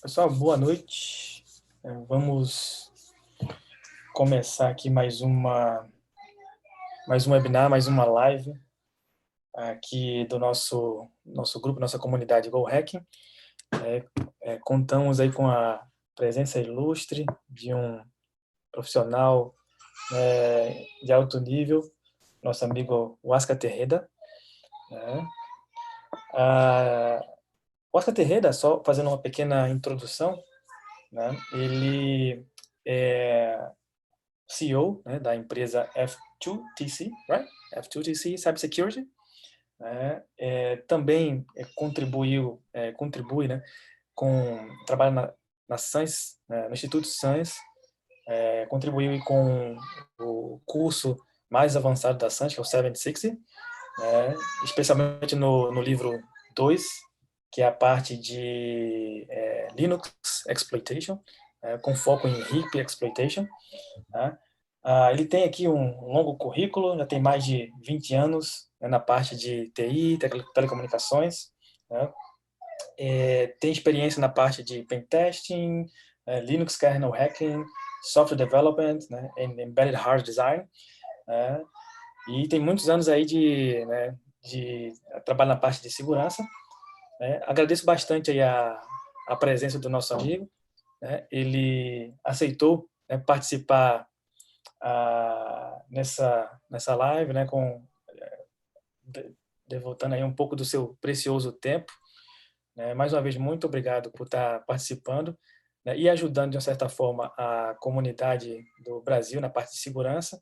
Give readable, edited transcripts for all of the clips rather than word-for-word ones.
Pessoal, boa noite. Vamos começar aqui mais um webinar, mais uma live aqui do nosso grupo, nossa comunidade Go Hacking. Contamos aí com a presença ilustre de um profissional de alto nível, nosso amigo Huáscar Tejeda. Huáscar Tejeda, só fazendo uma pequena introdução, ele é CEO, da empresa F2TC, right? F2TC Cybersecurity. Também contribui, trabalha na SANS, no Instituto SANS, contribuiu com o curso mais avançado da SANS, que é o 760, especialmente no livro 2, que é a parte de Linux Exploitation, com foco em Heap Exploitation. Ele tem aqui um longo currículo, já tem mais de 20 anos na parte de TI, telecomunicações. Tem experiência na parte de pentesting, Linux Kernel Hacking, Software Development, and Embedded Hard Design. E tem muitos anos aí de trabalho na parte de segurança. Agradeço bastante aí a presença do nosso amigo. Ele aceitou participar nessa live, devotando aí um pouco do seu precioso tempo. Mais uma vez, muito obrigado por estar participando e ajudando, de uma certa forma, a comunidade do Brasil na parte de segurança.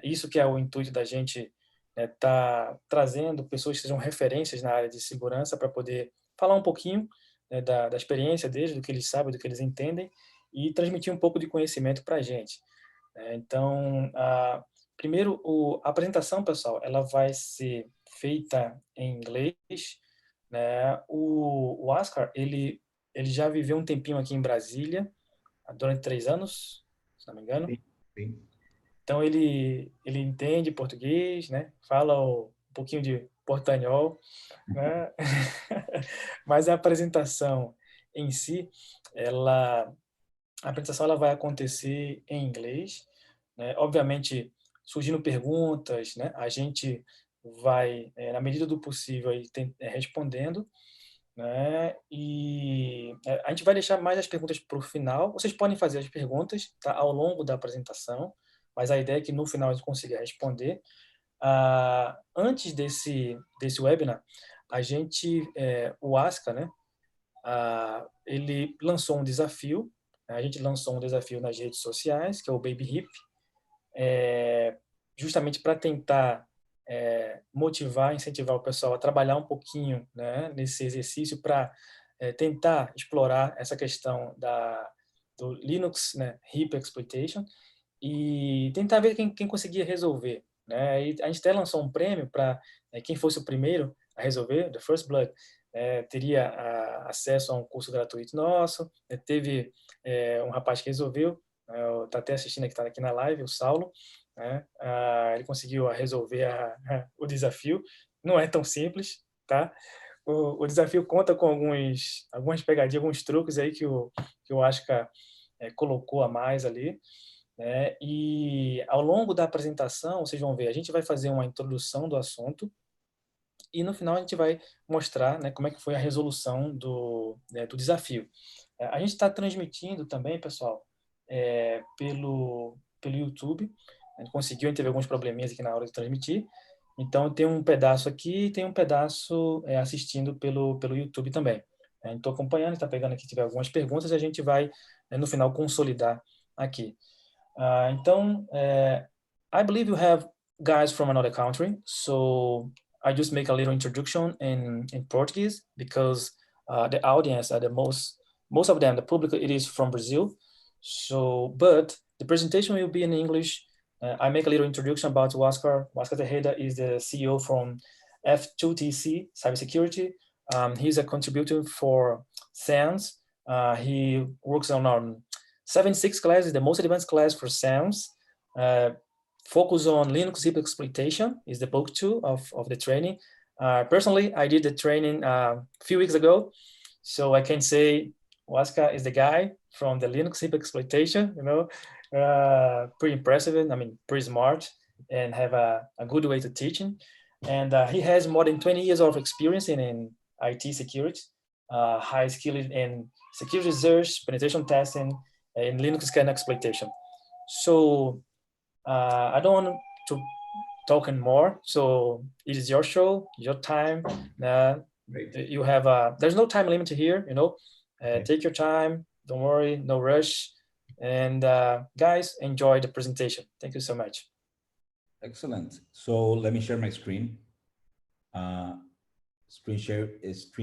Isso que é o intuito da gente estar trazendo pessoas que sejam referências na área de segurança para poder falar um pouquinho da experiência deles, do que eles sabem, do que eles entendem e transmitir um pouco de conhecimento para a gente. Então, primeiro, a apresentação, pessoal, ela vai ser feita em inglês. O Huáscar, ele já viveu um tempinho aqui em Brasília, durante 3 anos, se não me engano. Sim. Então, ele entende português, fala um pouquinho de portanhol, mas a apresentação em si, a apresentação ela vai acontecer em inglês, obviamente surgindo perguntas, a gente vai, na medida do possível, aí, respondendo, e a gente vai deixar mais as perguntas para o final. Vocês podem fazer as perguntas ao longo da apresentação, mas a ideia é que no final a gente consiga responder. Antes desse webinar, o Huáscar, ele lançou um desafio. A gente lançou um desafio nas redes sociais, que é o Baby Heap, justamente para tentar motivar, incentivar o pessoal a trabalhar um pouquinho nesse exercício para tentar explorar essa questão do Linux, Heap Exploitation, e tentar ver quem conseguia resolver. E a gente até lançou um prêmio para quem fosse o primeiro a resolver, The First Blood, teria acesso a um curso gratuito nosso. Teve um rapaz que resolveu, está até assistindo aqui, está aqui na live, o Saulo. Ele conseguiu resolver o desafio. Não é tão simples, tá? O desafio conta com algumas pegadinhas, alguns truques aí que o Asca colocou a mais ali. E ao longo da apresentação, vocês vão ver, a gente vai fazer uma introdução do assunto e no final a gente vai mostrar como é que foi a resolução do desafio. A gente está transmitindo também, pessoal, pelo YouTube. A gente conseguiu, a gente teve alguns probleminhas aqui na hora de transmitir. Então, tem um pedaço aqui e tem um pedaço assistindo pelo YouTube também. Estou acompanhando, está pegando aqui, tiver algumas perguntas, e a gente vai, no final, consolidar aqui. Então, I believe you have guys from another country, so I just make a little introduction in Portuguese because the audience, most of them, the public, it is from Brazil. So, but the presentation will be in English. I make a little introduction about Huáscar. Huáscar Tejeda is the CEO from F2TC Cybersecurity. He's a contributor for SANS. He works on 7.6 class is the most advanced class for SANS. Focus on Linux Heap Exploitation is the book 2 of the training. Personally, I did the training a few weeks ago, so I can say Huáscar is the guy from the Linux Heap Exploitation, pretty impressive. I mean, pretty smart and have a good way to teaching. And he has more than 20 years of experience in IT security, high skill in security research, penetration testing, and Linux kernel exploitation. So I don't want to talk more. So it is your show, your time. You have there's no time limit here. Okay. Take your time. Don't worry. No rush. And guys, enjoy the presentation. Thank you so much. Excellent. So let me share my screen. Screen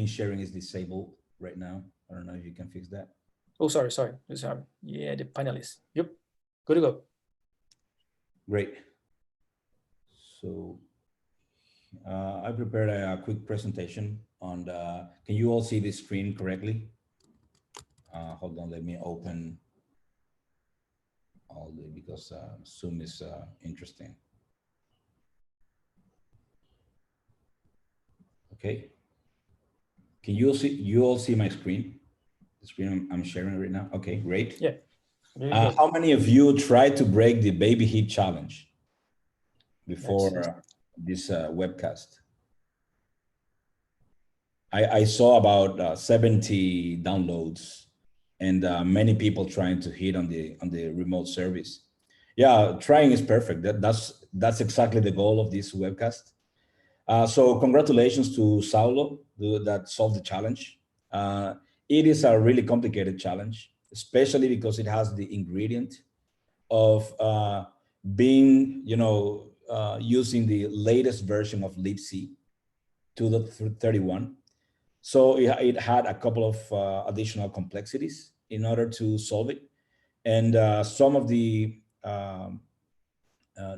sharing is disabled right now. I don't know if you can fix that. Oh, sorry. Yeah, the panelists. Yep. Good to go. Great. So I prepared a quick presentation on the, can you all see this screen correctly? Hold on, let me open all the, because Zoom is interesting. Okay. Can you all see my screen? The screen I'm sharing right now? Okay, great. Yeah. How many of you tried to break the baby heat challenge before this webcast? I saw about 70 downloads and many people trying to hit on the remote service. Yeah, trying is perfect. That's exactly the goal of this webcast. So congratulations to Saulo that solved the challenge. It is a really complicated challenge, especially because it has the ingredient of being, using the latest version of libc 2.31. So it had a couple of additional complexities in order to solve it. And some of the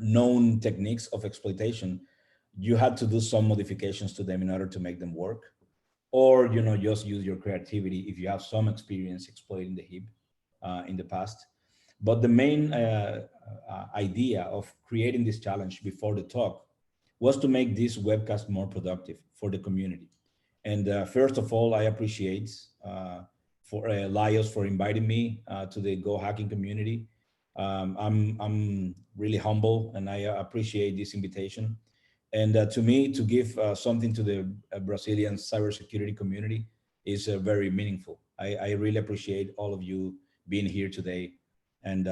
known techniques of exploitation, you had to do some modifications to them in order to make them work. Or, just use your creativity if you have some experience exploiting the heap in the past. But the main idea of creating this challenge before the talk was to make this webcast more productive for the community. And first of all, I appreciate for Laios for inviting me to the Go Hacking community. I'm really humble and I appreciate this invitation. And to me, to give something to the Brazilian cybersecurity community is very meaningful. I really appreciate all of you being here today. And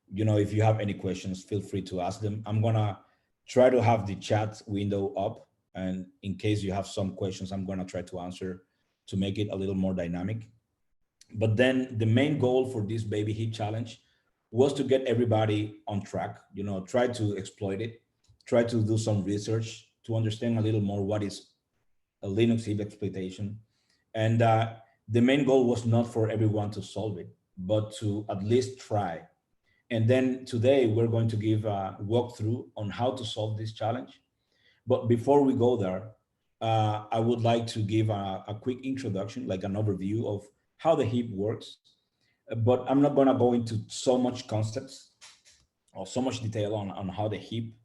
if you have any questions, feel free to ask them. I'm gonna try to have the chat window up, and in case you have some questions, I'm gonna try to answer to make it a little more dynamic. But then the main goal for this baby heat challenge was to get everybody on track, try to exploit it, try to do some research to understand a little more what is a Linux heap exploitation. And the main goal was not for everyone to solve it, but to at least try. And then today we're going to give a walkthrough on how to solve this challenge. But before we go there, I would like to give a quick introduction, like an overview of how the heap works. But I'm not gonna go into so much concepts or so much detail on how the heap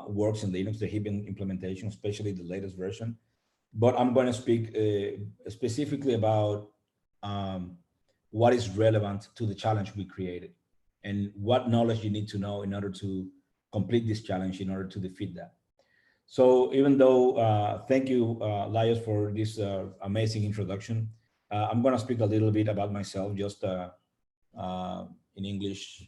works in Linux, the heap implementation, especially the latest version. But I'm going to speak specifically about what is relevant to the challenge we created and what knowledge you need to know in order to complete this challenge, in order to defeat that. So even though, thank you, Laios, for this amazing introduction, I'm going to speak a little bit about myself, just in English.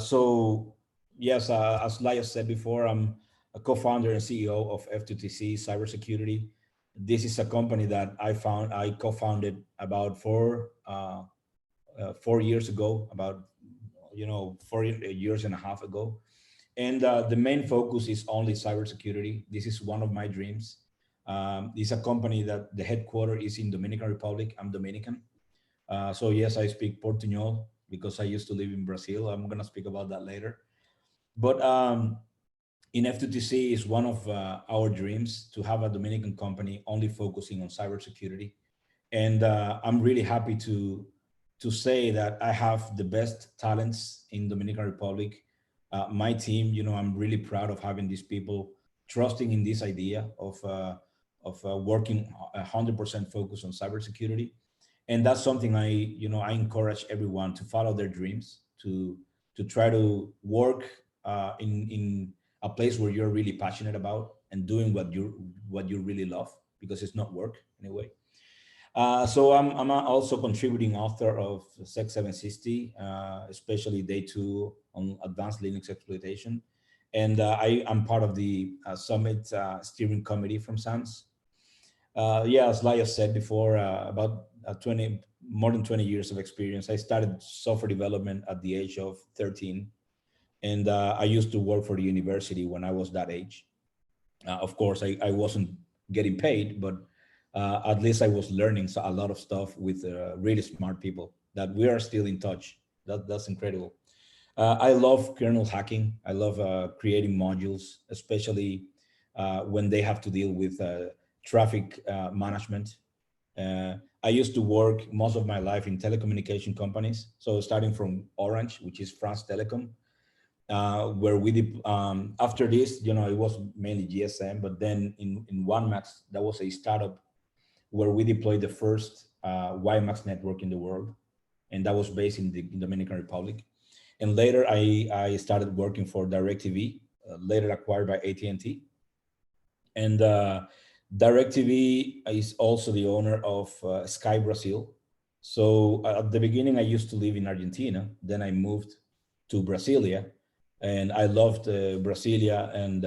So yes, as Laios said before, I'm a co-founder and CEO of F2TC Cybersecurity. This is a company that I co-founded about 4 years ago, about 4 years and a half ago. And the main focus is only cybersecurity. This is one of my dreams. It's a company that the headquarters is in Dominican Republic. I'm Dominican. So yes, I speak Portuñol because I used to live in Brazil. I'm going to speak about that later. But in F2TC is one of our dreams to have a Dominican company only focusing on cybersecurity. And I'm really happy to say that I have the best talents in Dominican Republic. My team, I'm really proud of having these people trusting in this idea of working 100% focus on cybersecurity. And that's something I encourage everyone to follow their dreams, to try to work in a place where you're really passionate about and doing what you really love, because it's not work anyway. So I'm also contributing author of SEC760, especially day 2 on advanced Linux exploitation. And I'm part of the Summit steering committee from SANS. Yeah, as Laya said before, about more than 20 years of experience. I started software development at the age of 13. And I used to work for the university when I was that age. Of course, I wasn't getting paid, but at least I was learning a lot of stuff with really smart people that we are still in touch. That's incredible. I love kernel hacking. I love creating modules, especially when they have to deal with traffic management. I used to work most of my life in telecommunication companies. So starting from Orange, which is France Telecom, where we did, after this, it was mainly GSM, but then in WiMAX, that was a startup where we deployed the first WiMAX network in the world. And that was based in the Dominican Republic. And later I started working for DirecTV, later acquired by AT&T. And DirecTV is also the owner of Sky Brazil. So at the beginning, I used to live in Argentina. Then I moved to Brasilia, and I loved Brasilia, and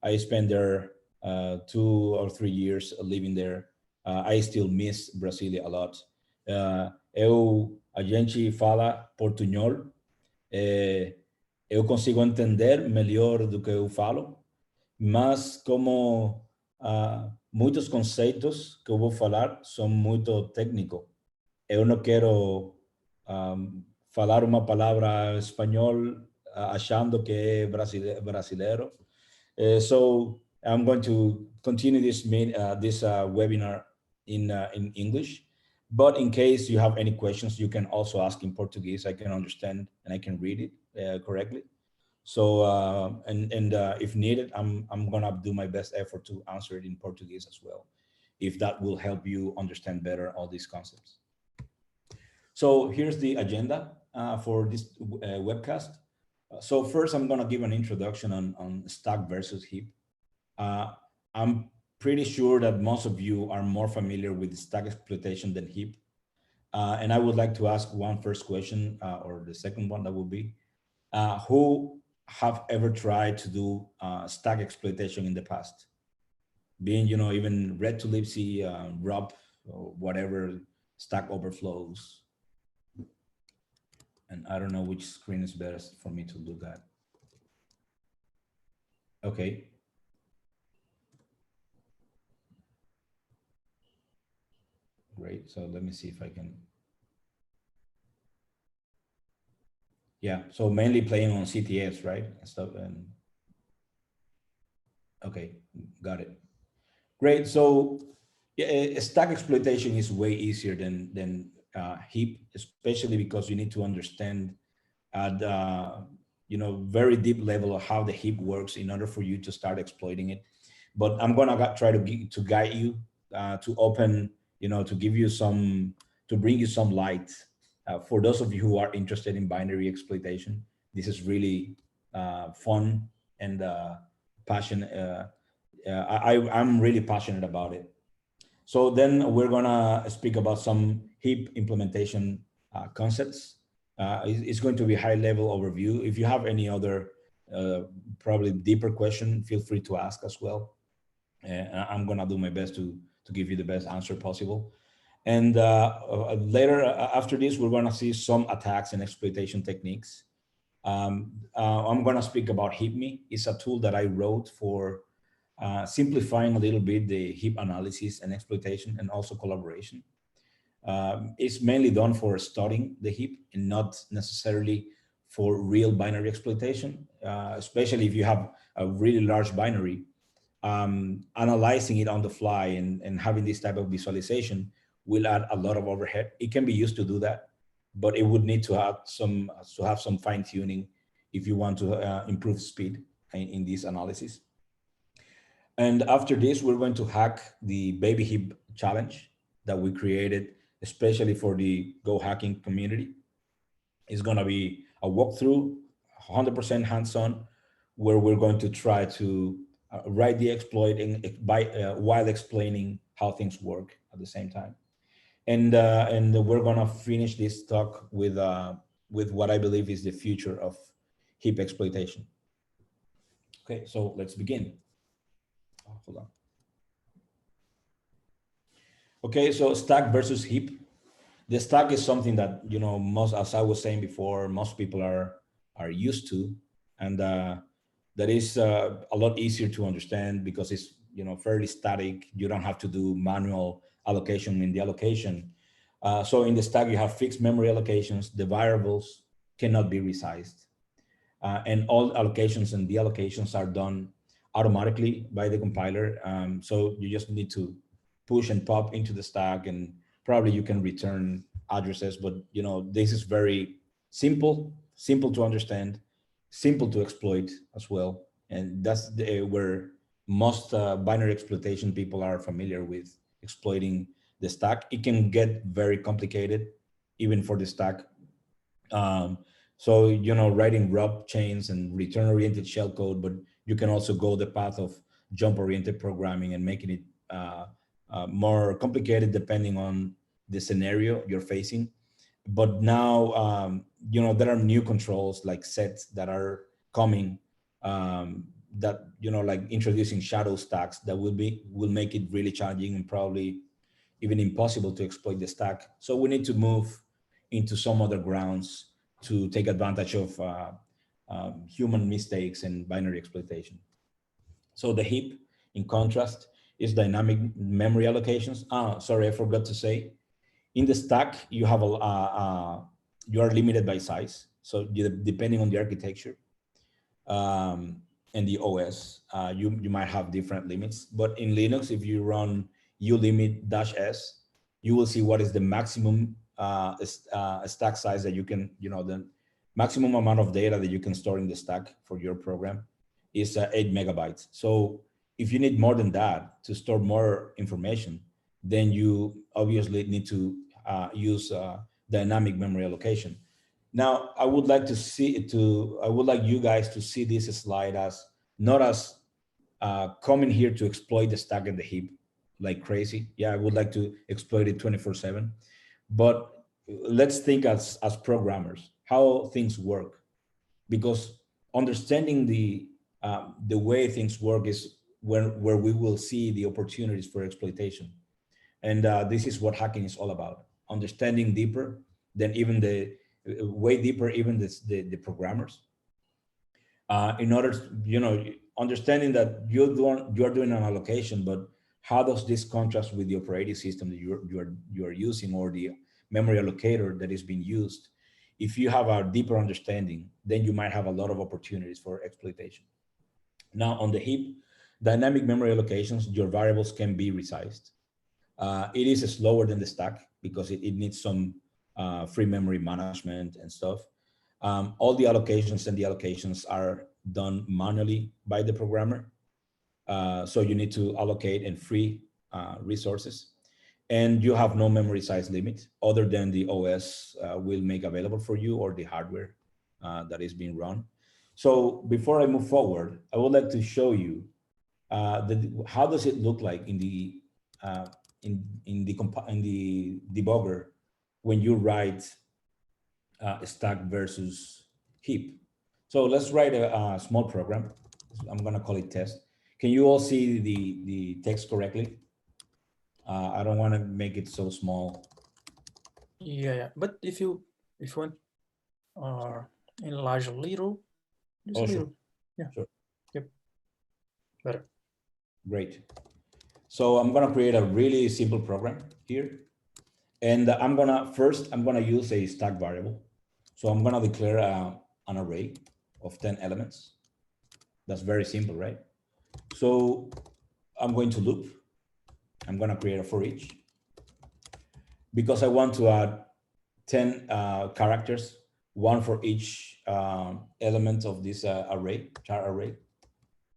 I spent there 2 or 3 years living there. I still miss Brasilia a lot. A gente fala portunhol. Eu consigo entender melhor do que eu falo, mas como muitos conceitos que eu vou falar são muito técnicos, eu não quero falar uma palavra espanhol achando que é brasileiro. So I'm going to continue this webinar in English. But in case you have any questions, you can also ask in Portuguese. I can understand and I can read it correctly. So if needed, I'm gonna do my best effort to answer it in Portuguese as well, if that will help you understand better all these concepts. So here's the agenda for this webcast. So first, I'm gonna give an introduction on stack versus heap. I'm pretty sure that most of you are more familiar with stack exploitation than heap. And I would like to ask one first question, or the second one that will be, who have ever tried to do stack exploitation in the past? Being, even red to libc, RUP, or whatever, stack overflows. And I don't know which screen is best for me to look at. Okay. Great, so let me see if I can. Yeah, so mainly playing on CTS, right? Stuff and okay, got it. Great, so yeah, stack exploitation is way easier than heap, especially because you need to understand at very deep level of how the heap works in order for you to start exploiting it. But I'm gonna try to guide you to open, to give you to bring you some light. For those of you who are interested in binary exploitation, this is really fun and passionate. I'm really passionate about it. So then we're gonna speak about some heap implementation concepts. It's going to be a high-level overview. If you have any other probably deeper question, feel free to ask as well. I'm gonna do my best to give you the best answer possible. And later, after this, we're gonna see some attacks and exploitation techniques. I'm gonna speak about HeapMe. It's a tool that I wrote for simplifying a little bit the heap analysis and exploitation, and also collaboration. It's mainly done for studying the heap and not necessarily for real binary exploitation, especially if you have a really large binary. Analyzing it on the fly and having this type of visualization will add a lot of overhead. It can be used to do that, but it would need to have some fine tuning if you want to improve speed in this analysis. And after this, we're going to hack the baby heap challenge that we created especially for the Go hacking community. It's going to be a walkthrough, 100% hands-on, where we're going to try to write the exploit while explaining how things work at the same time. And we're going to finish this talk with what I believe is the future of heap exploitation. Okay, so let's begin. Oh, hold on. Okay, so stack versus heap. The stack is something that, you know, most, as I was saying before, most people are used to, and that is a lot easier to understand because it's, you know, fairly static. You don't have to do manual allocation in the allocation. So in the stack, you have fixed memory allocations. The variables cannot be resized, and all allocations and deallocations are done automatically by the compiler. So you just need to push and pop into the stack, and probably you can return addresses, but you know, this is very simple to understand, simple to exploit as well. And that's where most binary exploitation people are familiar with exploiting the stack. It can get very complicated even for the stack. So, you know, writing RUB chains and return-oriented shellcode, but you can also go the path of jump-oriented programming and making it more complicated depending on the scenario you're facing. But now, you know, there are new controls like sets that are coming that, you know, like introducing shadow stacks that will make it really challenging and probably even impossible to exploit the stack. So we need to move into some other grounds to take advantage of human mistakes and binary exploitation. So the heap, in contrast, is dynamic memory allocations. Sorry, I forgot to say, in the stack, you have you are limited by size. So depending on the architecture and the OS, you might have different limits. But in Linux, if you run ulimit-s, you will see what is the maximum stack size that you can, you know, the maximum amount of data that you can store in the stack for your program is 8 megabytes. So if you need more than that to store more information, then you obviously need to use dynamic memory allocation. Now, I would like you guys to see this slide as not as coming here to exploit the stack and the heap like crazy. Yeah, I would like to exploit it 24/7, but let's think as programmers how things work, because understanding the way things work is where we will see the opportunities for exploitation. And this is what hacking is all about: understanding deeper than even way deeper even the programmers. In order to, you know, understanding that you're doing an allocation, but how does this contrast with the operating system that you are using, or the memory allocator that is being used? If you have a deeper understanding, then you might have a lot of opportunities for exploitation. Now, on the heap, dynamic memory allocations, your variables can be resized. It is slower than the stack because it needs some free memory management and stuff. All the allocations and the allocations are done manually by the programmer. So you need to allocate and free resources. And you have no memory size limit other than the OS will make available for you, or the hardware that is being run. So before I move forward, I would like to show you how does it look like in the debugger when you write stack versus heap. So let's write a small program. I'm going to call it test. Can you all see the text correctly? I don't want to make it so small. Yeah. But if you want enlarge a little, just a little. Sure. Yeah. Sure. Yep. Better. Great. So I'm going to create a really simple program here. And I'm going to use a stack variable. So I'm going to declare an array of 10 elements. That's very simple, right? So I'm going to loop. I'm going to create a for each, because I want to add 10 characters, one for each element of this array, char array.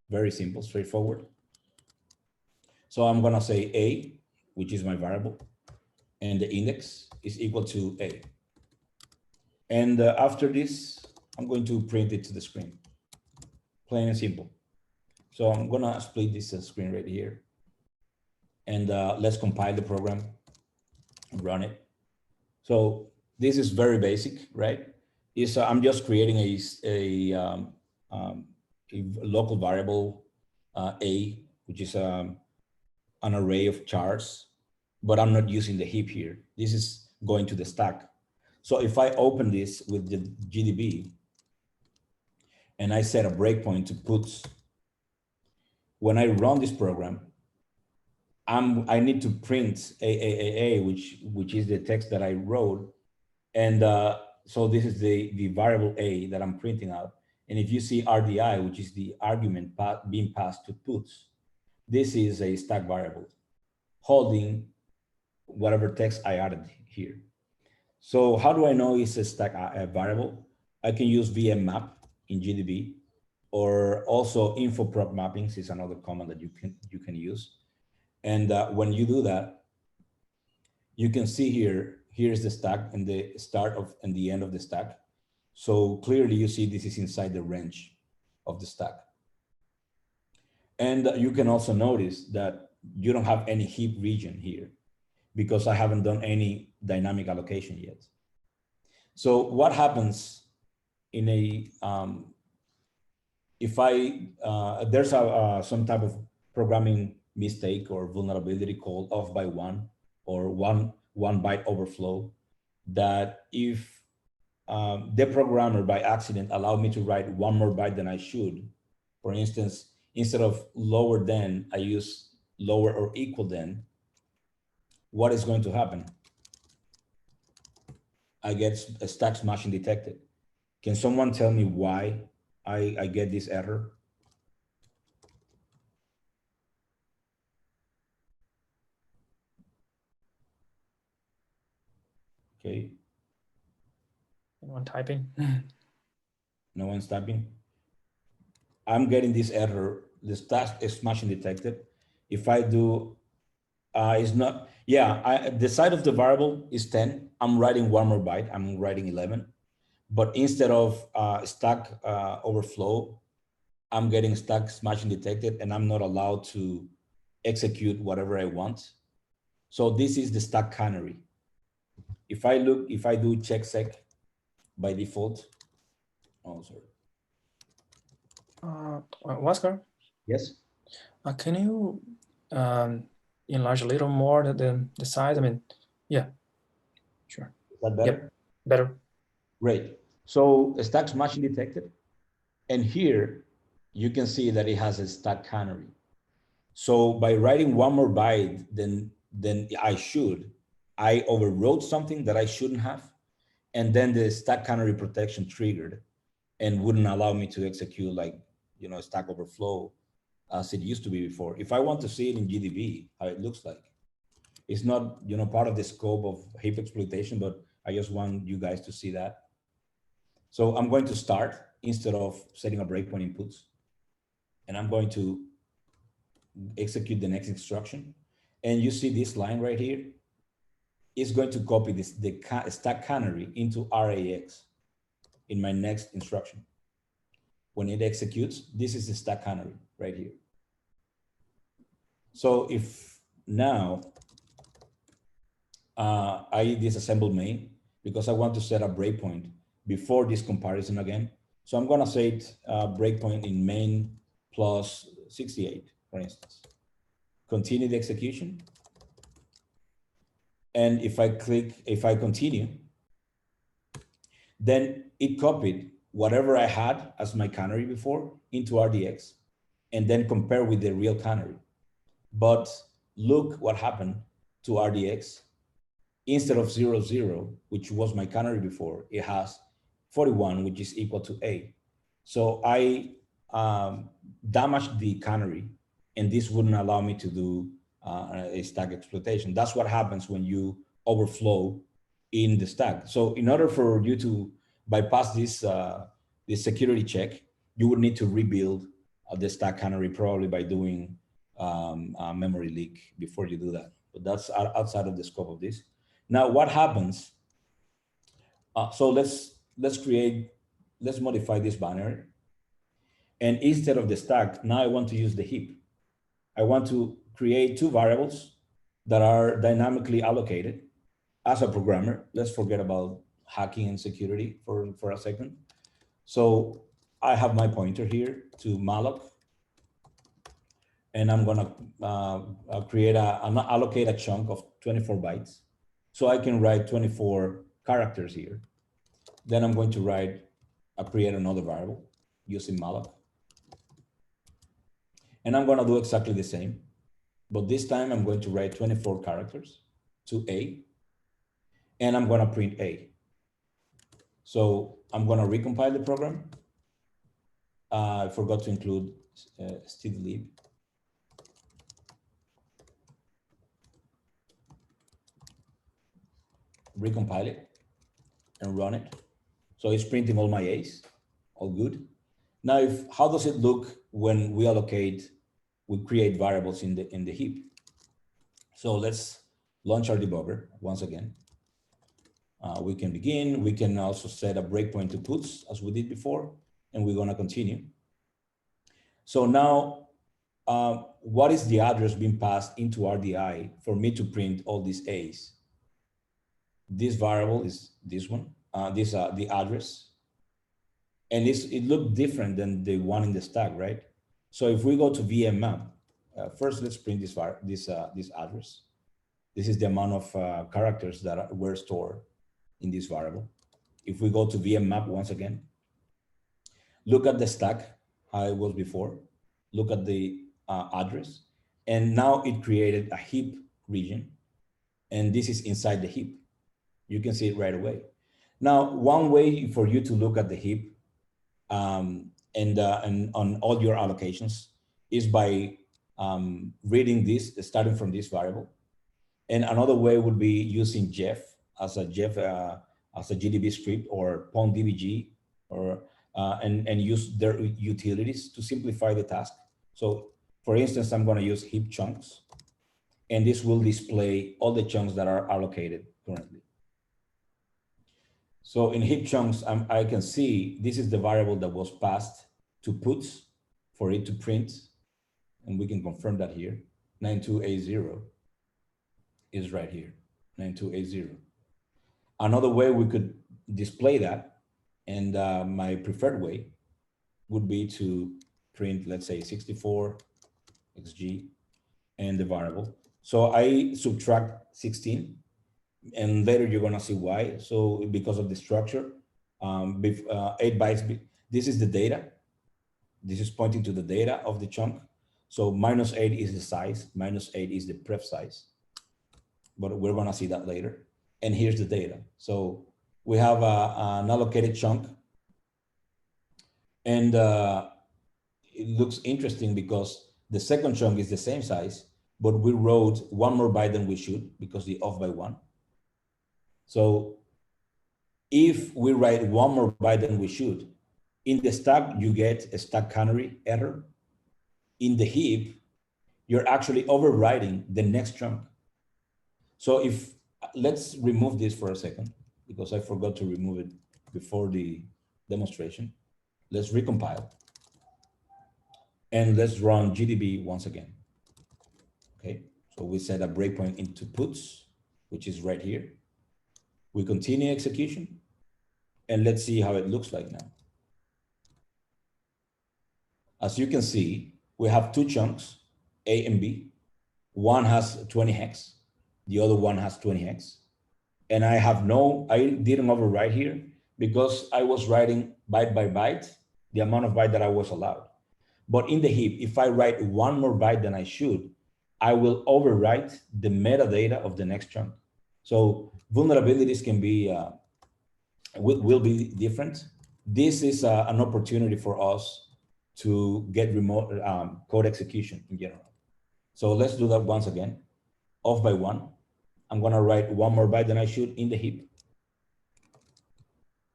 Very simple, straightforward. So I'm going to say A, which is my variable. and the index is equal to A. And after this, I'm going to print it to the screen, plain and simple. So I'm gonna split this screen right here, and let's compile the program and run it. So this is very basic, right? I'm just creating a local variable A, which is an array of chars, but I'm not using the heap here. This is going to the stack. So if I open this with the GDB and I set a breakpoint to puts, when I run this program, I need to print a which is the text that I wrote, and so this is the variable A that I'm printing out. And if you see RDI, which is the argument being passed to puts, this is a stack variable holding whatever text I added here. So how do I know it's a stack variable? I can use VM map in GDB, or also info prop mappings is another command that you can use. And when you do that, you can see here's the stack and the start of and the end of the stack. So clearly you see this is inside the range of the stack. And you can also notice that you don't have any heap region here because I haven't done any dynamic allocation yet. So what happens in a, if there's some type of programming mistake or vulnerability called off by one or one byte overflow, that if the programmer by accident allowed me to write one more byte than I should, for instance, instead of lower than, I use lower or equal than, what is going to happen? I get a stack smashing detected. Can someone tell me why I get this error? Okay. Anyone typing? No one's typing. I'm getting this error. The stack is smashing detected. If I do, it's not, yeah, the side of the variable is 10. I'm writing one more byte. I'm writing 11. But instead of stack overflow, I'm getting stack smashing detected, and I'm not allowed to execute whatever I want. So this is the stack canary. If I do check sec by default, oh, sorry. Huáscar? Yes? Can you enlarge a little more the size? I mean, yeah, sure. Is that better? Yep, better. Great. So stack smashing detected. And here you can see that it has a stack canary. So by writing one more byte than I overwrote something that I shouldn't have. And then the stack canary protection triggered and wouldn't allow me to execute stack overflow as it used to be before. If I want to see it in GDB, how it looks like, it's not part of the scope of heap exploitation, but I just want you guys to see that. So I'm going to start instead of setting a breakpoint inputs, and I'm going to execute the next instruction. And you see this line right here is going to copy the stack canary into RAX in my next instruction. When it executes, this is the stack canary right here. So if now I disassemble main because I want to set a breakpoint before this comparison again. So I'm going to set breakpoint in main plus 68, for instance. Continue the execution. And if I continue, then it copied whatever I had as my canary before into RDX and then compare with the real canary. But look what happened to RDX. Instead of 0, 0, which was my canary before, it has 41, which is equal to A. So I damaged the canary, and this wouldn't allow me to do a stack exploitation. That's what happens when you overflow in the stack. So in order for you to bypass this security check, you would need to rebuild the stack canary, probably by doing a memory leak before you do that. But that's outside of the scope of this. Now, what happens? So let's modify this binary. And instead of the stack, now I want to use the heap. I want to create two variables that are dynamically allocated. As a programmer, let's forget about hacking and security for a second. So I have my pointer here to malloc, and I'm gonna allocate a chunk of 24 bytes. So I can write 24 characters here. Then I'm going to create another variable using malloc. And I'm gonna do exactly the same, but this time I'm going to write 24 characters to A, and I'm gonna print A. So I'm gonna recompile the program. I forgot to include stdlib. Recompile it and run it. So it's printing all my A's, all good. Now, how does it look when we create variables in the heap? So let's launch our debugger once again. We can begin. We can also set a breakpoint to puts as we did before, and we're gonna continue. So now, what is the address being passed into RDI for me to print all these A's? This variable is this one, the address. And it looked different than the one in the stack, right? So if we go to vmmap, first let's print this address. This is the amount of characters that were stored in this variable. If we go to vmmap once again, look at the stack, how it was before, look at the address, and now it created a heap region, and this is inside the heap. You can see it right away. Now, one way for you to look at the heap and on all your allocations is by reading this, starting from this variable. And another way would be using Jeff as a GDB script or PwnDBG, or and use their utilities to simplify the task. So for instance, I'm going to use heap chunks, and this will display all the chunks that are allocated currently. So in heap chunks, I can see this is the variable that was passed to puts for it to print, and we can confirm that here. 9280 is right here, 9280. Another way we could display that, and my preferred way would be to print, let's say 64xg and the variable. So I subtract 16, and later you're gonna see why. So because of the structure, 8 bytes, this is the data. This is pointing to the data of the chunk. So -8 is the size, -8 is the pref size, but we're gonna see that later. And here's the data. So we have an allocated chunk, and it looks interesting because the second chunk is the same size, but we wrote one more byte than we should because the off by one. So if we write one more byte than we should, in the stack, you get a stack canary error. In the heap, you're actually overwriting the next chunk. So let's remove this for a second, because I forgot to remove it before the demonstration. Let's recompile. And let's run GDB once again. Okay, so we set a breakpoint into puts, which is right here. We continue execution, and let's see how it looks like now. As you can see, we have two chunks, A and B. One has 20 hex, the other one has 20 hex. And I didn't overwrite here because I was writing byte by byte, the amount of byte that I was allowed. But in the heap, if I write one more byte than I should, I will overwrite the metadata of the next chunk. So vulnerabilities can be, will be different. This is an opportunity for us to get remote code execution in general. So let's do that once again. Off by one. I'm gonna write one more byte than I should in the heap.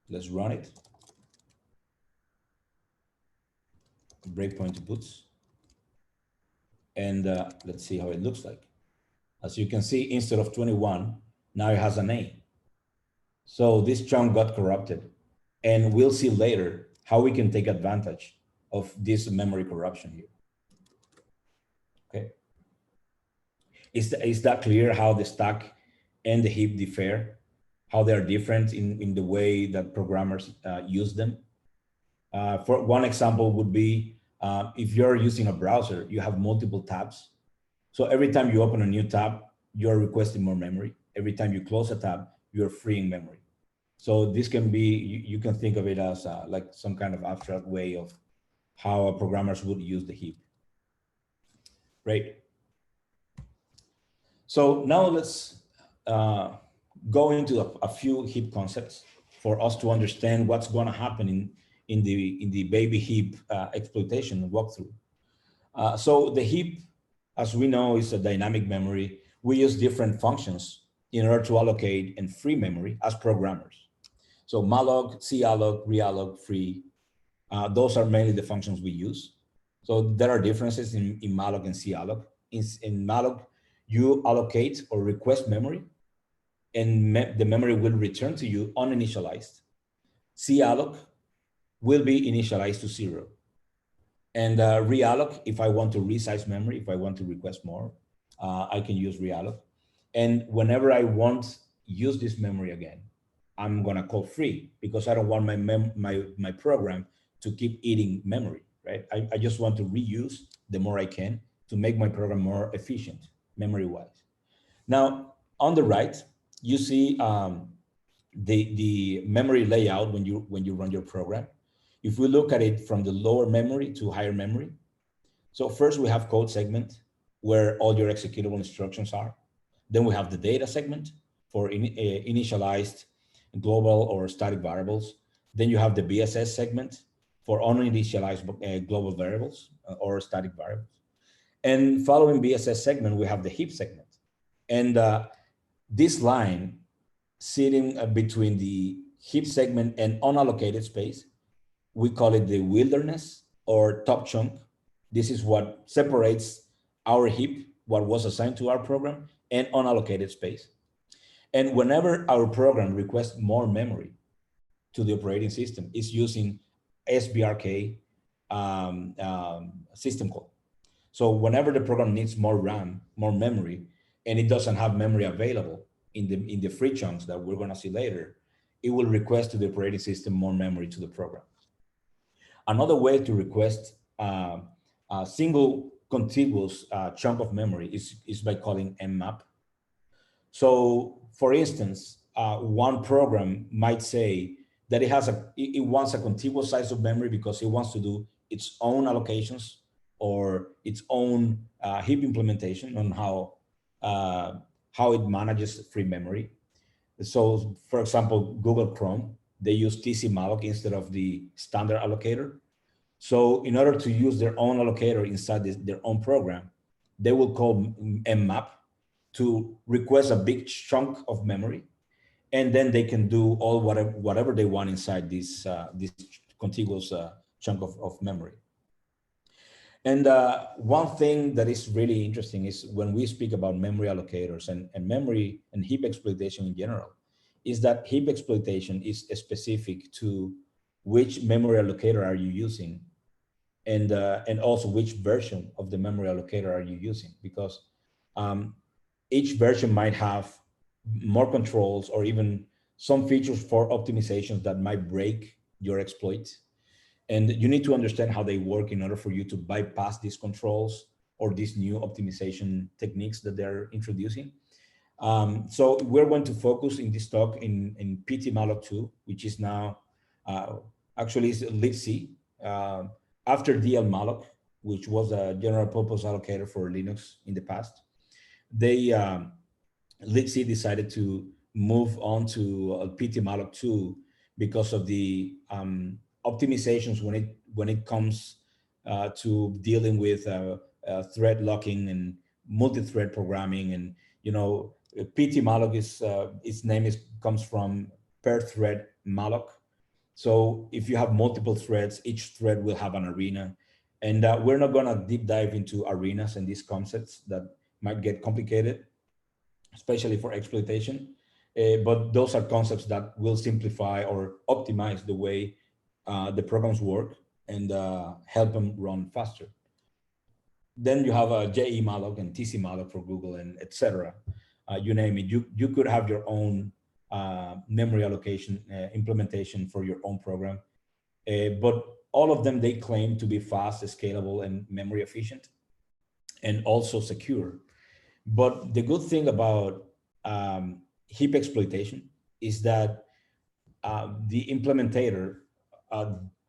Let's run it. Breakpoint to puts. And let's see how it looks like. As you can see, instead of 21, Now it has an A. So this chunk got corrupted. And we'll see later how we can take advantage of this memory corruption here. Okay. Is that clear how the stack and the heap differ? How they're different in the way that programmers use them? For one example would be, if you're using a browser, you have multiple tabs. So every time you open a new tab, you're requesting more memory. Every time you close a tab, you're freeing memory. So this can be, you can think of it as like some kind of abstract way of how programmers would use the heap. Great. So now let's go into a few heap concepts for us to understand what's going to happen in the baby heap exploitation walkthrough. So the heap, as we know, is a dynamic memory. We use different functions in order to allocate and free memory as programmers. So malloc, calloc, realloc, free, those are mainly the functions we use. So there are differences in malloc and calloc. In malloc, you allocate or request memory, and the memory will return to you uninitialized. Calloc will be initialized to 0. And realloc, if I want to resize memory, if I want to request more, I can use realloc. And whenever I want use this memory again, I'm gonna call free, because I don't want my program to keep eating memory, right? I just want to reuse the more I can to make my program more efficient memory-wise. Now, on the right, you see the memory layout when you run your program. If we look at it from the lower memory to higher memory, so first we have code segment where all your executable instructions are. Then we have the data segment for initialized global or static variables. Then you have the BSS segment for uninitialized global variables or static variables. And following BSS segment, we have the heap segment. And this line sitting between the heap segment and unallocated space, we call it the wilderness or top chunk. This is what separates our heap, what was assigned to our program, and unallocated space. And whenever our program requests more memory to the operating system, it's using SBRK system call. So whenever the program needs more RAM, more memory, and it doesn't have memory available in the free chunks that we're gonna see later, it will request to the operating system more memory to the program. Another way to request a single contiguous chunk of memory is by calling mmap. So for instance, one program might say that it wants a contiguous size of memory because it wants to do its own allocations or its own heap implementation on how it manages free memory. So for example, Google Chrome, they use tcmalloc instead of the standard allocator. So in order to use their own allocator inside their own program, they will call mmap to request a big chunk of memory, and then they can do all whatever they want inside this contiguous chunk of memory. And one thing that is really interesting is when we speak about memory allocators and memory and heap exploitation in general, is that heap exploitation is specific to which memory allocator are you using, and also which version of the memory allocator are you using, because each version might have more controls or even some features for optimizations that might break your exploit. And you need to understand how they work in order for you to bypass these controls or these new optimization techniques that they're introducing. So we're going to focus in this talk in ptmalloc2, which is now actually is libc, after dlmalloc, which was a general purpose allocator for Linux in the past. They libc decided to move on to ptmalloc2 because of the optimizations when it comes to dealing with thread locking and multi-thread programming. And ptmalloc is its name comes from per thread malloc. So if you have multiple threads, each thread will have an arena. And we're not going to deep dive into arenas and these concepts that might get complicated, especially for exploitation. But those are concepts that will simplify or optimize the way the programs work and help them run faster. Then you have a JE-malloc and TC-malloc for Google and etc. You name it. You could have your own memory allocation implementation for your own program. But all of them, they claim to be fast, scalable, and memory efficient, and also secure. But the good thing about heap exploitation is that the implementator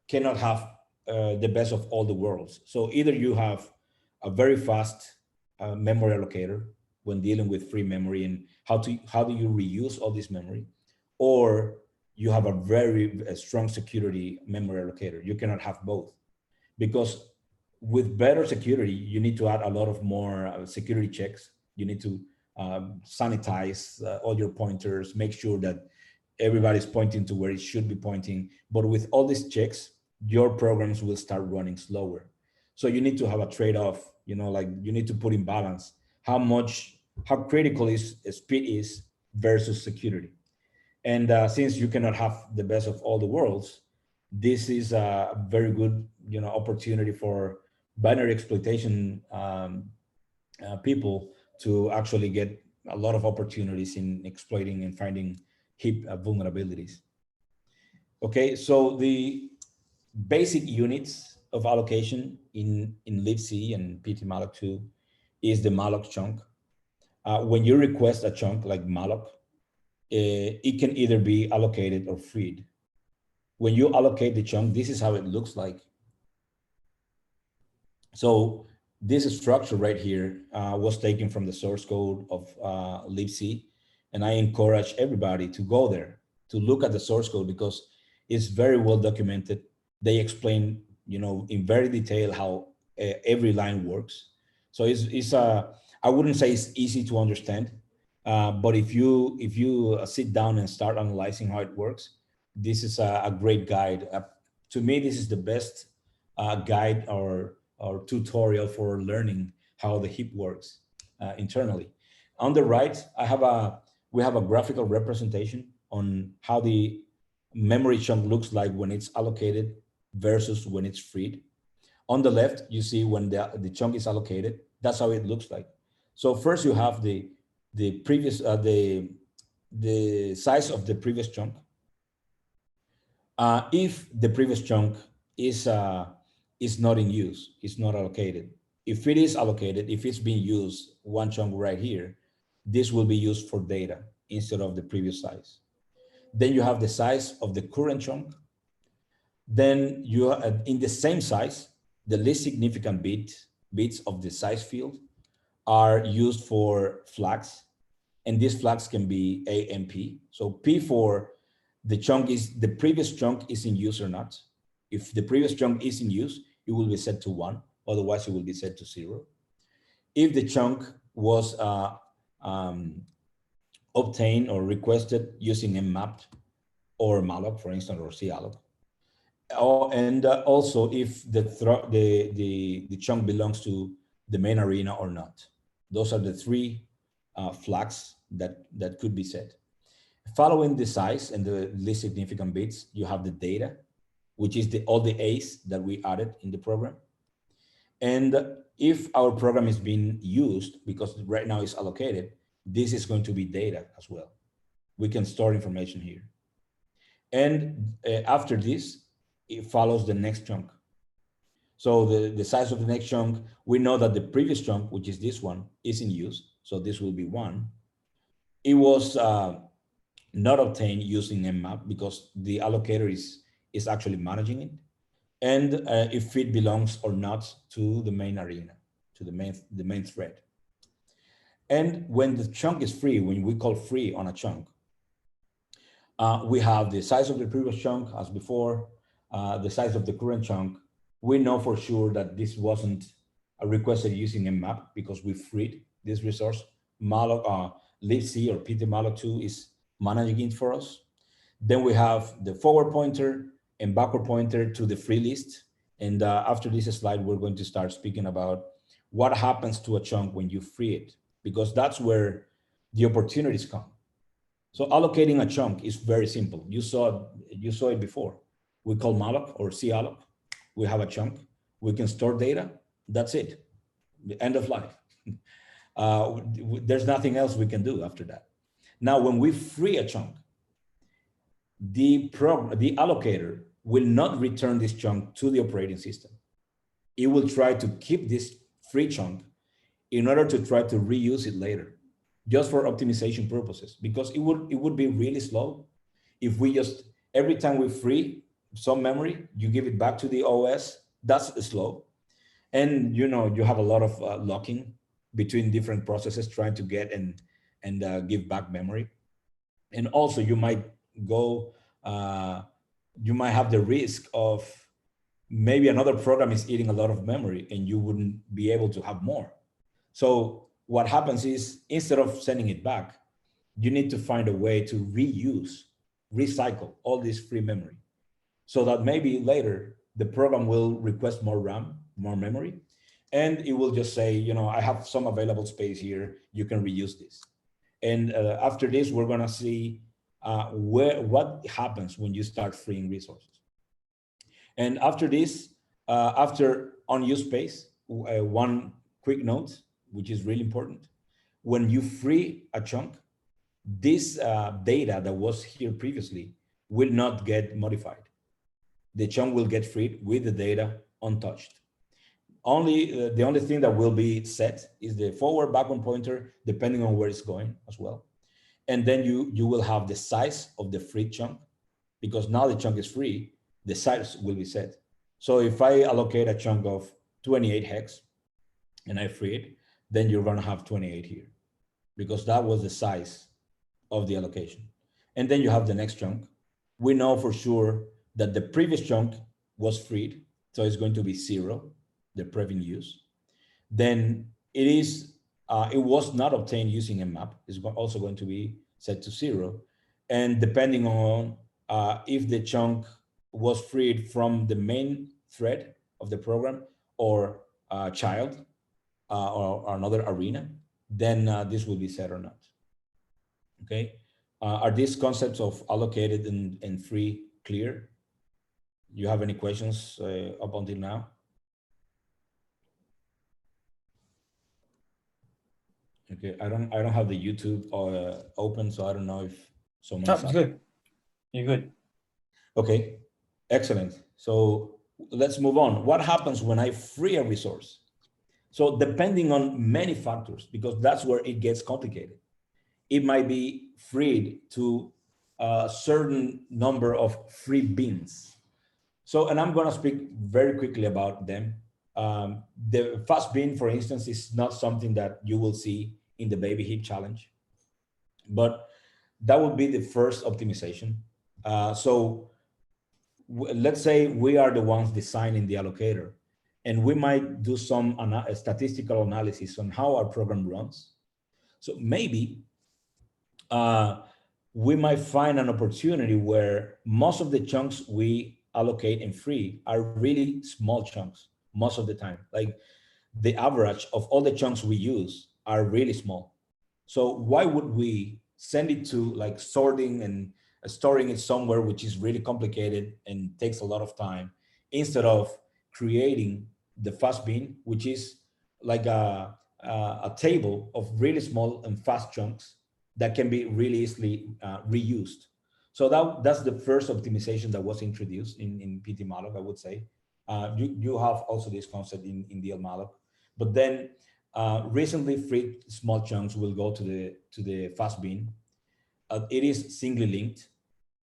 cannot have the best of all the worlds. So either you have a very fast memory allocator when dealing with free memory and how do you reuse all this memory, or you have a very strong security memory allocator. You cannot have both, because with better security, you need to add a lot of more security checks. You need to sanitize all your pointers, make sure that everybody's pointing to where it should be pointing. But with all these checks, your programs will start running slower. So you need to have a trade-off, like you need to put in balance how critical is speed is versus security. And since you cannot have the best of all the worlds, this is a very good, opportunity for binary exploitation people to actually get a lot of opportunities in exploiting and finding heap vulnerabilities. Okay, so the basic units of allocation in libc and ptmalloc2 is the malloc chunk. When you request a chunk like malloc, it can either be allocated or freed. When you allocate the chunk, this is how it looks like. So this structure right here was taken from the source code of libc, and I encourage everybody to go there to look at the source code because it's very well documented. They explain, in very detail how every line works. So it's I wouldn't say it's easy to understand, but if you sit down and start analyzing how it works, this is a great guide. To me, this is the best guide or tutorial for learning how the heap works internally. On the right, we have a graphical representation on how the memory chunk looks like when it's allocated versus when it's freed. On the left, you see when the chunk is allocated, that's how it looks like. So first you have the previous the size of the previous chunk. If the previous chunk is not in use, it's not allocated. If it is allocated, if it's being used, one chunk right here, this will be used for data instead of the previous size. Then you have the size of the current chunk. Then you are in the same size, the least significant bits of the size field are used for flags. And these flags can be A and P. So P for the chunk is the previous chunk is in use or not. If the previous chunk is in use, it will be set to 1. Otherwise, it will be set to 0. If the chunk was obtained or requested using mmap or malloc, for instance, or calloc. And also if the chunk belongs to the main arena or not. Those are the 3 flags that could be set. Following the size and the least significant bits, you have the data, which is all the A's that we added in the program. And if our program is being used, because right now it's allocated, this is going to be data as well. We can store information here. And after this, it follows the next chunk. So the size of the next chunk, we know that the previous chunk, which is this one, is in use. So this will be 1. It was not obtained using mmap because the allocator is actually managing it. And if it belongs or not to the main arena, to the main thread. And when the chunk is free, when we call free on a chunk, we have the size of the previous chunk as before, the size of the current chunk. We know for sure that this wasn't requested using mmap because we freed this resource. Malloc, libc or ptmalloc2 is managing it for us. Then we have the forward pointer and backward pointer to the free list. And after this slide, we're going to start speaking about what happens to a chunk when you free it, because that's where the opportunities come. So allocating a chunk is very simple. You saw it before. We call malloc or calloc. We have a chunk. We can store data. That's it. The end of life. There's nothing else we can do after that. Now, when we free a chunk, the allocator will not return this chunk to the operating system. It will try to keep this free chunk in order to try to reuse it later, just for optimization purposes, because it would be really slow if we just, every time we free some memory, you give it back to the OS. That's slow. And you have a lot of locking between different processes trying to get and give back memory. And also you might have the risk of maybe another program is eating a lot of memory and you wouldn't be able to have more. So what happens is, instead of sending it back, you need to find a way to recycle all this free memory, so that maybe later the program will request more RAM, more memory, and it will just say, I have some available space here, you can reuse this. And after this, we're gonna see what happens when you start freeing resources. And after this, after unused space, one quick note, which is really important. When you free a chunk, this data that was here previously will not get modified. The chunk will get freed with the data untouched. The only thing that will be set is the forward backward pointer, depending on where it's going as well. And then you will have the size of the free chunk, because now the chunk is free, the size will be set. So if I allocate a chunk of 28 hex and I free it, then you're gonna have 28 here, because that was the size of the allocation. And then you have the next chunk. We know for sure that the previous chunk was freed, so it's going to be 0, the previous use. Then it was not obtained using a map. It's also going to be set to 0. And depending on if the chunk was freed from the main thread of the program or child or another arena, then this will be set or not. Okay. Are these concepts of allocated and free clear? You have any questions up until now? Okay, I don't have the YouTube open, so I don't know if someone. Oh, good. You're good. Okay, excellent. So let's move on. What happens when I free a resource? So depending on many factors, because that's where it gets complicated. It might be freed to a certain number of free bins. So, and I'm going to speak very quickly about them. The fast bin, for instance, is not something that you will see in the baby heap challenge, but that would be the first optimization. So let's say we are the ones designing the allocator, and we might do some statistical analysis on how our program runs. So maybe we might find an opportunity where most of the chunks we allocate and free are really small chunks most of the time. Like the average of all the chunks we use are really small. So why would we send it to like sorting and storing it somewhere, which is really complicated and takes a lot of time, instead of creating the fast bin, which is like a table of really small and fast chunks that can be really easily reused. So that's the first optimization that was introduced in ptmalloc, I would say. You have also this concept in dlmalloc, but then recently freed small chunks will go to the fast bin. It is singly linked,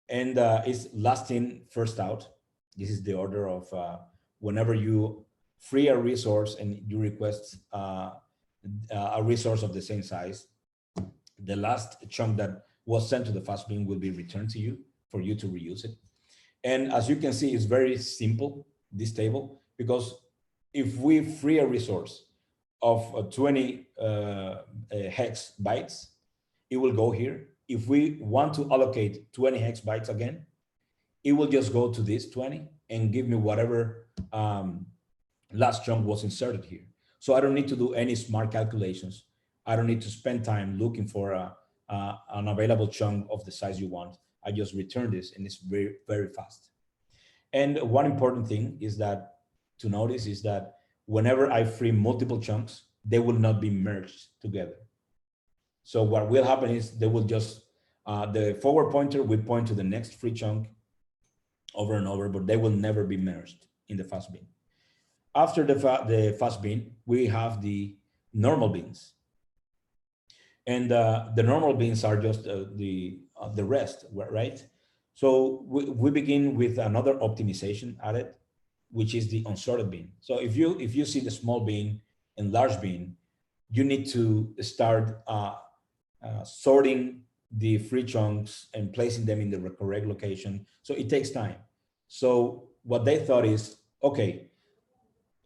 and it's last in, first out. This is the order of whenever you free a resource and you request a resource of the same size, the last chunk that was sent to the fast bin will be returned to you for you to reuse it. And as you can see, it's very simple, this table, because if we free a resource of 20 hex bytes, it will go here. If we want to allocate 20 hex bytes again, it will just go to this 20 and give me whatever last chunk was inserted here. So I don't need to do any smart calculations. I don't need to spend time looking for an available chunk of the size you want. I just return this, and it's very, very fast. And one important thing is that to notice is that whenever I free multiple chunks, they will not be merged together. So what will happen is they will just, the forward pointer will point to the next free chunk over and over, but they will never be merged in the fast bin. After the fast bin, we have the normal bins. And the normal bins are just the rest, right? So we begin with another optimization added, which is the unsorted bin. So if you see the small bin and large bin, you need to start sorting the free chunks and placing them in the correct location. So it takes time. So what they thought is, okay,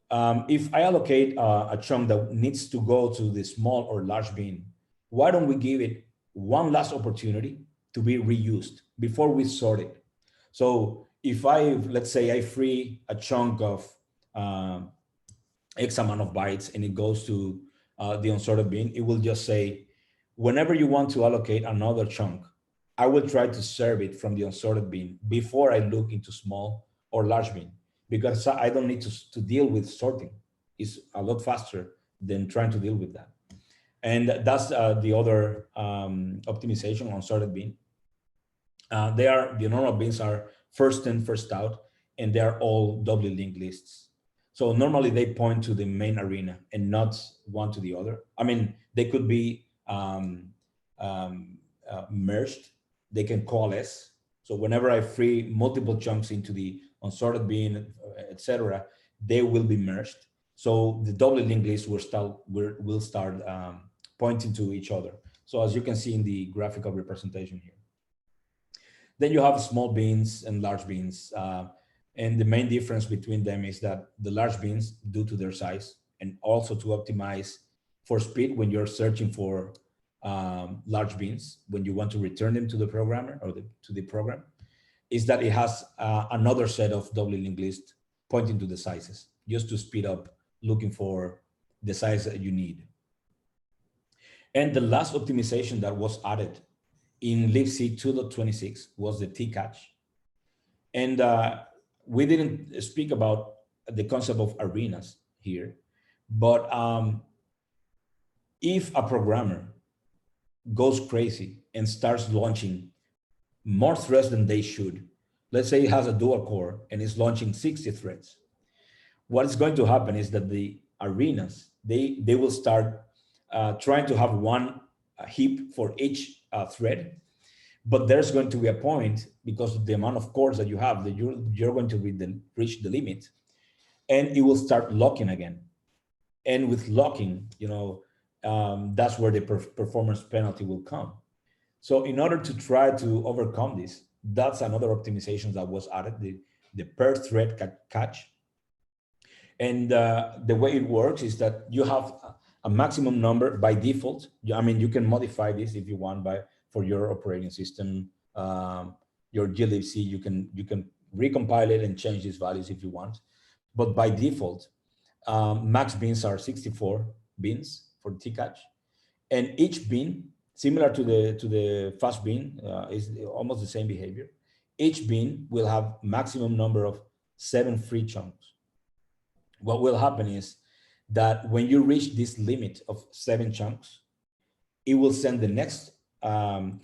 if I allocate a chunk that needs to go to the small or large bin, why don't we give it one last opportunity to be reused before we sort it? So if let's say I free a chunk of X amount of bytes and it goes to the unsorted bin, it will just say, whenever you want to allocate another chunk, I will try to serve it from the unsorted bin before I look into small or large bin, because I don't need to deal with sorting. It's a lot faster than trying to deal with that. And that's the other optimization on sorted bin. The normal bins are first in, first out, and they are all doubly linked lists. So normally they point to the main arena and not one to the other. I mean, they could be merged. They can coalesce. So whenever I free multiple chunks into the unsorted bin, etc., they will be merged. So the doubly linked list will start pointing to each other. So as you can see in the graphical representation here. Then you have small bins and large bins. And the main difference between them is that the large bins, due to their size, and also to optimize for speed when you're searching for large bins, when you want to return them to the programmer or to the program, is that it has another set of doubly linked lists pointing to the sizes, just to speed up looking for the size that you need. And the last optimization that was added in libc 2.26 was the T-catch. And we didn't speak about the concept of arenas here, but if a programmer goes crazy and starts launching more threads than they should, let's say it has a dual core and is launching 60 threads, what is going to happen is that the arenas, they will start trying to have one heap for each thread, but there's going to be a point, because of the amount of cores that you have, that you're going to reach the limit, and it will start locking again. And with locking, that's where the performance penalty will come. So in order to try to overcome this, that's another optimization that was added, the per thread catch. And the way it works is that you have a maximum number by default. I mean, you can modify this if you want for your operating system, your glibc. You can recompile it and change these values if you want. But by default, max bins are 64 bins for T-catch, and each bin, similar to the fast bin, is almost the same behavior. Each bin will have maximum number of 7 free chunks. What will happen is that when you reach this limit of 7 chunks, it will send the next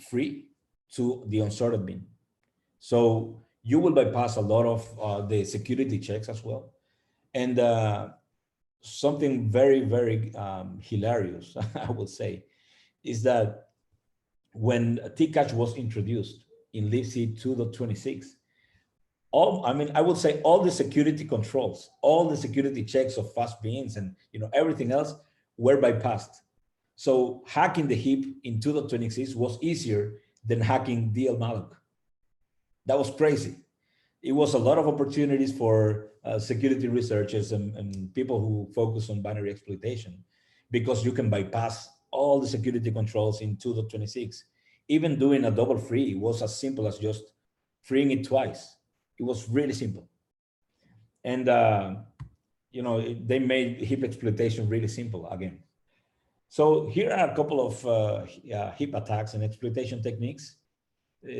free to the unsorted bin. So you will bypass a lot of the security checks as well. And something very, very hilarious, I would say, is that when T-catch was introduced in libc 2.26, I would say all the security controls, all the security checks of fast bins and everything else were bypassed. So hacking the heap in 2.26 was easier than hacking DL-malloc. That was crazy. It was a lot of opportunities for security researchers and people who focus on binary exploitation, because you can bypass all the security controls in 2.26. Even doing a double free was as simple as just freeing it twice. It was really simple. And, they made heap exploitation really simple again. So here are a couple of heap attacks and exploitation techniques.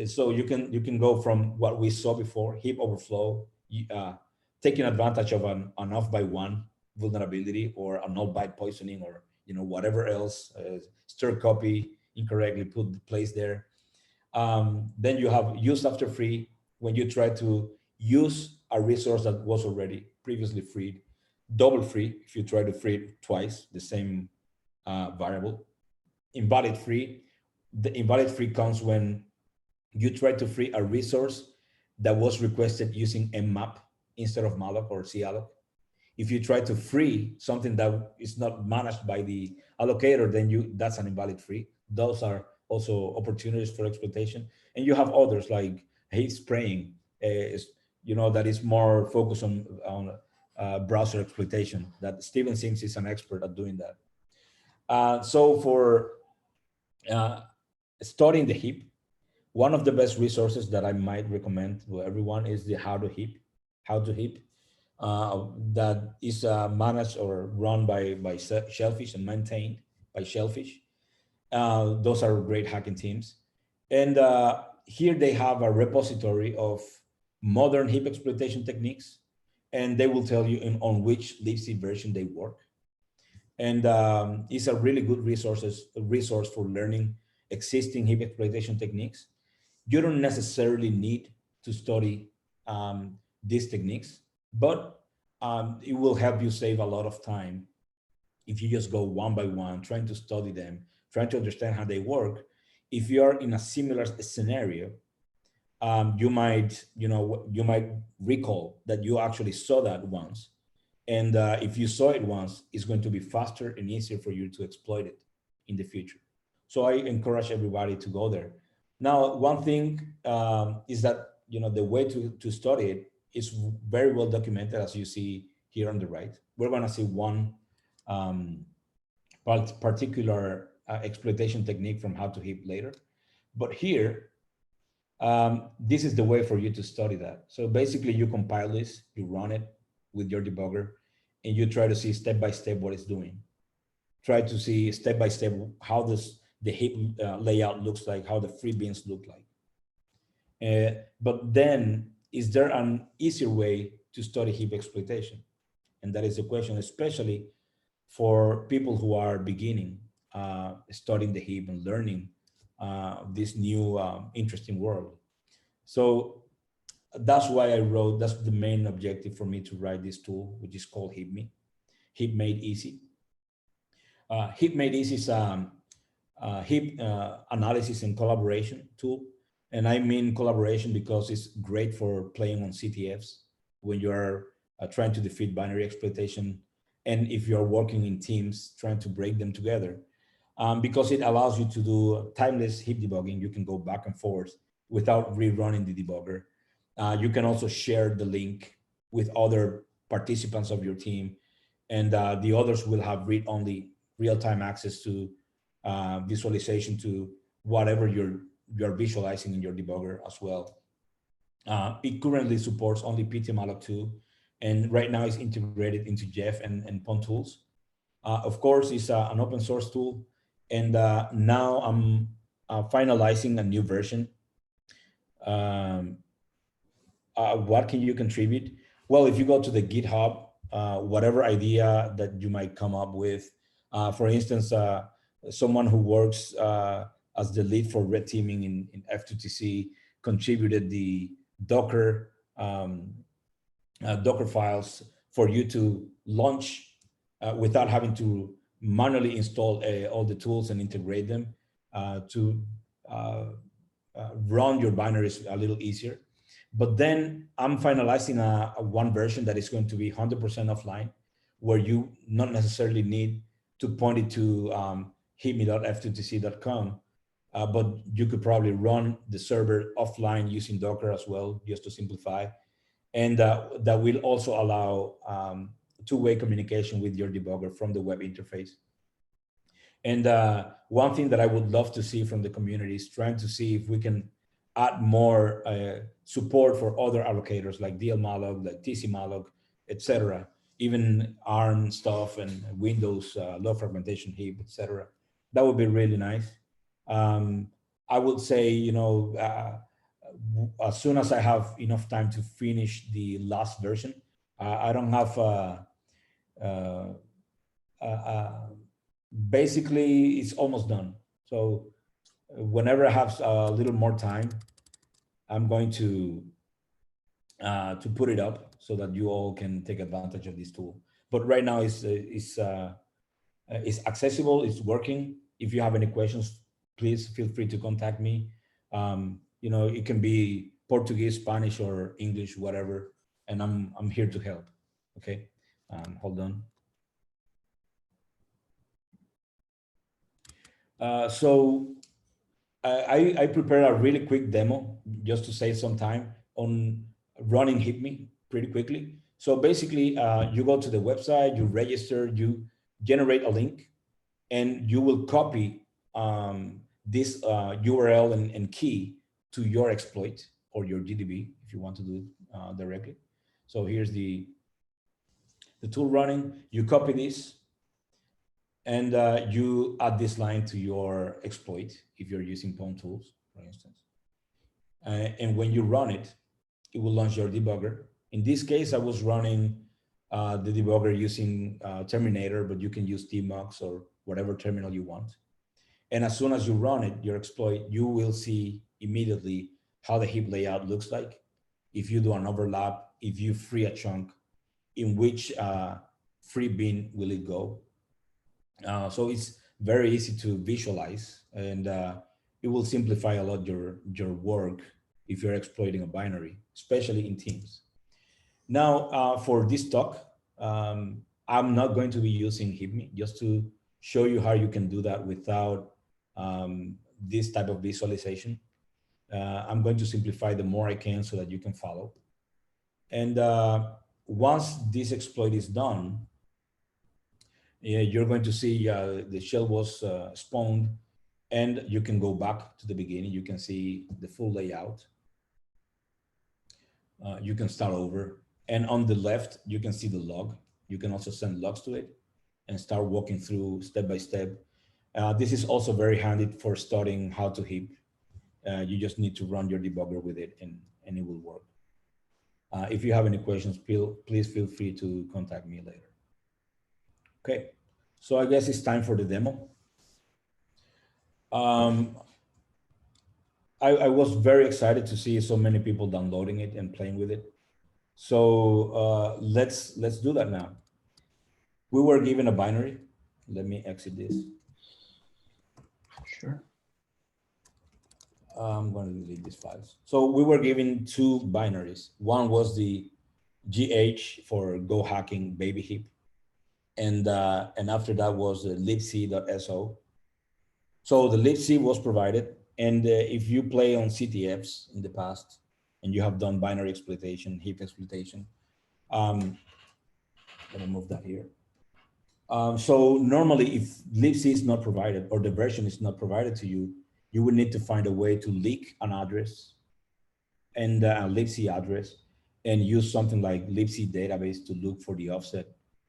So you can go from what we saw before, heap overflow, taking advantage of an off by one vulnerability or a null byte poisoning, or whatever else, stir copy incorrectly put placed there. Then you have use after free, when you try to use a resource that was already previously freed. Double free, if you try to free it twice the same variable. Invalid free. The invalid free comes when you try to free a resource that was requested using mmap instead of malloc or calloc. If you try to free something that is not managed by the allocator, then that's an invalid free. Those are also opportunities for exploitation. And you have others like heap spraying, that is more focused on browser exploitation. That Steven Sims is an expert at doing that. So for studying the heap, one of the best resources that I might recommend to everyone is the How to Heap. That is managed or run by Shellfish and maintained by Shellfish. Those are great hacking teams. And here they have a repository of modern heap exploitation techniques, and they will tell you on which libc version they work. And it's a really good resource for learning existing heap exploitation techniques. You don't necessarily need to study these techniques, but it will help you save a lot of time if you just go one by one, trying to study them, trying to understand how they work. If you're in a similar scenario, you might recall that you actually saw that once. And if you saw it once, it's going to be faster and easier for you to exploit it in the future. So I encourage everybody to go there. Now, one thing is that the way to study it is very well documented, as you see here on the right. We're going to see one particular exploitation technique from How to Heap later. But here, this is the way for you to study that. So basically, you compile this, you run it with your debugger, and you try to see step by step what it's doing. Try to see step by step how the heap layout looks like, how the free bins look like. But then, is there an easier way to study heap exploitation? And that is the question, especially for people who are beginning studying the heap and learning this new interesting world. So that's why that's the main objective for me to write this tool, which is called HeapMe, Heap Made Easy. Heap Made Easy is heap analysis and collaboration tool. And I mean collaboration because it's great for playing on CTFs when you are trying to defeat binary exploitation. And if you're working in teams, trying to break them together, because it allows you to do timeless heap debugging. You can go back and forth without rerunning the debugger. You can also share the link with other participants of your team, and the others will have read-only real-time access to visualization to whatever you're visualizing in your debugger as well. It currently supports only ptmalloc2, and right now it's integrated into Jeff and Pwn tools. Of course, it's an open source tool, and now I'm finalizing a new version. What can you contribute? Well, if you go to the GitHub, whatever idea that you might come up with, for instance, someone who works as the lead for red teaming in F2TC contributed the Docker Docker files for you to launch without having to manually install all the tools and integrate them to run your binaries a little easier. But then I'm finalizing a one version that is going to be 100% offline, where you not necessarily need to point it to heapme.f2tc.com, but you could probably run the server offline using Docker as well, just to simplify. And that will also allow two-way communication with your debugger from the web interface. And one thing that I would love to see from the community is trying to see if we can add more support for other allocators like dlmalloc, like tcmalloc, etc. even ARM stuff and Windows low fragmentation heap, etc. That would be really nice. I would say, as soon as I have enough time to finish the last version, I don't have. Uh, Basically, it's almost done. So whenever I have a little more time, I'm going to put it up so that you all can take advantage of this tool. But right now, it's accessible. It's working. If you have any questions, please feel free to contact me. It can be Portuguese, Spanish, or English, whatever, and I'm here to help. Okay, hold on. So I prepared a really quick demo just to save some time on running HipMe pretty quickly. So basically, you go to the website, you register, you generate a link, and you will copy this URL and key to your exploit or your GDB if you want to do it directly. So here's the tool running. You copy this, and you add this line to your exploit if you're using Pwn tools, for instance. And when you run it, it will launch your debugger. In this case, I was running the debugger using Terminator, but you can use tmux or whatever terminal you want. And as soon as you run it, your exploit, you will see immediately how the heap layout looks like. If you do an overlap, if you free a chunk, in which free bin will it go? So it's very easy to visualize, and it will simplify a lot your work if you're exploiting a binary, especially in teams. Now, for this talk, I'm not going to be using HipMe, just to show you how you can do that without this type of visualization. I'm going to simplify the more I can so that you can follow. And once this exploit is done, you're going to see the shell was spawned, and you can go back to the beginning. You can see the full layout. You can start over. And on the left, you can see the log. You can also send logs to it and start walking through step by step. This is also very handy for studying how to heap. You just need to run your debugger with it, and it will work. If you have any questions, please feel free to contact me later. Okay, so I guess it's time for the demo. I was very excited to see so many people downloading it and playing with it. So let's do that now. We were given a binary. Let me exit this. Sure. I'm going to delete these files. So we were given two binaries. One was the GH for Go Hacking baby heap, and after that was the libc.so. So the libc was provided, and if you play on CTFs in the past, and you have done binary exploitation, heap exploitation, let me move that here. So normally, if libc is not provided or the version is not provided to you, you would need to find a way to leak an address and a libc address, and use something like libc database to look for the offset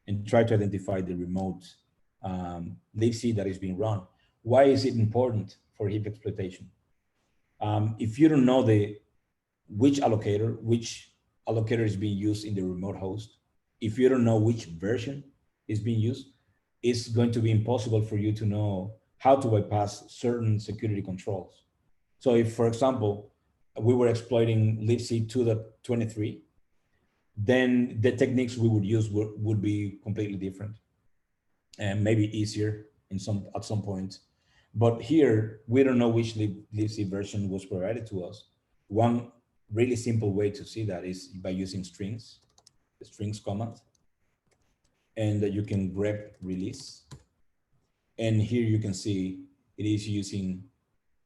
and try to identify the remote libc that is being run. Why is it important for heap exploitation? If you don't know which allocator is being used in the remote host, if you don't know which version is being used, it's going to be impossible for you to know how to bypass certain security controls. So if, for example, we were exploiting libc 2.23, then the techniques we would use would be completely different and maybe easier at some point. But here, we don't know which libc version was provided to us. One really simple way to see that is by using strings, the strings command. And you can grep release. And here you can see it is using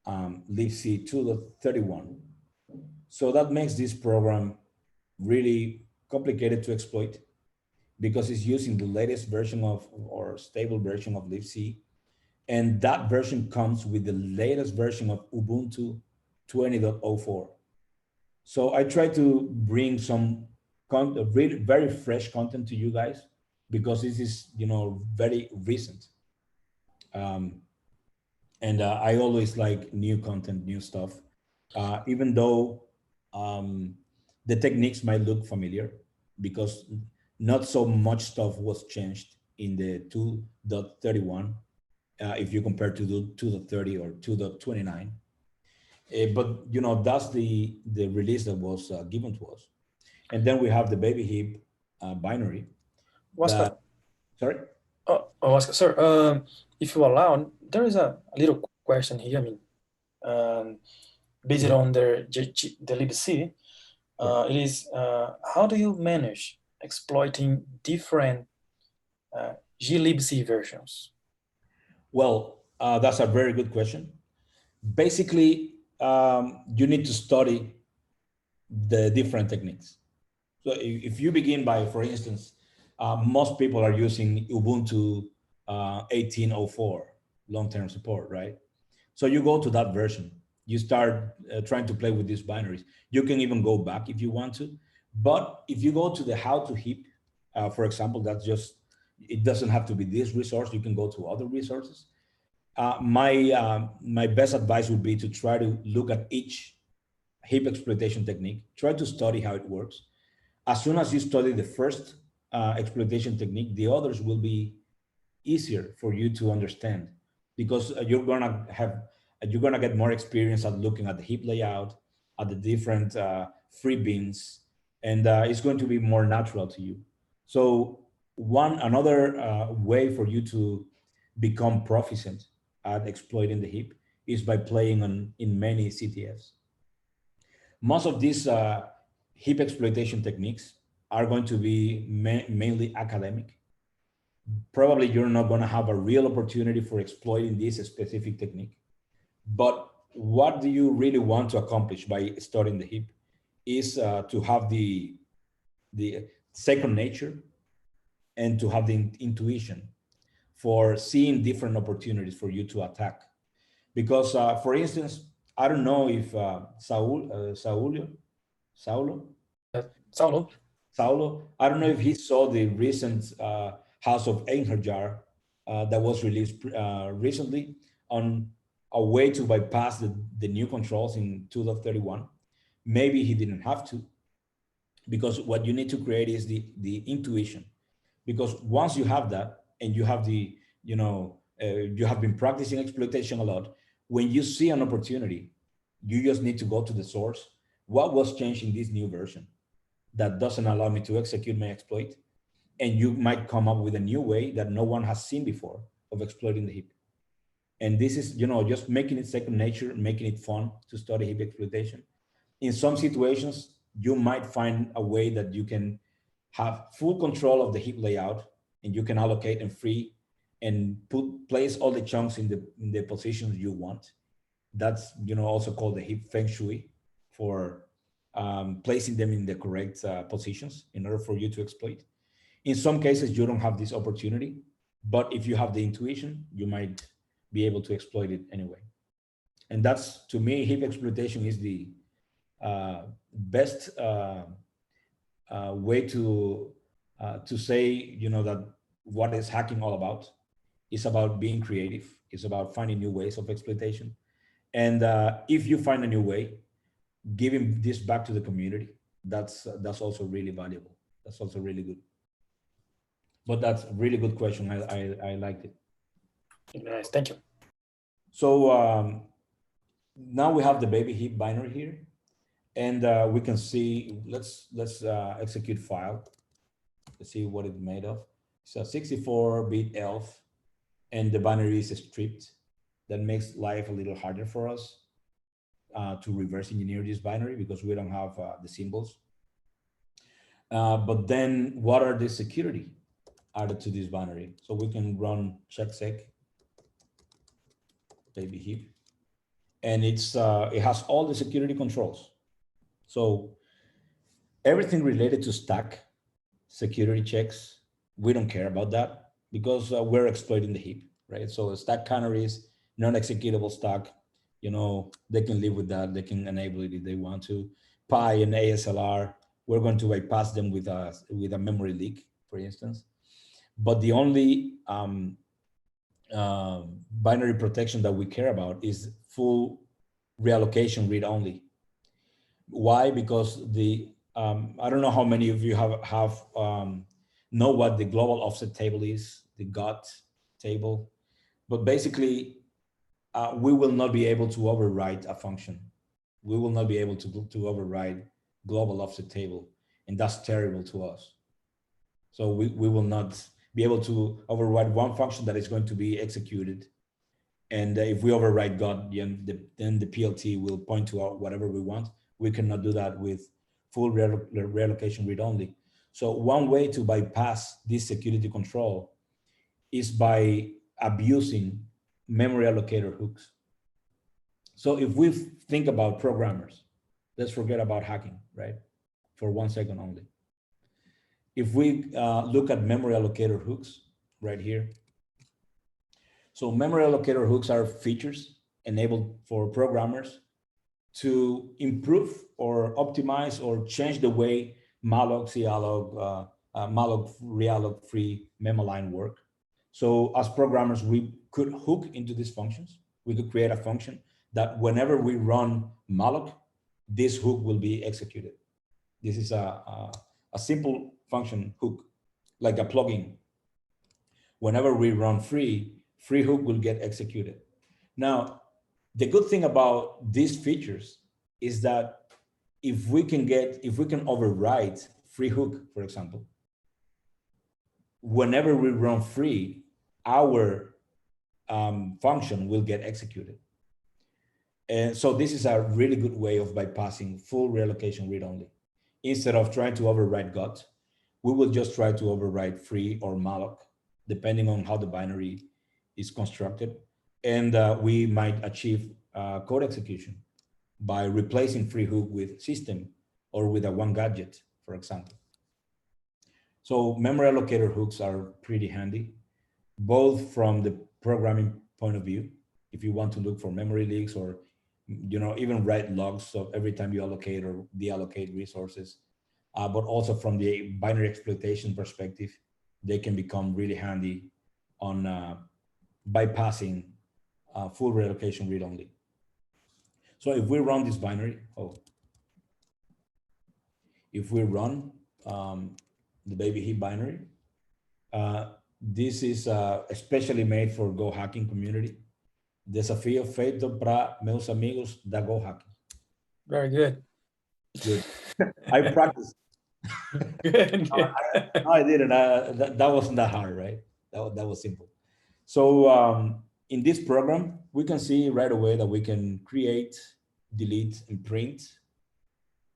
libc 2.31. So that makes this program really complicated to exploit because it's using the latest version of or stable version of libc. And that version comes with the latest version of Ubuntu 20.04. So I try to bring some really very fresh content to you guys, because this is, very recent. And I always like new content, new stuff, even though the techniques might look familiar, because not so much stuff was changed in the 2.31 if you compare to the 2.30 or 2.29. But that's the release that was given to us. And then we have the baby heap binary. Huáscar, Sorry? Huáscar, sir, if you allow, there is a little question here. I mean, based on the libc, it is how do you manage exploiting different glibc versions? Well, that's a very good question. Basically, you need to study the different techniques. So if you begin by, for instance, most people are using Ubuntu 18.04 long-term support, right? So you go to that version, you start trying to play with these binaries. You can even go back if you want to, but if you go to the how to heap, for example, it doesn't have to be this resource. You can go to other resources. My best advice would be to try to look at each heap exploitation technique, try to study how it works. As soon as you study the first exploitation technique, the others will be easier for you to understand, because you're gonna get more experience at looking at the heap layout, at the different free bins, and it's going to be more natural to you. So another way for you to become proficient at exploiting the heap is by playing in many CTFs. Most of these heap exploitation techniques are going to be mainly academic. Probably you're not going to have a real opportunity for exploiting this specific technique. But what do you really want to accomplish by studying the heap is to have the second nature and to have the intuition for seeing different opportunities for you to attack. Because, for instance, I don't know if Saulo, I don't know if he saw the recent House of Einherjar that was released recently on a way to bypass the new controls in 2.31. Maybe he didn't have to, because what you need to create is the intuition. Because once you have that, and you have you have been practicing exploitation a lot, when you see an opportunity, you just need to go to the source. What was changed in this new version that doesn't allow me to execute my exploit? And you might come up with a new way that no one has seen before of exploiting the heap. And this is, just making it second nature, making it fun to study heap exploitation. In some situations, you might find a way that you can have full control of the heap layout, and you can allocate and free and place all the chunks in the positions you want. That's also called the heap feng shui, for placing them in the correct positions in order for you to exploit. In some cases, you don't have this opportunity, but if you have the intuition, you might be able to exploit it anyway. And that's, to me, heap exploitation is the best way to say, that what is hacking all about. It's about being creative. It's about finding new ways of exploitation. And if you find a new way, giving this back to the community, that's also really valuable. That's also really good. But that's a really good question. I liked it. Nice, thank you. So now we have the baby heap binary here, and we can see. Let's execute file. Let's see what it's made of. It's a 64-bit ELF, and the binary is stripped. That makes life a little harder for us to reverse engineer this binary, because we don't have the symbols. But then, what are the security added to this binary? So we can run checksec baby heap, and it has all the security controls. So everything related to stack security checks, we don't care about that, because we're exploiting the heap, right? So stack canaries, non-executable stack, they can live with that. They can enable it if they want to. Pi and ASLR, we're going to bypass them with a memory leak, for instance. But the only binary protection that we care about is full reallocation read-only. Why? Because the I don't know how many of you know what the global offset table is, the GOT table, but basically we will not be able to override a function. We will not be able to override global offset table, and that's terrible to us. So we will not be able to override one function that is going to be executed. And if we override GOT, then the PLT will point to whatever we want. We cannot do that with full reallocation read-only. So one way to bypass this security control is by abusing memory allocator hooks. So if we think about programmers, let's forget about hacking, right? For 1 second only. If we look at memory allocator hooks right here. So memory allocator hooks are features enabled for programmers to improve or optimize or change the way malloc, calloc, malloc, realloc, free, memalign work. So as programmers, we could hook into these functions. We could create a function that whenever we run malloc, this hook will be executed. This is a simple function hook, like a plugin. Whenever we run free hook will get executed. Now, the good thing about these features is that if we can override free hook, for example, whenever we run free, our function will get executed. And so this is a really good way of bypassing full reallocation read-only. Instead of trying to override GOT, we will just try to override free or malloc, depending on how the binary is constructed. And we might achieve code execution by replacing free hook with system or with a one gadget, for example. So memory allocator hooks are pretty handy, both from the programming point of view, if you want to look for memory leaks or even write logs so every time you allocate or deallocate resources, but also from the binary exploitation perspective, they can become really handy on bypassing full reallocation read-only. So if we run this binary, if we run the baby heap binary, this is especially made for Go hacking community. Desafío feito para meus amigos da Go hacking. Very good. Good. I practiced. Good. No, I didn't. That wasn't that hard, right? That was simple. So in this program, we can see right away that we can create, delete, and print,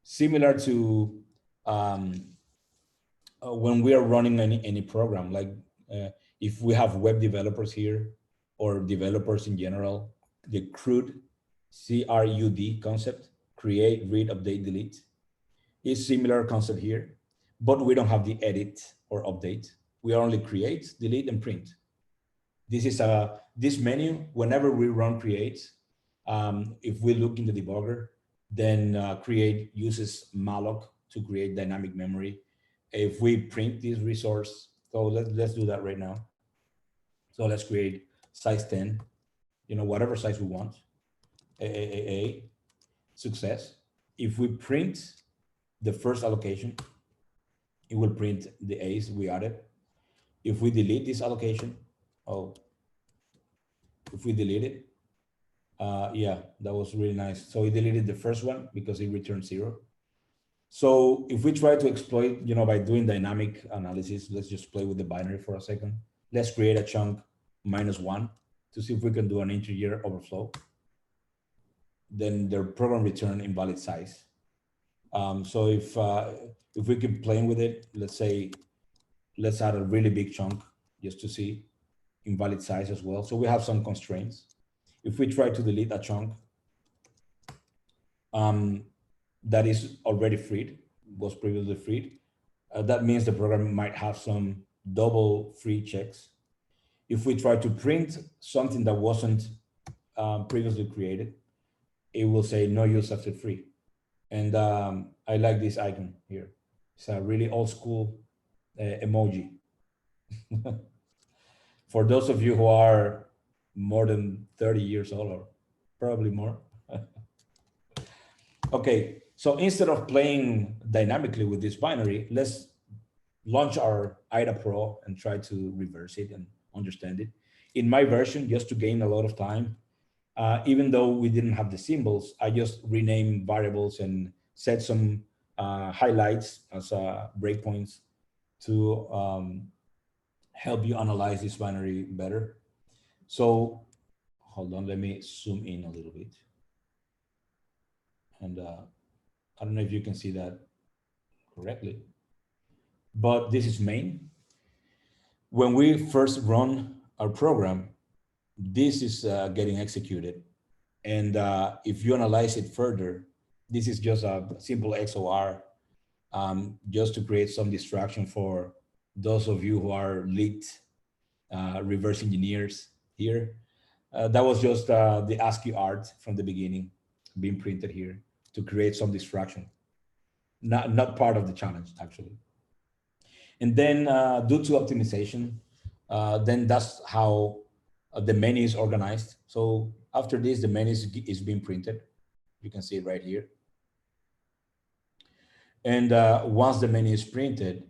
similar to when we are running any program. Like if we have web developers here or developers in general, the CRUD, C-R-U-D concept, create, read, update, delete, is similar concept here, but we don't have the edit or update. We only create, delete, and print. This is this menu. Whenever we run create, if we look in the debugger, then create uses malloc to create dynamic memory. If we print this resource, so let's do that right now. So let's create size 10, whatever size we want. A success. If we print the first allocation, it will print the A's we added. If we delete this allocation, if we delete it, yeah, that was really nice. So we deleted the first one because it returned 0. So if we try to exploit, by doing dynamic analysis, let's just play with the binary for a second. Let's create a chunk -1 to see if we can do an integer overflow. Then the program return invalid size. So if we keep playing with it, let's say, let's add a really big chunk just to see invalid size as well. So we have some constraints. If we try to delete a chunk that is already freed, was previously freed, that means the program might have some double free checks. If we try to print something that wasn't previously created, it will say no use after free. And I like this icon here. It's a really old school emoji. For those of you who are more than 30 years old, or probably more. Okay, so instead of playing dynamically with this binary, let's launch our IDA Pro and try to reverse it and understand it. In my version, just to gain a lot of time, even though we didn't have the symbols, I just renamed variables and set some highlights as breakpoints to help you analyze this binary better. So hold on, let me zoom in a little bit. And I don't know if you can see that correctly, but this is main. When we first run our program, this is getting executed. And if you analyze it further, this is just a simple XOR just to create some distraction for those of you who are lit reverse engineers here. That was just the ASCII art from the beginning being printed here to create some distraction. Not part of the challenge, actually. And then due to optimization, then that's how the menu is organized. So after this, the menu is being printed. You can see it right here. And once the menu is printed,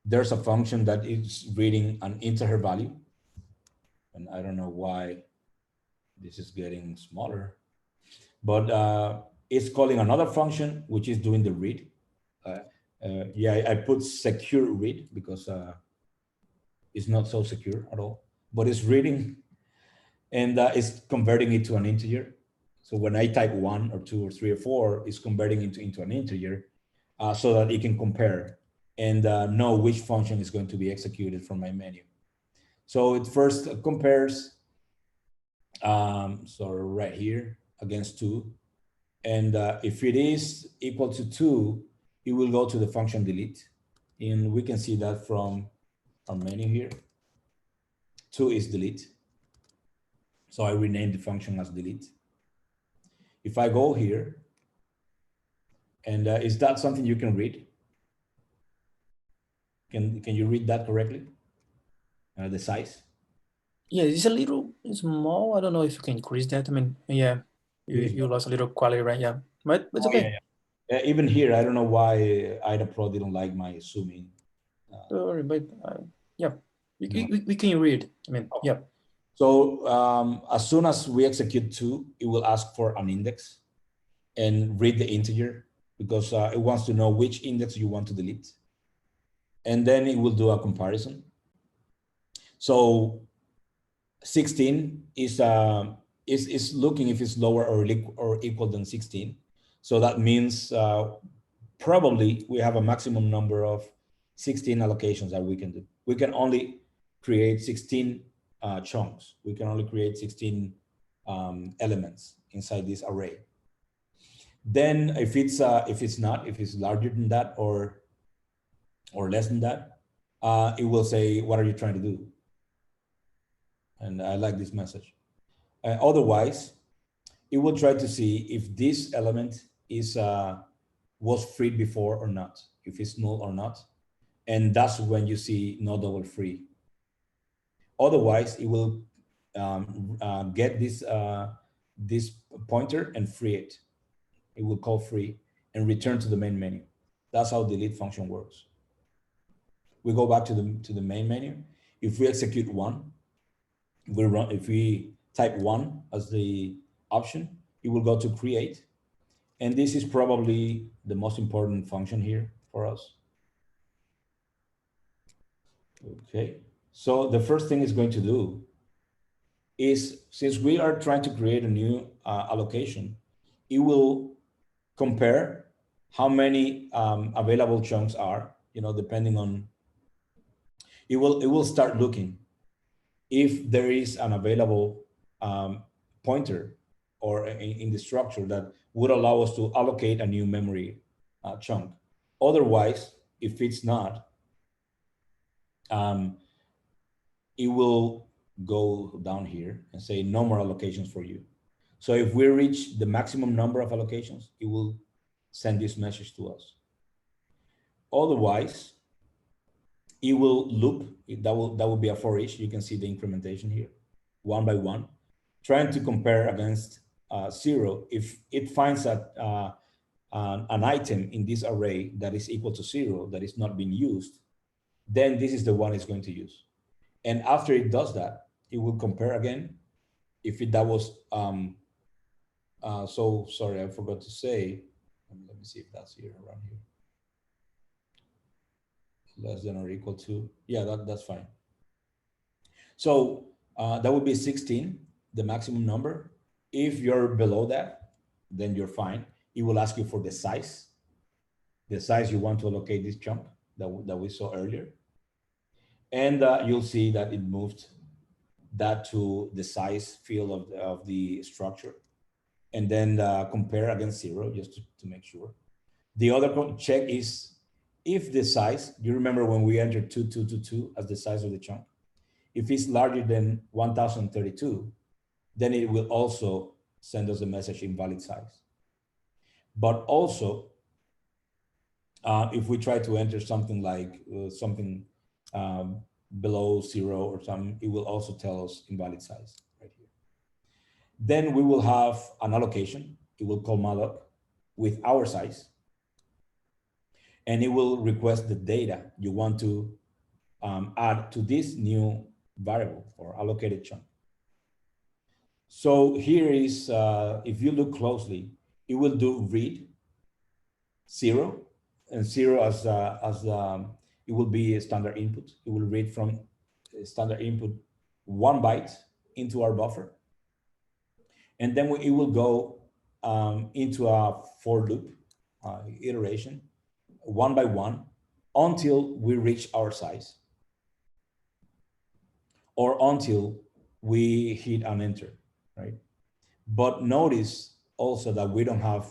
there's a function that is reading an integer value. And I don't know why this is getting smaller, but it's calling another function, which is doing the read. Yeah, I put secure read because it's not so secure at all, but it's reading and it's converting it to an integer. So when I type 1 or 2 or 3 or 4, it's converting into an integer so that it can compare and know which function is going to be executed from my menu. So it first compares, so right here against 2. And if it is equal to 2, it will go to the function delete. And we can see that from our menu here. 2 is delete. So I renamed the function as delete. If I go here, and is that something you can read? Can you read that correctly? The size? Yeah, it's a little small. I don't know if you can increase that. I mean, yeah, you lost a little quality, right? Yeah, but it's okay. Yeah. Even here, I don't know why IDA Pro didn't like my zooming. Sorry, but yeah, we can read. I mean, yeah. So as soon as we execute 2, it will ask for an index and read the integer because it wants to know which index you want to delete. And then it will do a comparison. So 16 is looking if it's lower or equal than 16. So that means probably we have a maximum number of 16 allocations that we can do. We can only create 16 chunks. We can only create 16 elements inside this array. Then if it's larger than that or less than that, it will say, what are you trying to do? And I like this message. Otherwise, it will try to see if this element was freed before or not, if it's null or not. And that's when you see no double free. Otherwise, it will get this pointer and free it. It will call free and return to the main menu. That's how delete function works. We go back to the main menu. If we execute 1, if we type 1 as the option, it will go to create. And this is probably the most important function here for us. Okay, so the first thing it's going to do is, since we are trying to create a new allocation, it will compare how many available chunks are, depending on, it will start looking if there is an available pointer or in the structure that would allow us to allocate a new memory chunk. Otherwise, if it's not, it will go down here and say no more allocations for you. So if we reach the maximum number of allocations, it will send this message to us. Otherwise, it will loop. That will be a for each. You can see the incrementation here, one by one, trying to compare against 0. If it finds that an item in this array that is equal to 0, that is not being used, then this is the one it's going to use. And after it does that, it will compare again. If that was, so sorry, I forgot to say, let me see if that's here, around here. Less than or equal to, yeah, that's fine. So that would be 16, the maximum number. If you're below that, then you're fine. It will ask you for the size you want to allocate this chunk that we saw earlier. And you'll see that it moved that to the size field of the structure. And then compare against 0, just to make sure. The other check is if the size, you remember when we entered 2222 as the size of the chunk, if it's larger than 1032, then it will also send us a message invalid size. But also, if we try to enter something like below 0 or something, it will also tell us invalid size right here. Then we will have an allocation. It will call malloc with our size. And it will request the data you want to add to this new variable or allocated chunk. So here is, if you look closely, it will do read 0, and 0 as it will be a standard input. It will read from standard input 1 byte into our buffer. And then it will go into a for loop iteration, 1 by 1, until we reach our size, or until we hit an enter, right? But notice also that we don't have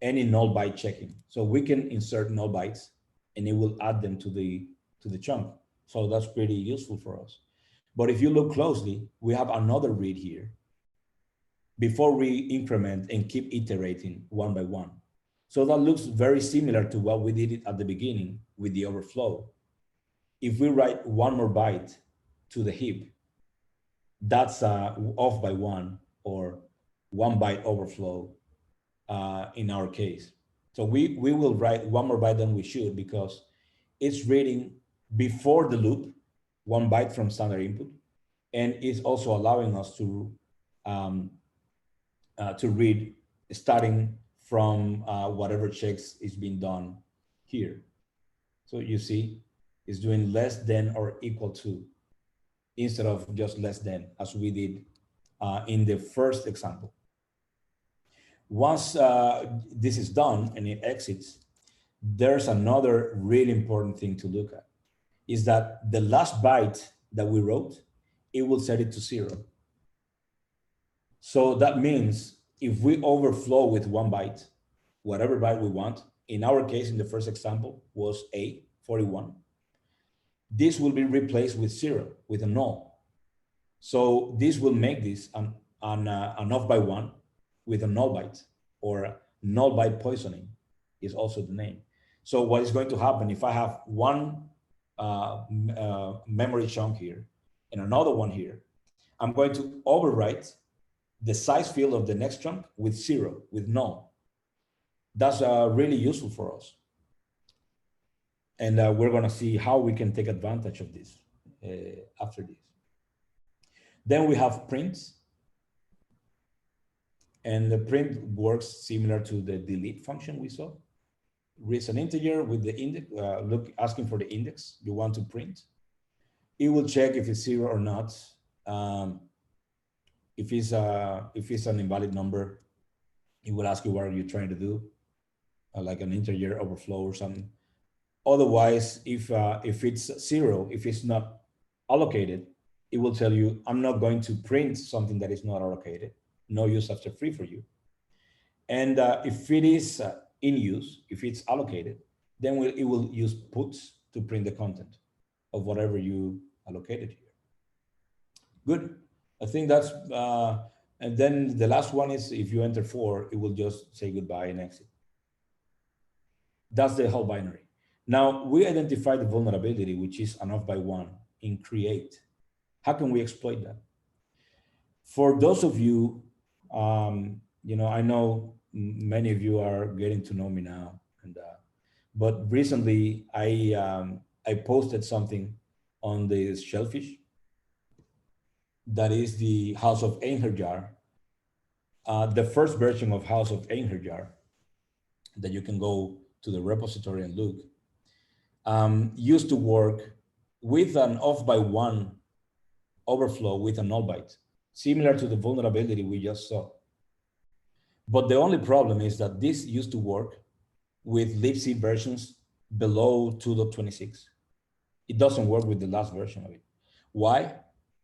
any null byte checking. So we can insert null bytes and it will add them to the chunk. So that's pretty useful for us. But if you look closely, we have another read here before we increment and keep iterating 1 by 1. So that looks very similar to what we did at the beginning with the overflow. If we write 1 more byte to the heap, that's off by 1 or 1 byte overflow in our case. So we will write 1 more byte than we should because it's reading before the loop 1 byte from standard input, and it's also allowing us to read starting from whatever checks is being done here. So you see, it's doing less than or equal to instead of just less than, as we did in the first example. Once this is done and it exits, there's another really important thing to look at, is that the last byte that we wrote, it will set it to 0. So that means if we overflow with 1 byte, whatever byte we want, in our case, in the first example, was A41, this will be replaced with 0, with a null. So this will make this an off by 1 with a null byte, or null byte poisoning is also the name. So what is going to happen if I have one memory chunk here and another one here, I'm going to overwrite the size field of the next chunk with 0, with null. That's really useful for us. And we're going to see how we can take advantage of this after this. Then we have prints. And the print works similar to the delete function we saw. Reads an integer with the index, asking for the index you want to print. It will check if it's 0 or not. If it's an invalid number, it will ask you what are you trying to do, like an integer overflow or something. Otherwise, if it's 0, if it's not allocated, it will tell you, I'm not going to print something that is not allocated. No use after free for you. And if it is in use, if it's allocated, then it will use puts to print the content of whatever you allocated here. Good. I think that's, and then the last one is if you enter 4, it will just say goodbye and exit. That's the whole binary. Now we identify the vulnerability, which is an off by one in create. How can we exploit that? For those of you, I know many of you are getting to know me now, but recently I posted something on the shellfish that is the House of Einherjar, the first version of House of Einherjar that you can go to the repository and look, used to work with an off by one overflow with a null byte, similar to the vulnerability we just saw. But the only problem is that this used to work with libc versions below 2.26. It doesn't work with the last version of it. Why?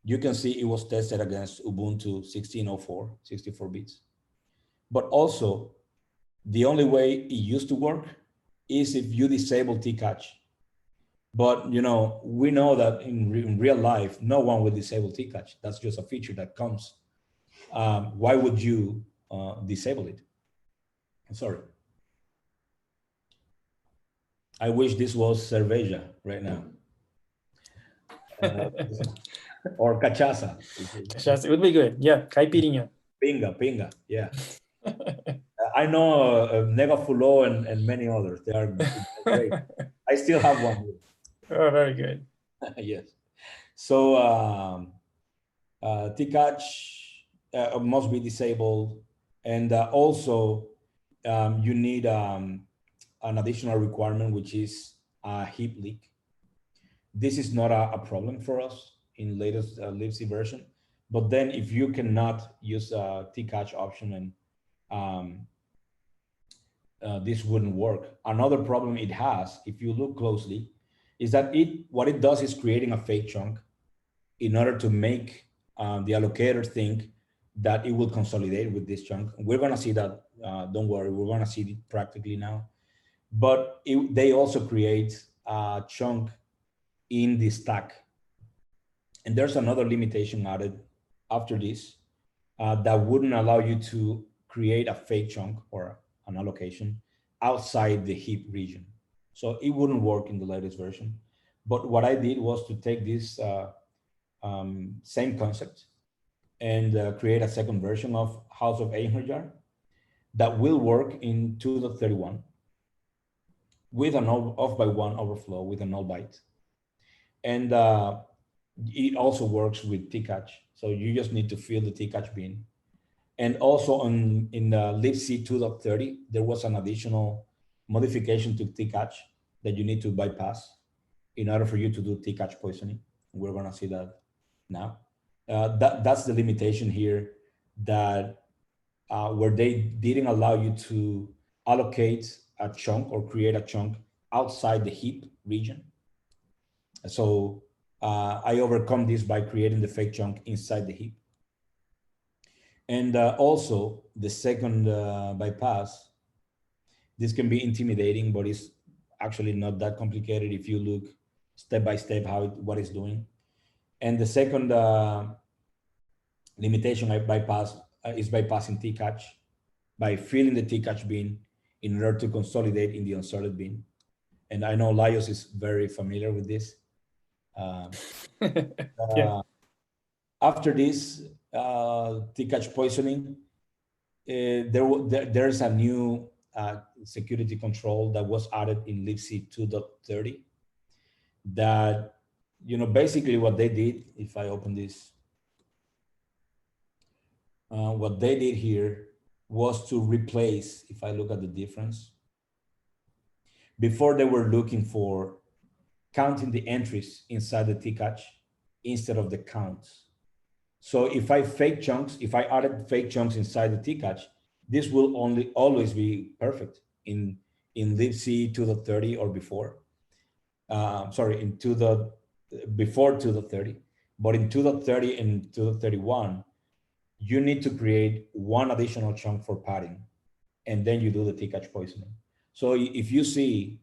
You can see it was tested against Ubuntu 16.04, 64 bits. But also, the only way it used to work is if you disable tcatch. But we know that in real life, no one will disable tcatch. That's just a feature that comes. Why would you disable it? I'm sorry. I wish this was cerveja right now. Or cachaça. Cachaça, it would be good. Yeah, caipirinha. Pinga, yeah. I know Negafulo and many others. They are great. I still have one here. Oh, very good. Yes. So tcatch must be disabled, and also you need an additional requirement, which is a heap leak. This is not a problem for us in latest libc version, but then if you cannot use a tcatch option, and this wouldn't work. Another problem it has, if you look closely, is that what it does is creating a fake chunk in order to make the allocator think that it will consolidate with this chunk. We're gonna see that, don't worry, we're gonna see it practically now. But they also create a chunk in the stack. And there's another limitation added after this that wouldn't allow you to create a fake chunk or an allocation outside the heap region. So it wouldn't work in the latest version. But what I did was to take this same concept and create a second version of House of Einherjar that will work in 2.31 with an off by one overflow with a null byte. And it also works with tcatch. So you just need to fill the tcatch bin. And also in the libc 2.30, there was an additional modification to tcatch that you need to bypass in order for you to do tcatch poisoning. We're gonna see that now. That's the limitation here, that where they didn't allow you to allocate a chunk or create a chunk outside the heap region. So I overcome this by creating the fake chunk inside the heap. And also the second bypass, this can be intimidating, but it's actually not that complicated if you look step by step what it's doing. And the second limitation I bypass is bypassing tcatch by filling the tcatch bin in order to consolidate in the unsorted bin. And I know Laios is very familiar with this. Yeah. After this tcatch poisoning, there's a new security control that was added in libc 2.30 that, basically what they did, if I open this, what they did here was to replace, if I look at the difference, before they were looking for counting the entries inside the tcatch instead of the counts. So if I added fake chunks inside the tcatch, this will always be perfect in libc 2.30 or before. Sorry, before 2.30, but in 2.30 and 2.31, you need to create one additional chunk for padding, and then you do the tcatch poisoning. So if you see,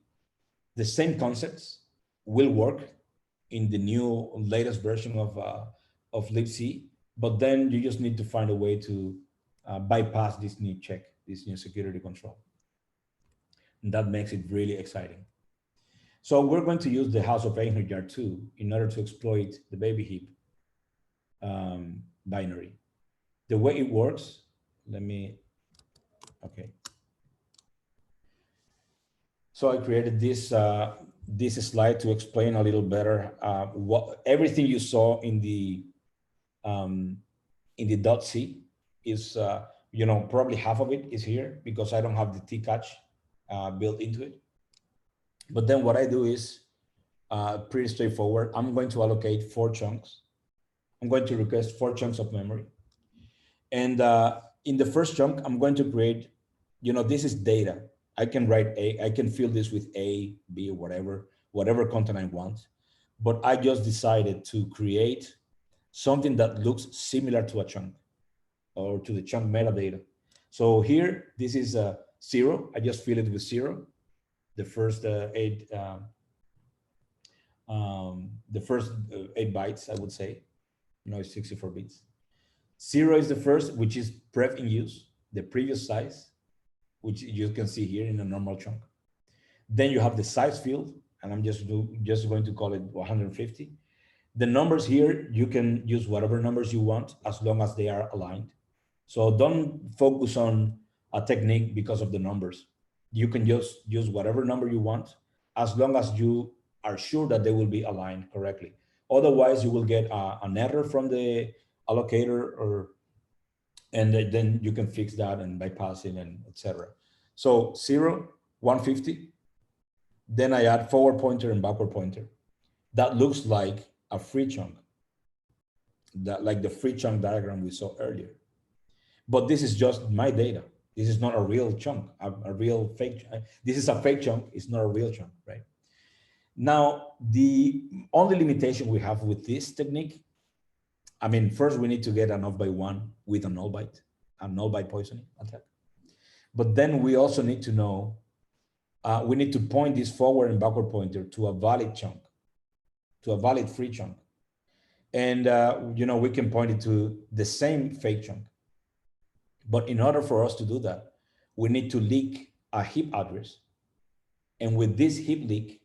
the same concepts will work in the new latest version of libc, but then you just need to find a way to bypass this new check, this new security control. And that makes it really exciting. So we're going to use the house of 800-yard2 in order to exploit the baby heap binary. The way it works, okay. So I created this this slide to explain a little better what everything you saw in the .c is, probably half of it is here because I don't have the T-catch built into it. But then what I do is pretty straightforward. I'm going to allocate 4 chunks. I'm going to request 4 chunks of memory. And in the first chunk, I'm going to create, this is data. I can write I can fill this with A, B, or whatever content I want. But I just decided to create something that looks similar to a chunk or to the chunk metadata. So here, this is 0. I just fill it with 0. The first 8 bytes, I would say. It's 64 bits. 0 is the first, which is pref in use, the previous size, which you can see here in a normal chunk. Then you have the size field, and I'm just going to call it 150. The numbers here, you can use whatever numbers you want as long as they are aligned. So don't focus on a technique because of the numbers. You can just use whatever number you want as long as you are sure that they will be aligned correctly. Otherwise, you will get an error from the allocator, and then you can fix that and bypass it and etc. So 0, 150. Then I add forward pointer and backward pointer. That looks like a free chunk, like the free chunk diagram we saw earlier. But this is just my data. This is not a real chunk, a real fake. This is a fake chunk. It's not a real chunk, right? Now, the only limitation we have with this technique, first we need to get an off by 1 with a null byte poisoning attack. But then we also need to know, we need to point this forward and backward pointer to a valid chunk, to a valid free chunk. And, we can point it to the same fake chunk. But in order for us to do that, we need to leak a heap address. And with this heap leak,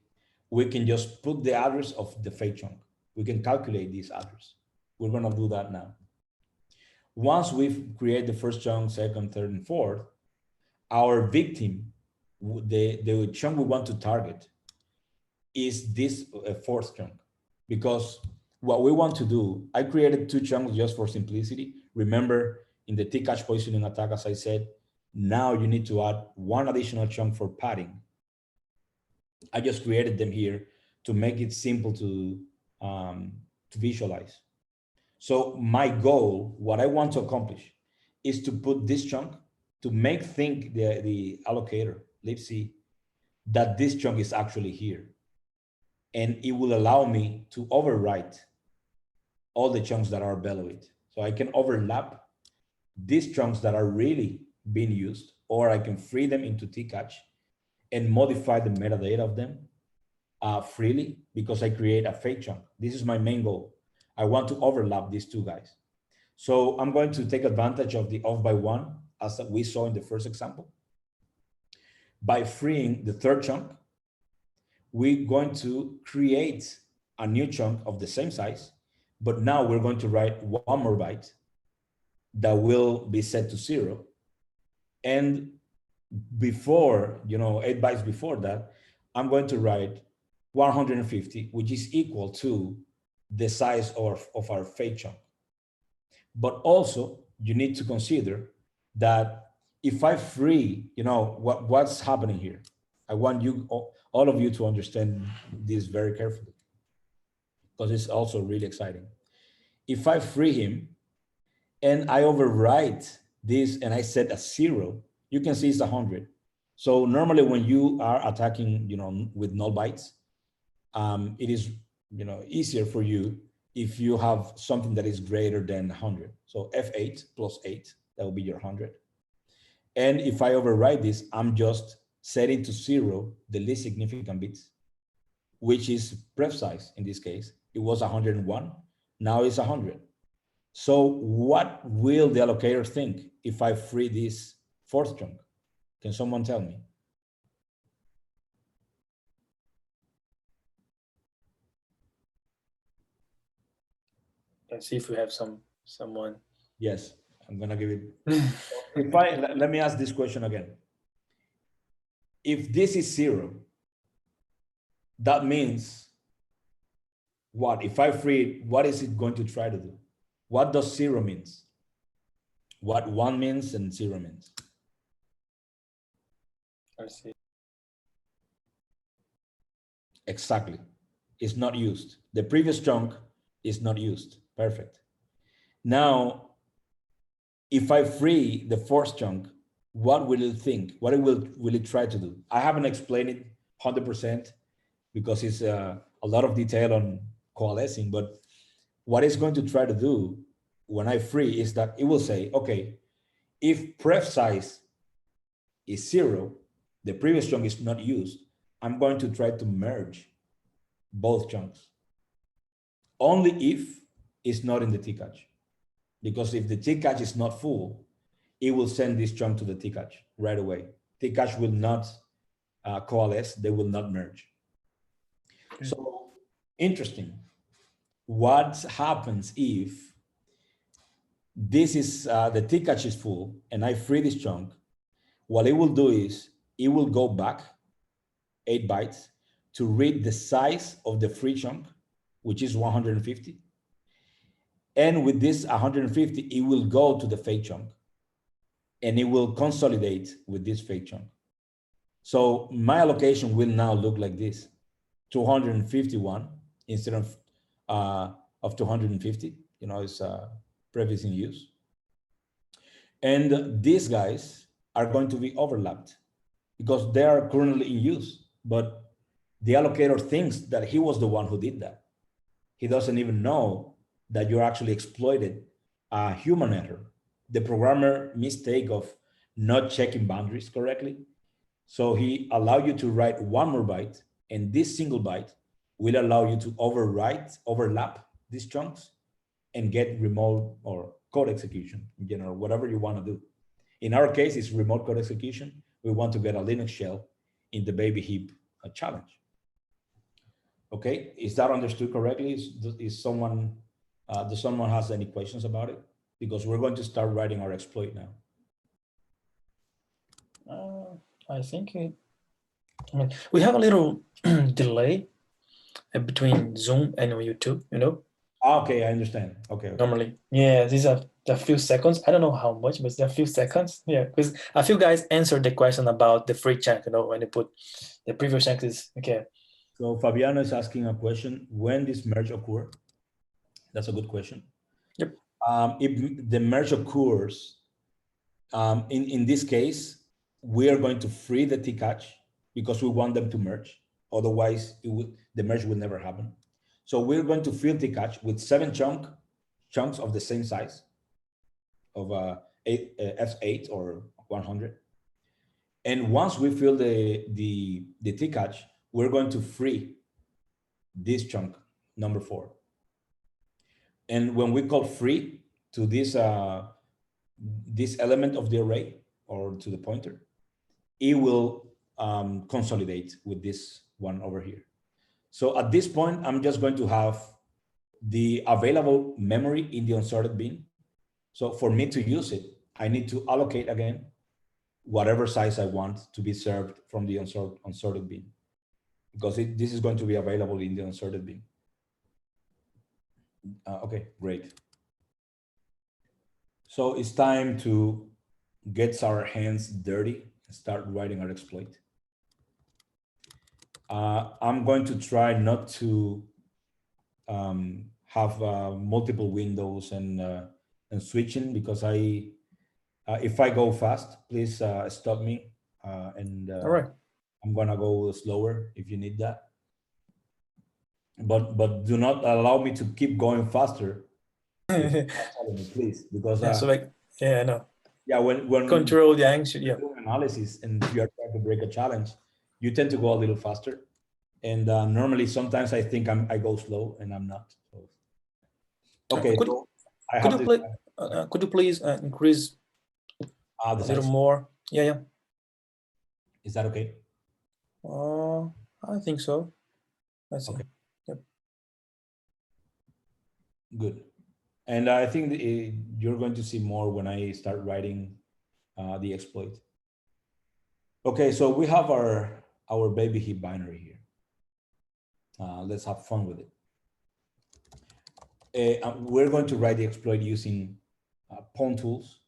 we can just put the address of the fake chunk. We can calculate this address. We're going to do that now. Once we've created the first chunk, second, third, and fourth, our victim, the chunk we want to target, is this fourth chunk. Because what we want to do, I created 2 chunks just for simplicity. Remember, in the T-catch poisoning attack, as I said, now you need to add 1 additional chunk for padding. I just created them here to make it simple to visualize. So my goal, what I want to accomplish, is to put this chunk to think the allocator, libc, that this chunk is actually here. And it will allow me to overwrite all the chunks that are below it. So I can overlap these chunks that are really being used, or I can free them into T-catch and modify the metadata of them freely because I create a fake chunk. This is my main goal. I want to overlap these 2 guys. So I'm going to take advantage of the off by 1, as we saw in the first example. By freeing the third chunk, we're going to create a new chunk of the same size, but now we're going to write 1 more byte that will be set to 0. And before, 8 bytes before that, I'm going to write 150, which is equal to the size of our fake chunk. But also, you need to consider that if I free, what's happening here? I want you, all of you, to understand this very carefully, because it's also really exciting. If I free him and I overwrite this and I set a 0, you can see it's 100. So normally when you are attacking, with null bytes, it is, easier for you if you have something that is greater than 100. So F8 plus 8, that will be your 100. And if I overwrite this, I'm just setting to 0 the least significant bits, which is pref size. In this case, it was 101. Now it's 100. So what will the allocator think if I free this fourth chunk? Can someone tell me? Let's see if we have someone. Yes, I'm gonna give it. If let me ask this question again. If this is 0, that means what? If I free it, what is it going to try to do? What does 0 means? What 1 means and 0 means? Let's see. Exactly. It's not used. The previous chunk is not used. Perfect. Now, if I free the fourth chunk, what will it think? What will it try to do? I haven't explained it 100% because it's a lot of detail on coalescing, but what it's going to try to do when I free is that it will say, okay, if pref size is 0, the previous chunk is not used, I'm going to try to merge both chunks. Only if it's not in the T-cache. Because if the T-cache is not full, it will send this chunk to the T-cache right away. T-cache will not coalesce, they will not merge. Okay. So interesting. What happens if this is the T-cache is full and I free this chunk? What it will do is it will go back 8 bytes to read the size of the free chunk, which is 150. And with this 150, it will go to the fake chunk and it will consolidate with this fake chunk. So my allocation will now look like this: 251 instead of 250. You know, it's previous in use. And these guys are going to be overlapped because they are currently in use, but the allocator thinks that he was the one who did that. He doesn't even know that you actually exploited a human error, the programmer mistake of not checking boundaries correctly. So he allowed you to write 1 more byte, and this single byte will allow you to overlap these chunks and get remote or code execution in general, whatever you want to do. In our case, it's remote code execution. We want to get a Linux shell in the baby heap challenge. Okay, is that understood correctly? Does someone has any questions about it? Because we're going to start writing our exploit now. I think we have a little delay between Zoom and YouTube, you know? Okay, I understand. Okay. Normally, yeah, these are a few seconds. I don't know how much, but they're a few seconds. Yeah, because a few guys answered the question about the free chunk, you know, when they put the previous chunk is, okay. So Fabiano is asking a question: when this merge occur? That's a good question. Yep. If the merge occurs, in this case, we are going to free the T-cache because we want them to merge. Otherwise, the merge will never happen. So we're going to fill T-cache with 7 chunks of the same size of F8 or 100. And once we fill the T-cache, we're going to free this chunk, number 4. And when we call free to this element of the array or to the pointer, it will consolidate with this one over here. So at this point, I'm just going to have the available memory in the unsorted bin. So for me to use it, I need to allocate again whatever size I want to be served from the unsorted bin, because this is going to be available in the unsorted bin. Okay, great. So it's time to get our hands dirty and start writing our exploit. I'm going to try not to have multiple windows and switching, because if I go fast, please stop me. All right. I'm gonna go slower if you need that. But do not allow me to keep going faster. Please, because so like, yeah, I know. Yeah, when control the anxious, yeah, analysis and you are trying to break a challenge, you tend to go a little faster. And normally, sometimes I think I go slow, and I'm not. So. Okay. Could you please increase a little more? Yeah. Is that okay? I think so. Let's see. Okay. Yep. Good. And I think you're going to see more when I start writing the exploit. Okay, so we have our baby heap binary here. Let's have fun with it. We're going to write the exploit using Pawn tools,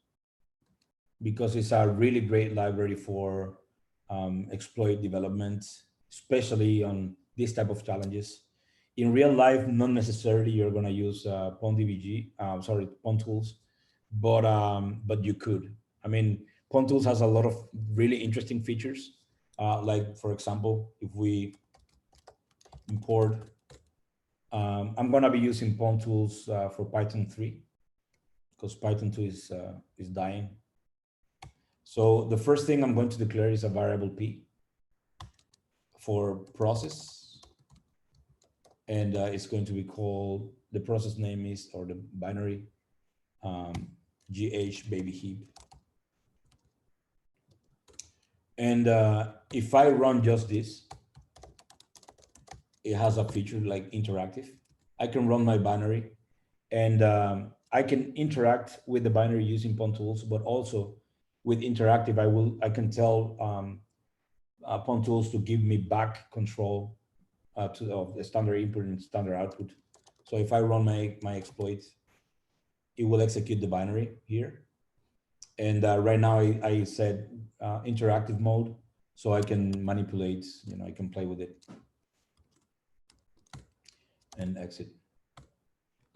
because it's a really great library for exploit development, especially on this type of challenges. In real life, not necessarily you're going to use Pawn tools, but you could. I mean, Pawn tools has a lot of really interesting features. Like, for example, if we import, I'm going to be using Pawn tools for Python 3, because Python 2 is dying. So the first thing I'm going to declare is a variable p for process, and it's going to be called, the process name is, or the binary, gh baby heap. And if I run just this, it has a feature like interactive. I can run my binary, and I can interact with the binary using Pawn tools, but also with interactive, I can tell Pawn tools to give me back control of the standard input and standard output. So if I run my exploit, it will execute the binary here. And right now I said interactive mode, so I can manipulate, I can play with it and exit.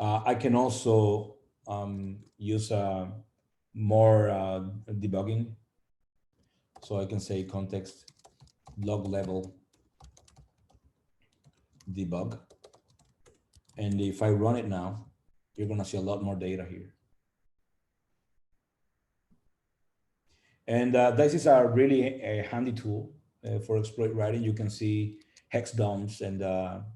I can also use more debugging. So I can say context log level debug. And if I run it now, you're going to see a lot more data here. And this is a really handy tool for exploit writing. You can see hex dumps, and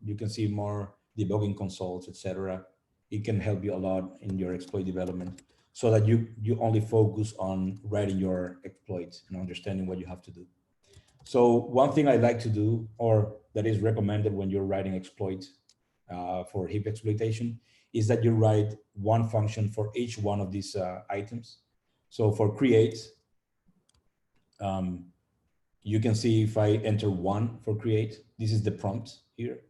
you can see more debugging consoles, etc. It can help you a lot in your exploit development, so that you only focus on writing your exploits and understanding what you have to do. So one thing I like to do, or that is recommended when you're writing exploits for heap exploitation, is that you write one function for each one of these items. So for create, you can see if I enter 1 for create, this is the prompt here.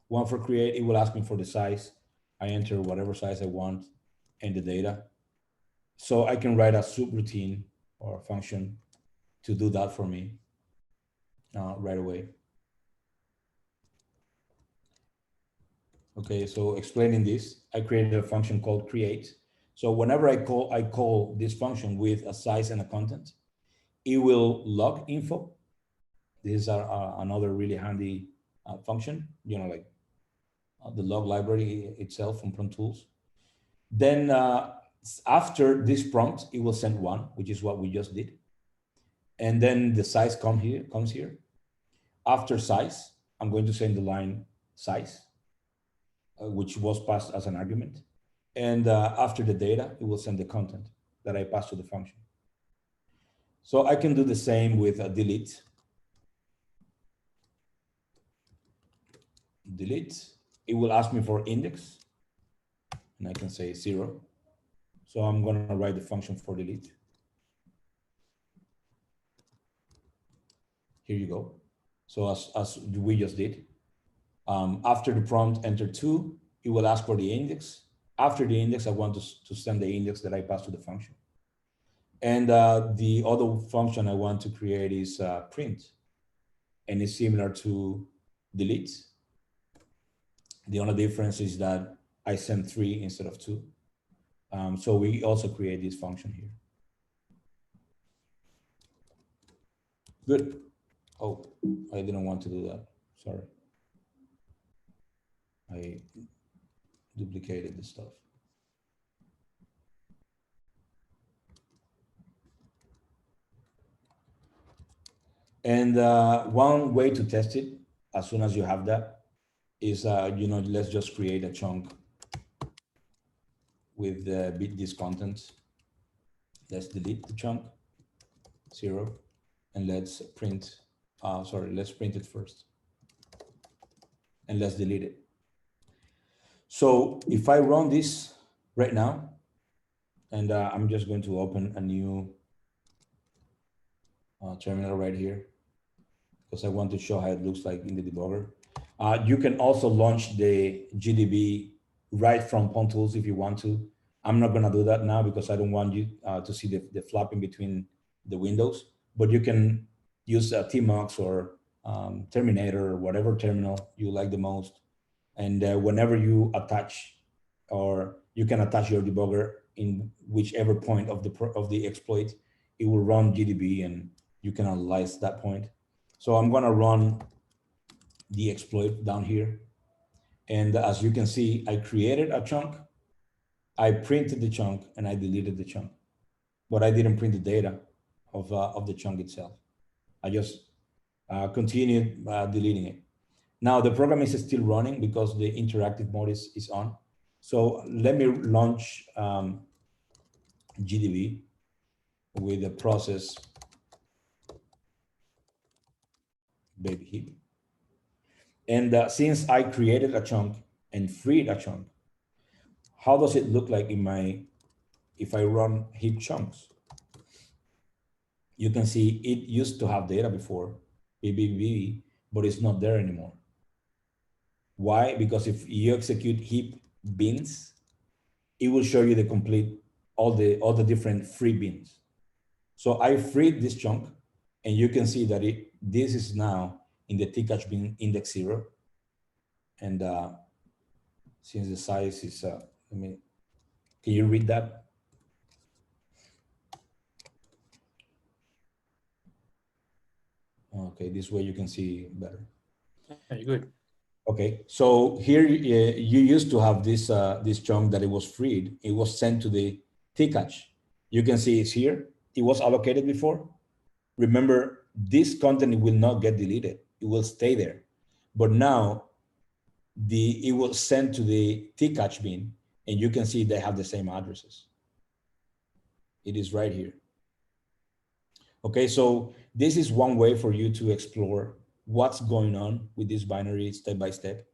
1 for create, it will ask me for the size. I enter whatever size I want and the data. So I can write a subroutine or a function to do that for me right away. Okay, so explaining this, I created a function called create. So whenever I call this function with a size and a content, it will log info. This is another really handy function, like the log library itself from Pawn tools. Then after this prompt, it will send 1, which is what we just did. And then the size comes here. After size, I'm going to send the line size, which was passed as an argument. And after the data, it will send the content that I passed to the function. So I can do the same with delete. Delete, it will ask me for index, and I can say 0. So I'm going to write the function for delete. Here you go. So as we just did, after the prompt enter 2, it will ask for the index. After the index, I want to send the index that I passed to the function. And the other function I want to create is print, and it's similar to delete. The only difference is that I send 3 instead of 2. So we also create this function here. Good. Oh, I didn't want to do that. Sorry. I duplicated the stuff. And one way to test it, as soon as you have that, is let's just create a chunk with this content. Let's delete the chunk, 0, and let's print. Let's print it first, and let's delete it. So if I run this right now. And I'm just going to open a new terminal right here because I want to show how it looks like in the debugger. You can also launch the GDB right from PwnTools if you want to. I'm not gonna do that now because I don't want you to see the flapping between the windows, but you can use Tmux or Terminator or whatever terminal you like the most. And whenever you attach, or you can attach your debugger in whichever point of the exploit, it will run GDB and you can analyze that point. So I'm gonna run the exploit down here. And as you can see, I created a chunk, I printed the chunk, and I deleted the chunk. But I didn't print the data of the chunk itself. I just continued deleting it. Now the program is still running because the interactive mode is on. So let me launch GDB with the process baby heap. And since I created a chunk and freed a chunk, how does it look like in my, if I run heap chunks? You can see it used to have data before, BBB, but it's not there anymore. Why? Because if you execute heap bins, it will show you the complete, all the different free bins. So I freed this chunk, and you can see that this is now in the tcatch bin index 0. And since the size is, can you read that? Okay, this way you can see better. You're good. Okay, so here you used to have this this chunk that it was freed. It was sent to the tcatch. You can see it's here. It was allocated before. Remember, this content will not get deleted. It will stay there. But now it will send to the tcatch bin, and you can see they have the same addresses. It is right here. Okay, so this is one way for you to explore what's going on with this binary step by step.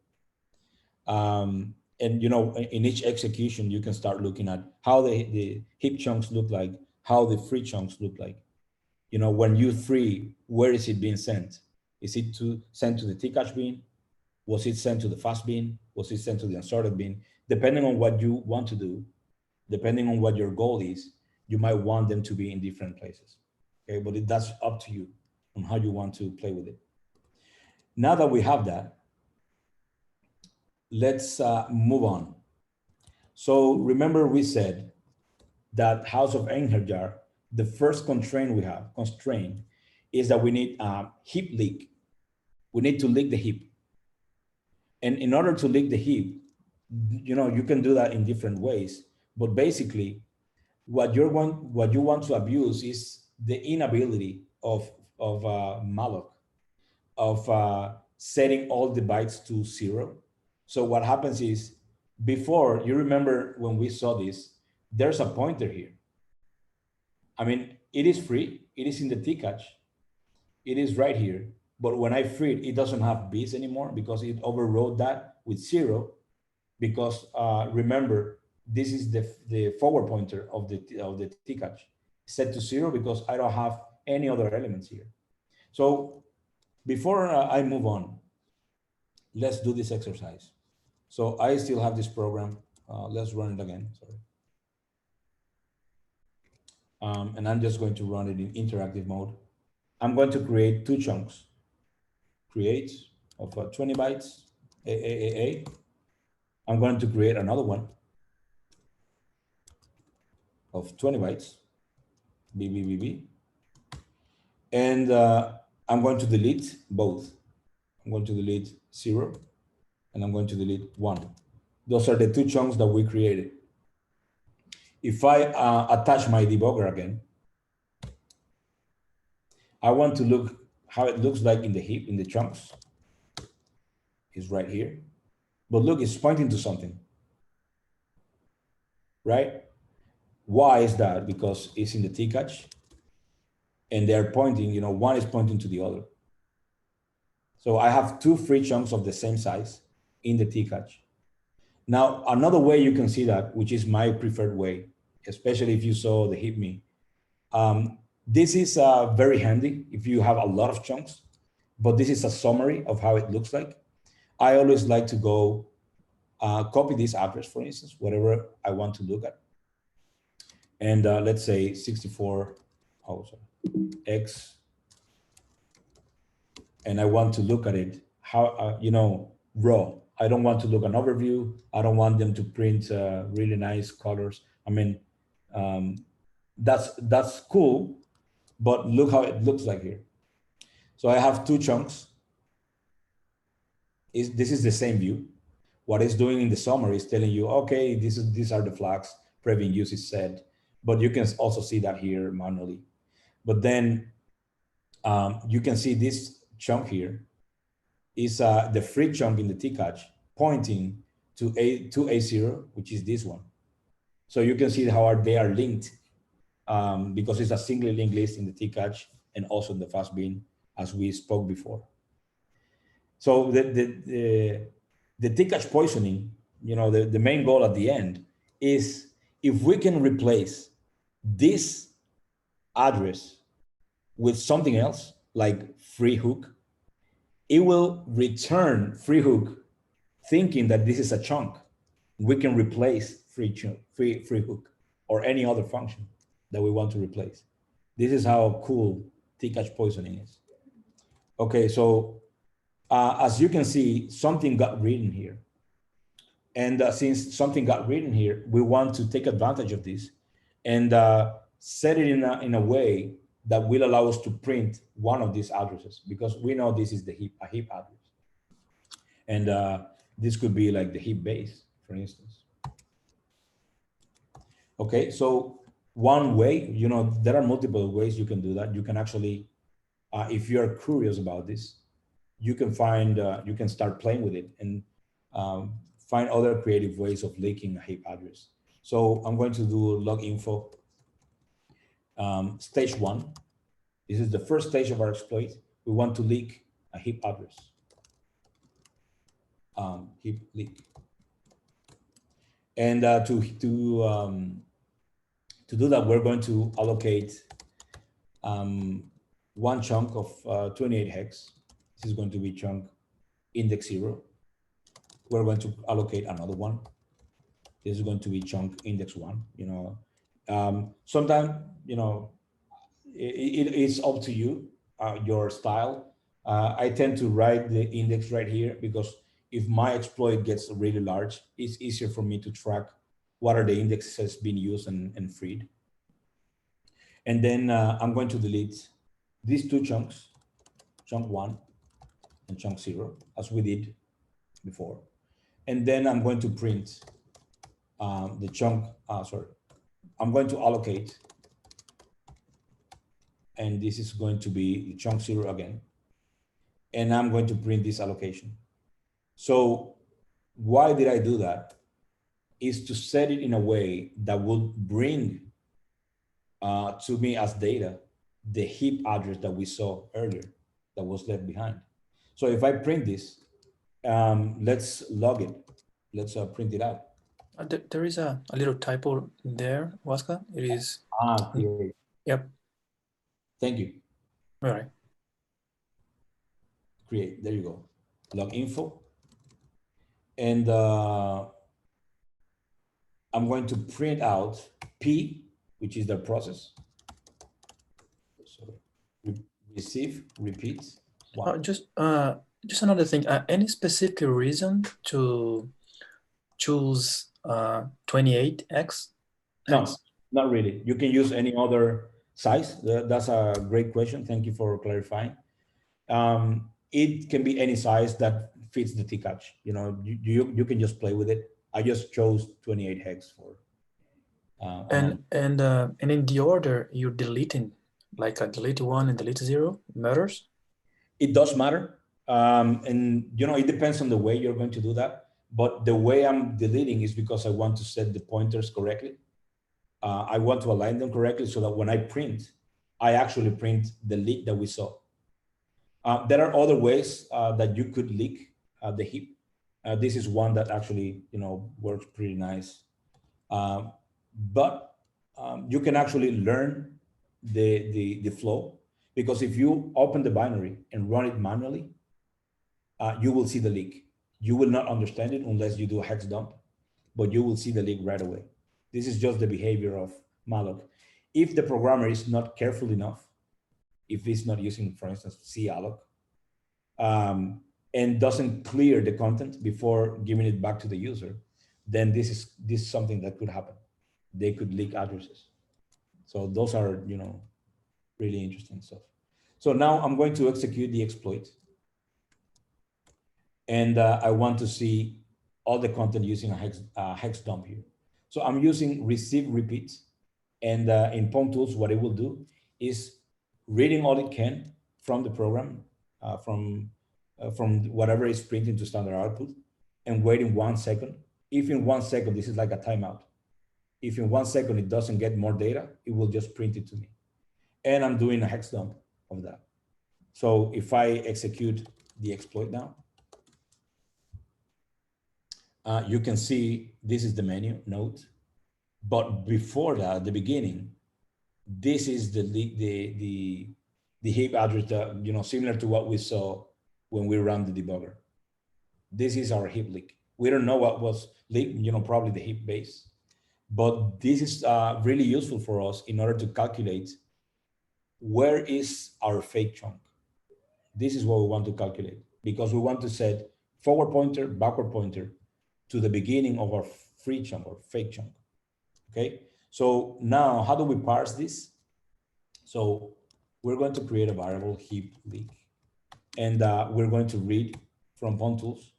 And you know, in each execution, you can start looking at how the heap chunks look like, how the free chunks look like. You know, when you free, where is it being sent? Is it sent to the tcatch bin? Was it sent to the fast bin? Was it sent to the unsorted bin? Depending on what you want to do, depending on what your goal is, you might want them to be in different places. Okay, but that's up to you on how you want to play with it. Now that we have that, let's move on. So remember we said that House of Einherjar, the first constraint we have, is that we need a heap leak. We need to leak the heap. And in order to leak the heap, you know, you can do that in different ways, but basically what you want to abuse is the inability of malloc, of setting all the bytes to 0. So what happens is, before, you remember when we saw this, there's a pointer here. I mean, it is free, it is in the tcatch, it is right here. But when I free it, it doesn't have bits anymore because it overrode that with 0. Because remember, this is the forward pointer of the tcatch, set to 0 because I don't have any other elements here. So before I move on, let's do this exercise. So I still have this program. Let's run it again, sorry. And I'm just going to run it in interactive mode. I'm going to create 2 chunks. Create of 20 bytes, A. I'm going to create another one of 20 bytes, B. And I'm going to delete both. I'm going to delete 0 and I'm going to delete 1. Those are the 2 chunks that we created. If I attach my debugger again, I want to look how it looks like in the heap, in the chunks. It's right here. But look, it's pointing to something, right? Why is that? Because it's in the tcatch and they're pointing, you know, one is pointing to the other. So I have 2 free chunks of the same size in the tcatch. Now, another way you can see that, which is my preferred way, especially if you saw the Heap Me, this is very handy if you have a lot of chunks, but this is a summary of how it looks like. I always like to go copy this address, for instance, whatever I want to look at. And let's say 64, X, and I want to look at it, how, raw. I don't want to look an overview. I don't want them to print really nice colors. I mean, that's cool, but look how it looks like here. So I have two chunks. This is the same view. What it's doing in the summary is telling you, okay, these are the flags, previous use is set, but you can also see that here manually. But then you can see this chunk here is the free chunk in the T-catch pointing to A0, which is this one. So you can see how they are linked because it's a singly linked list in the T-catch and also in the fast bin, as we spoke before. So the T-catch poisoning, the main goal at the end is if we can replace this address with something else like free hook, it will return free hook thinking that this is a chunk. We can replace free hook or any other function that we want to replace. This is how cool T-catch poisoning is. Okay, so as you can see, something got written here. And since something got written here, we want to take advantage of this and set it in a way that will allow us to print one of these addresses, because we know this is a heap address. And this could be like the heap base, for instance. Okay, so one way, there are multiple ways you can do that. You can actually, if you're curious about this, you can find, you can start playing with it and find other creative ways of leaking a heap address. So I'm going to do log info stage 1. This is the first stage of our exploit. We want to leak a heap address. Heap leak. And to do that, we're going to allocate one chunk of 28 hex. This is going to be chunk index 0. We're going to allocate another one. This is going to be chunk index 1. Sometimes, it's up to you, your style. I tend to write the index right here because if my exploit gets really large, it's easier for me to track what are the indexes being used and freed. And then I'm going to delete these two chunks, chunk 1 and chunk 0, as we did before. And then I'm going to print the chunk, I'm going to allocate. And this is going to be the chunk 0 again. And I'm going to print this allocation. So why did I do that? Is to set it in a way that will bring to me as data the heap address that we saw earlier that was left behind. So if I print this, let's log it. Let's print it out. There is a little typo there, Huáscar. It is. Here. Yep. Thank you. All right. Create. There you go. Log info. And I'm going to print out P, which is the process. So receive, repeat. Just another thing. Any specific reason to choose 28x? No, not really. You can use any other size. That's a great question. Thank you for clarifying. It can be any size that fits the T-catch. You can just play with it. I just chose 28 hex for. And in the order you're deleting, like a delete 1 and delete 0, matters? It does matter. And it depends on the way you're going to do that. But the way I'm deleting is because I want to set the pointers correctly. I want to align them correctly so that when I print, I actually print the leak that we saw. There are other ways that you could leak the heap. This is one that actually, works pretty nice. But you can actually learn the flow, because if you open the binary and run it manually, you will see the leak. You will not understand it unless you do a hex dump, but you will see the leak right away. This is just the behavior of malloc. If the programmer is not careful enough, if he's not using, for instance, calloc, and doesn't clear the content before giving it back to the user, then this is something that could happen. They could leak addresses. So those are, really interesting stuff. So now I'm going to execute the exploit. And I want to see all the content using a hex dump here. So I'm using receive repeat. And in POM tools, what it will do is reading all it can from the program, from whatever is printing to standard output, and waiting 1 second. If in 1 second, this is like a timeout. If in 1 second it doesn't get more data, it will just print it to me. And I'm doing a hex dump of that. So if I execute the exploit now, you can see this is the menu note. But before that, at the beginning, this is the heap address that, similar to what we saw when we ran the debugger. This is our heap leak. We don't know what was leaked, probably the heap base. But this is really useful for us in order to calculate where is our fake chunk. This is what we want to calculate, because we want to set forward pointer, backward pointer to the beginning of our free chunk or fake chunk. Okay, so now how do we parse this? So we're going to create a variable heap leak, and we're going to read from POM tools.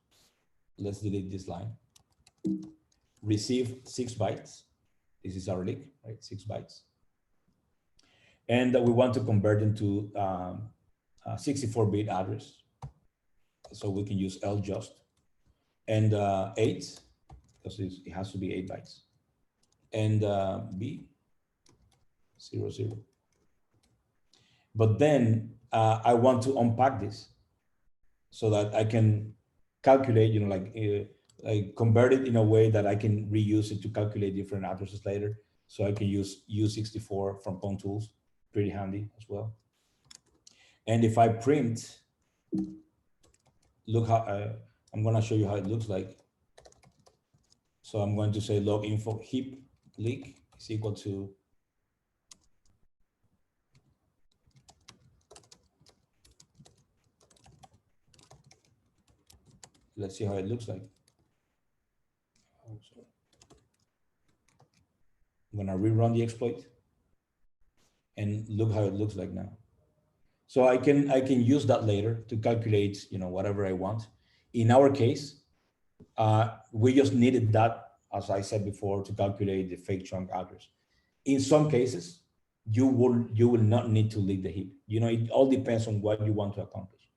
Let's delete this line. Receive 6 bytes. This is our leak, right? 6 bytes. And we want to convert into 64-bit address. So we can use ljust. And 8, because it has to be 8 bytes. And B, 0, 0. But then I want to unpack this so that I can calculate, like convert it in a way that I can reuse it to calculate different addresses later. So I can use U64 from POM tools, pretty handy as well. And if I print, look how, I'm gonna show you how it looks like. So I'm going to say log info heap leak is equal to let's see how it looks like. Oh, sorry. I'm gonna rerun the exploit and look how it looks like now. So I can use that later to calculate, whatever I want. In our case, we just needed that, as I said before, to calculate the fake chunk address. In some cases, you will not need to leak the heap. It all depends on what you want to accomplish.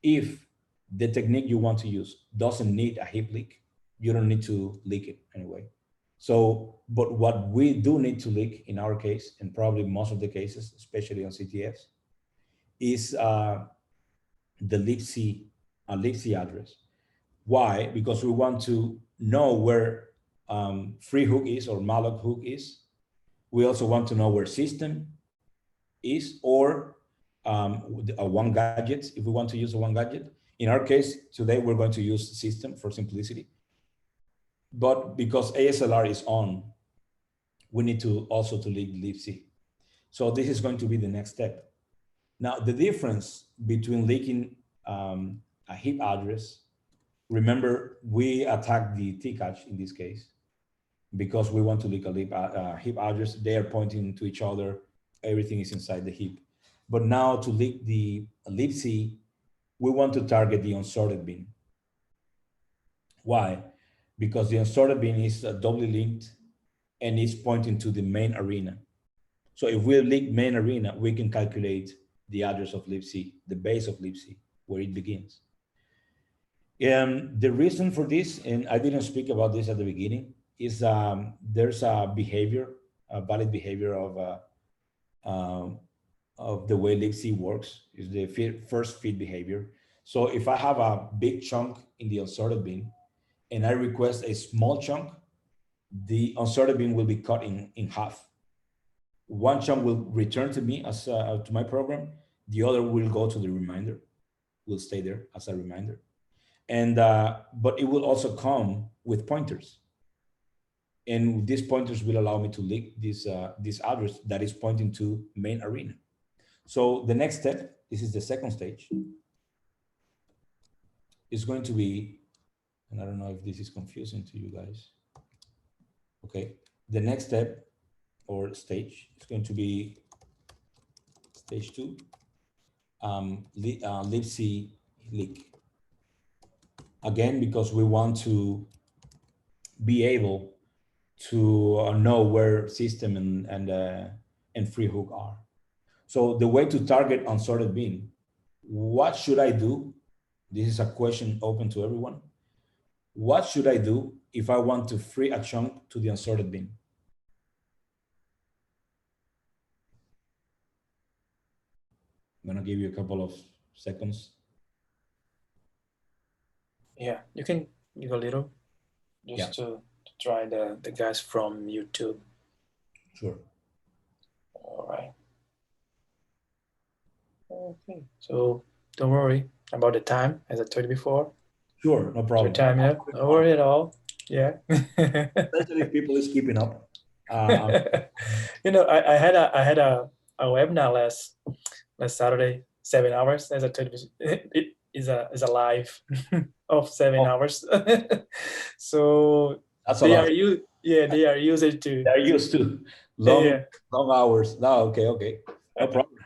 If the technique you want to use doesn't need a heap leak, you don't need to leak it anyway. So, but what we do need to leak in our case, and probably most of the cases, especially on CTFs, is the libc address. Why? Because we want to know where free hook is or malloc hook is. We also want to know where system is, or a one gadget, if we want to use a one gadget. In our case, today we're going to use system for simplicity. But because ASLR is on, we need to also to leak libc. So this is going to be the next step. Now, the difference between leaking a heap address, remember, we attacked the tcache in this case because we want to leak a heap address. They are pointing to each other. Everything is inside the heap. But now to leak the libc, we want to target the unsorted bin. Why? Because the unsorted bin is doubly linked and is pointing to the main arena. So if we leak main arena, we can calculate the address of libc, the base of libc, where it begins. The reason for this, and I didn't speak about this at the beginning, is there's a behavior, a valid behavior of the way libc works, is the first feed behavior. So if I have a big chunk in the unsorted bin, and I request a small chunk, the unsorted bin will be cut in half. One chunk will return to me as to my program. The other will go to the reminder, will stay there as a reminder. And but it will also come with pointers. And these pointers will allow me to leak this address that is pointing to main arena. So the next step, this is the second stage, is going to be, and I don't know if this is confusing to you guys. Okay, the next step or stage is going to be stage 2, libc leak. Again, because we want to be able to know where system and free hook are. So the way to target unsorted bin, what should I do? This is a question open to everyone. What should I do if I want to free a chunk to the unsorted bin? I'm gonna give you a couple of seconds. Yeah, you can give a little just to try the guys from YouTube. Sure. All right. Okay, so don't worry about the time, as I told you before. Sure, no problem. Your time, yeah. Don't worry at all. Yeah. Especially if people is keeping up. You know, I had a webinar last Saturday, 7 hours. As I told you, it is a live of 7 hours. So that's they a lot. they are used to. They're used to long hours. No, okay, no problem.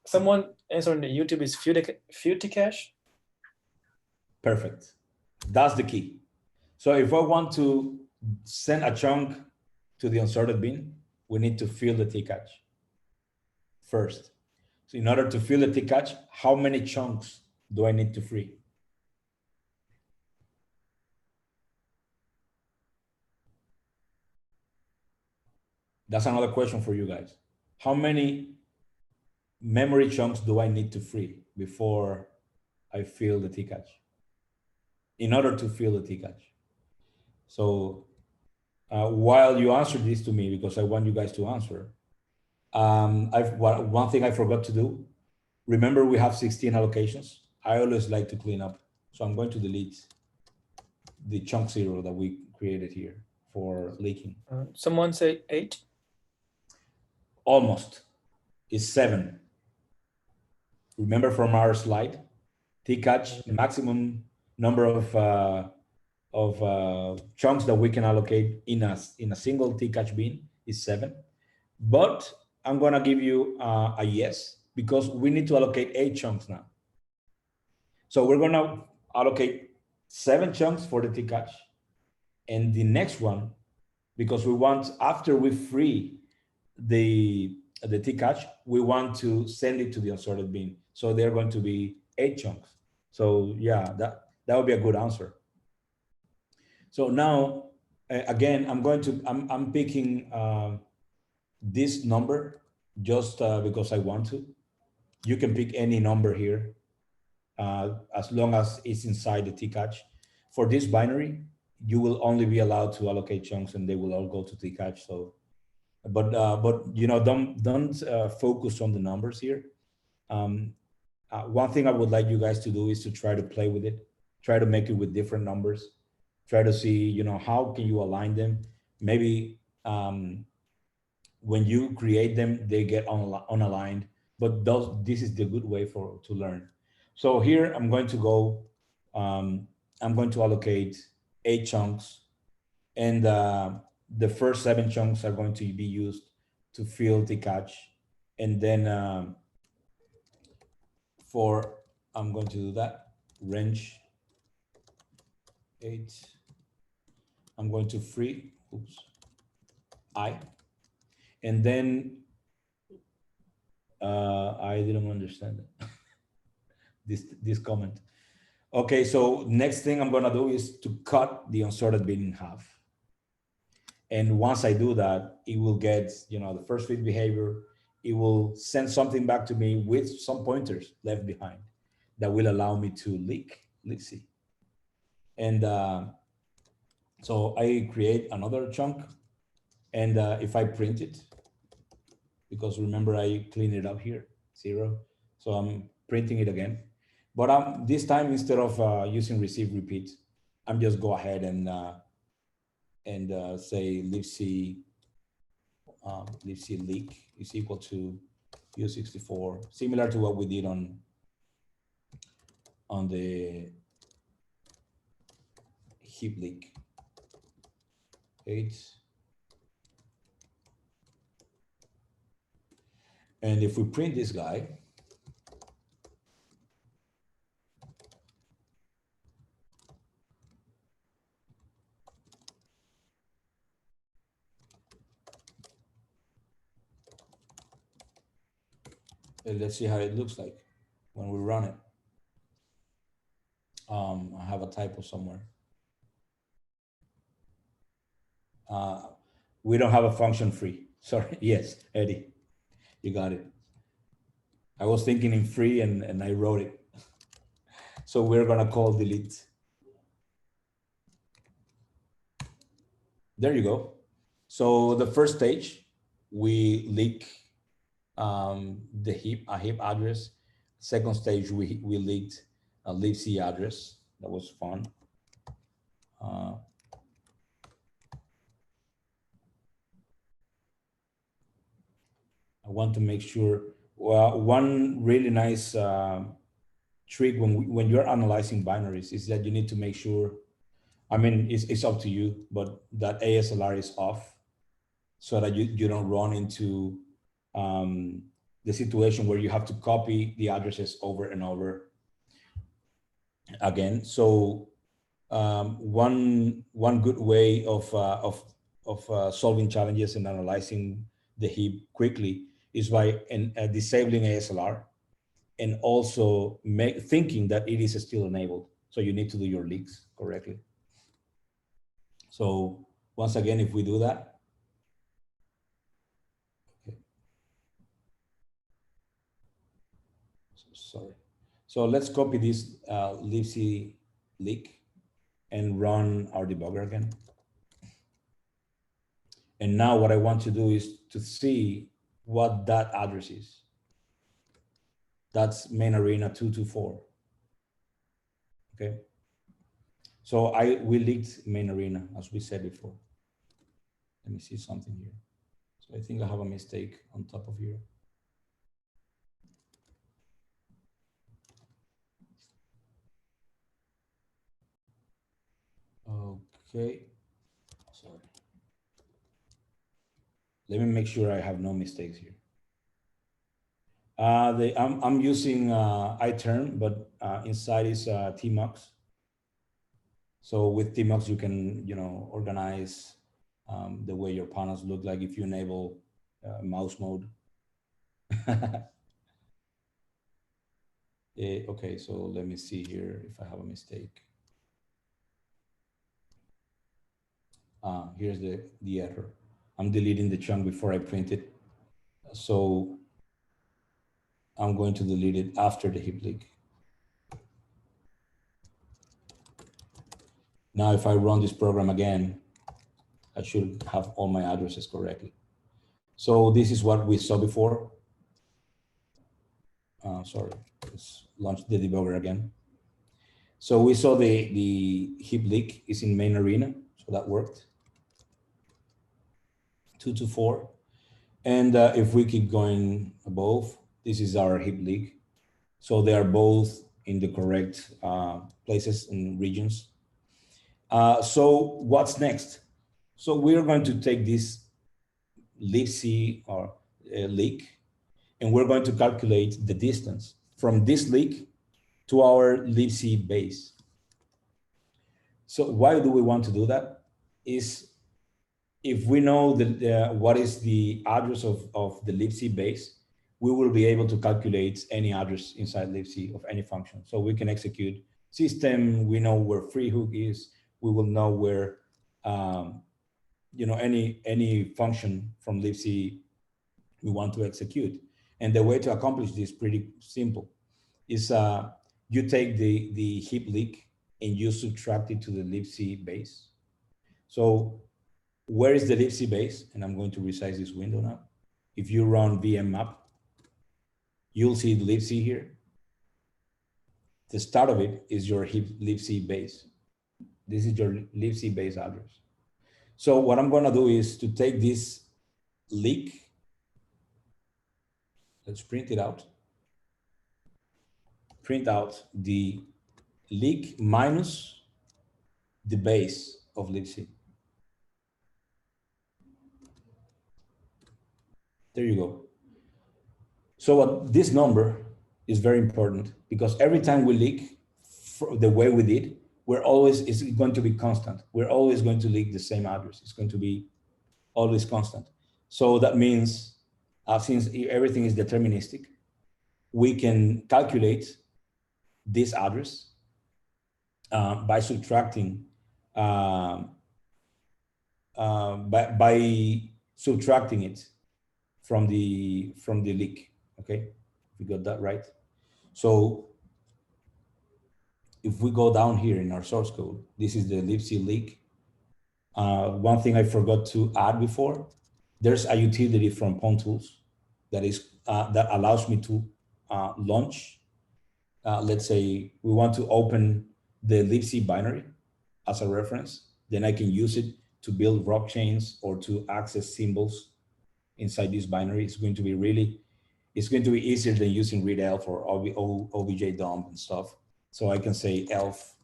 Someone answering the YouTube is Futicash. Perfect. That's the key. So if I want to send a chunk to the unsorted bin, we need to fill the T-catch first. So in order to fill the T-catch, how many chunks do I need to free? That's another question for you guys. How many memory chunks do I need to free before I fill the T-catch? In order to fill the T-catch. So while you answer this to me, because I want you guys to answer, one thing I forgot to do. Remember, we have 16 allocations. I always like to clean up. So I'm going to delete the chunk 0 that we created here for leaking. Someone say 8? Almost. It's 7. Remember from our slide, T-catch maximum number of chunks that we can allocate in a single T-catch bin is 7. But I'm gonna give you a yes, because we need to allocate 8 chunks now. So we're gonna allocate 7 chunks for the T-catch, and the next one, because we want, after we free the T-catch, we want to send it to the unsorted bin. So they're going to be 8 chunks. So yeah, that would be a good answer. So now, again, I'm picking this number just because I want to. You can pick any number here as long as it's inside the T-catch. For this binary, you will only be allowed to allocate chunks, and they will all go to T-catch. So, but you know, don't focus on the numbers here. One thing I would like you guys to do is to try to play with it, try to make it with different numbers, try to see, you know, how can you align them. Maybe when you create them, they get unaligned, but this is the good way to learn. So here I'm going to go, I'm going to allocate 8 chunks, and the first 7 chunks are going to be used to fill the catch. And then I'm going to do that, range 8, I'm going to free, I, and then I didn't understand this comment. Okay, so next thing I'm gonna do is to cut the unsorted bin in half. And once I do that, it will get, you know, the first fit behavior. It will send something back to me with some pointers left behind. that will allow me to leak libc. And so I create another chunk, and if I print it, because remember I clean it up here, 0. So I'm printing it again. But this time, instead of using receive repeat, I'm just go ahead and say libc libc leak is equal to u64, similar to what we did on the heap leak 8. And if we print this guy, and let's see how it looks like when we run it. I have a typo somewhere. We don't have a function free. Sorry. Yes, Eddie, you got it. I was thinking in free and I wrote it. So we're gonna call delete. There you go. So the first stage, we leak a heap address. Second stage, we leaked a libc address. That was fun. I want to make sure. Well, one really nice trick when you're analyzing binaries is that you need to make sure. I mean, it's up to you, but that ASLR is off, so that you don't run into the situation where you have to copy the addresses over and over again. So one good way of solving challenges and analyzing the heap quickly is by disabling ASLR, and also thinking that it is still enabled. So you need to do your leaks correctly. So once again, if we do that, okay. Sorry. So let's copy this libc leak and run our debugger again. And now what I want to do is to see what that address is. That's main arena 224. Okay. So we leaked main arena, as we said before. Let me see something here. So I think I have a mistake on top of here. Okay. Sorry. Let me make sure I have no mistakes here. I'm using iTerm, but inside is tmux. So with tmux, you can organize the way your panels look like if you enable mouse mode. Okay, so let me see here if I have a mistake. Here's the error. I'm deleting the chunk before I print it. So I'm going to delete it after the heap leak. Now, if I run this program again, I should have all my addresses correctly. So this is what we saw before. Sorry, let's launch the debugger again. So we saw the heap leak is in main arena, so that worked. 224. And if we keep going above, this is our heap leak. So they are both in the correct places and regions. So what's next? So we're going to take this libc or leak, and we're going to calculate the distance from this leak to our libc base. So why do we want to do that? Is if we know what is the address of the libc base, we will be able to calculate any address inside libc of any function. So we can execute system, we know where free hook is, we will know where any function from libc we want to execute. And the way to accomplish this is pretty simple. Is you take the heap leak and you subtract it to the libc base. So where is the libc base? And I'm going to resize this window now. If you run VM map, you'll see the libc here. The start of it is your heap libc base. This is your libc base address. So what I'm going to do is to take this leak. Let's print it out. Print out the leak minus the base of libc. There you go. So what this number is very important because every time we leak the way we did, it's going to be constant. We're always going to leak the same address. It's going to be always constant. So that means since everything is deterministic, we can calculate this address by subtracting by subtracting it from the leak. Okay, we got that right. So if we go down here in our source code, this is the libc leak. One thing I forgot to add before, there's a utility from PwnTools that is that allows me to launch. Let's say we want to open the libc binary as a reference, then I can use it to build rock chains or to access symbols inside this binary. It's going to be easier than using readelf or obj dump and stuff. So I can say elf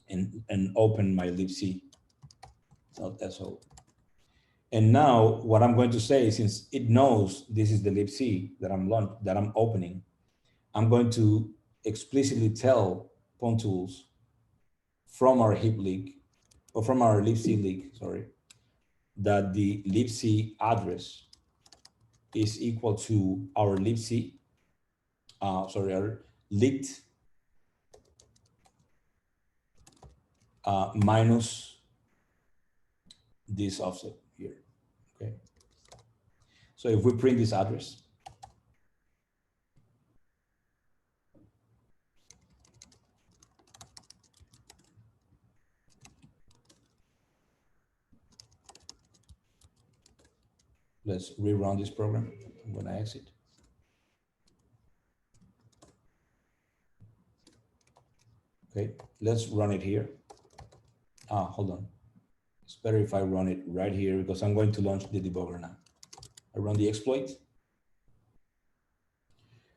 and open my libc, not so. And now what I'm going to say, since it knows this is the libc that I'm opening, I'm going to explicitly tell PwnTools from our heap leak, or from our libc leak, sorry, that the libc address is equal to our libc, our leaked minus this offset here, okay? So if we print this address, let's rerun this program. I'm gonna exit. Okay, let's run it here. Hold on. It's better if I run it right here because I'm going to launch the debugger now. I run the exploit.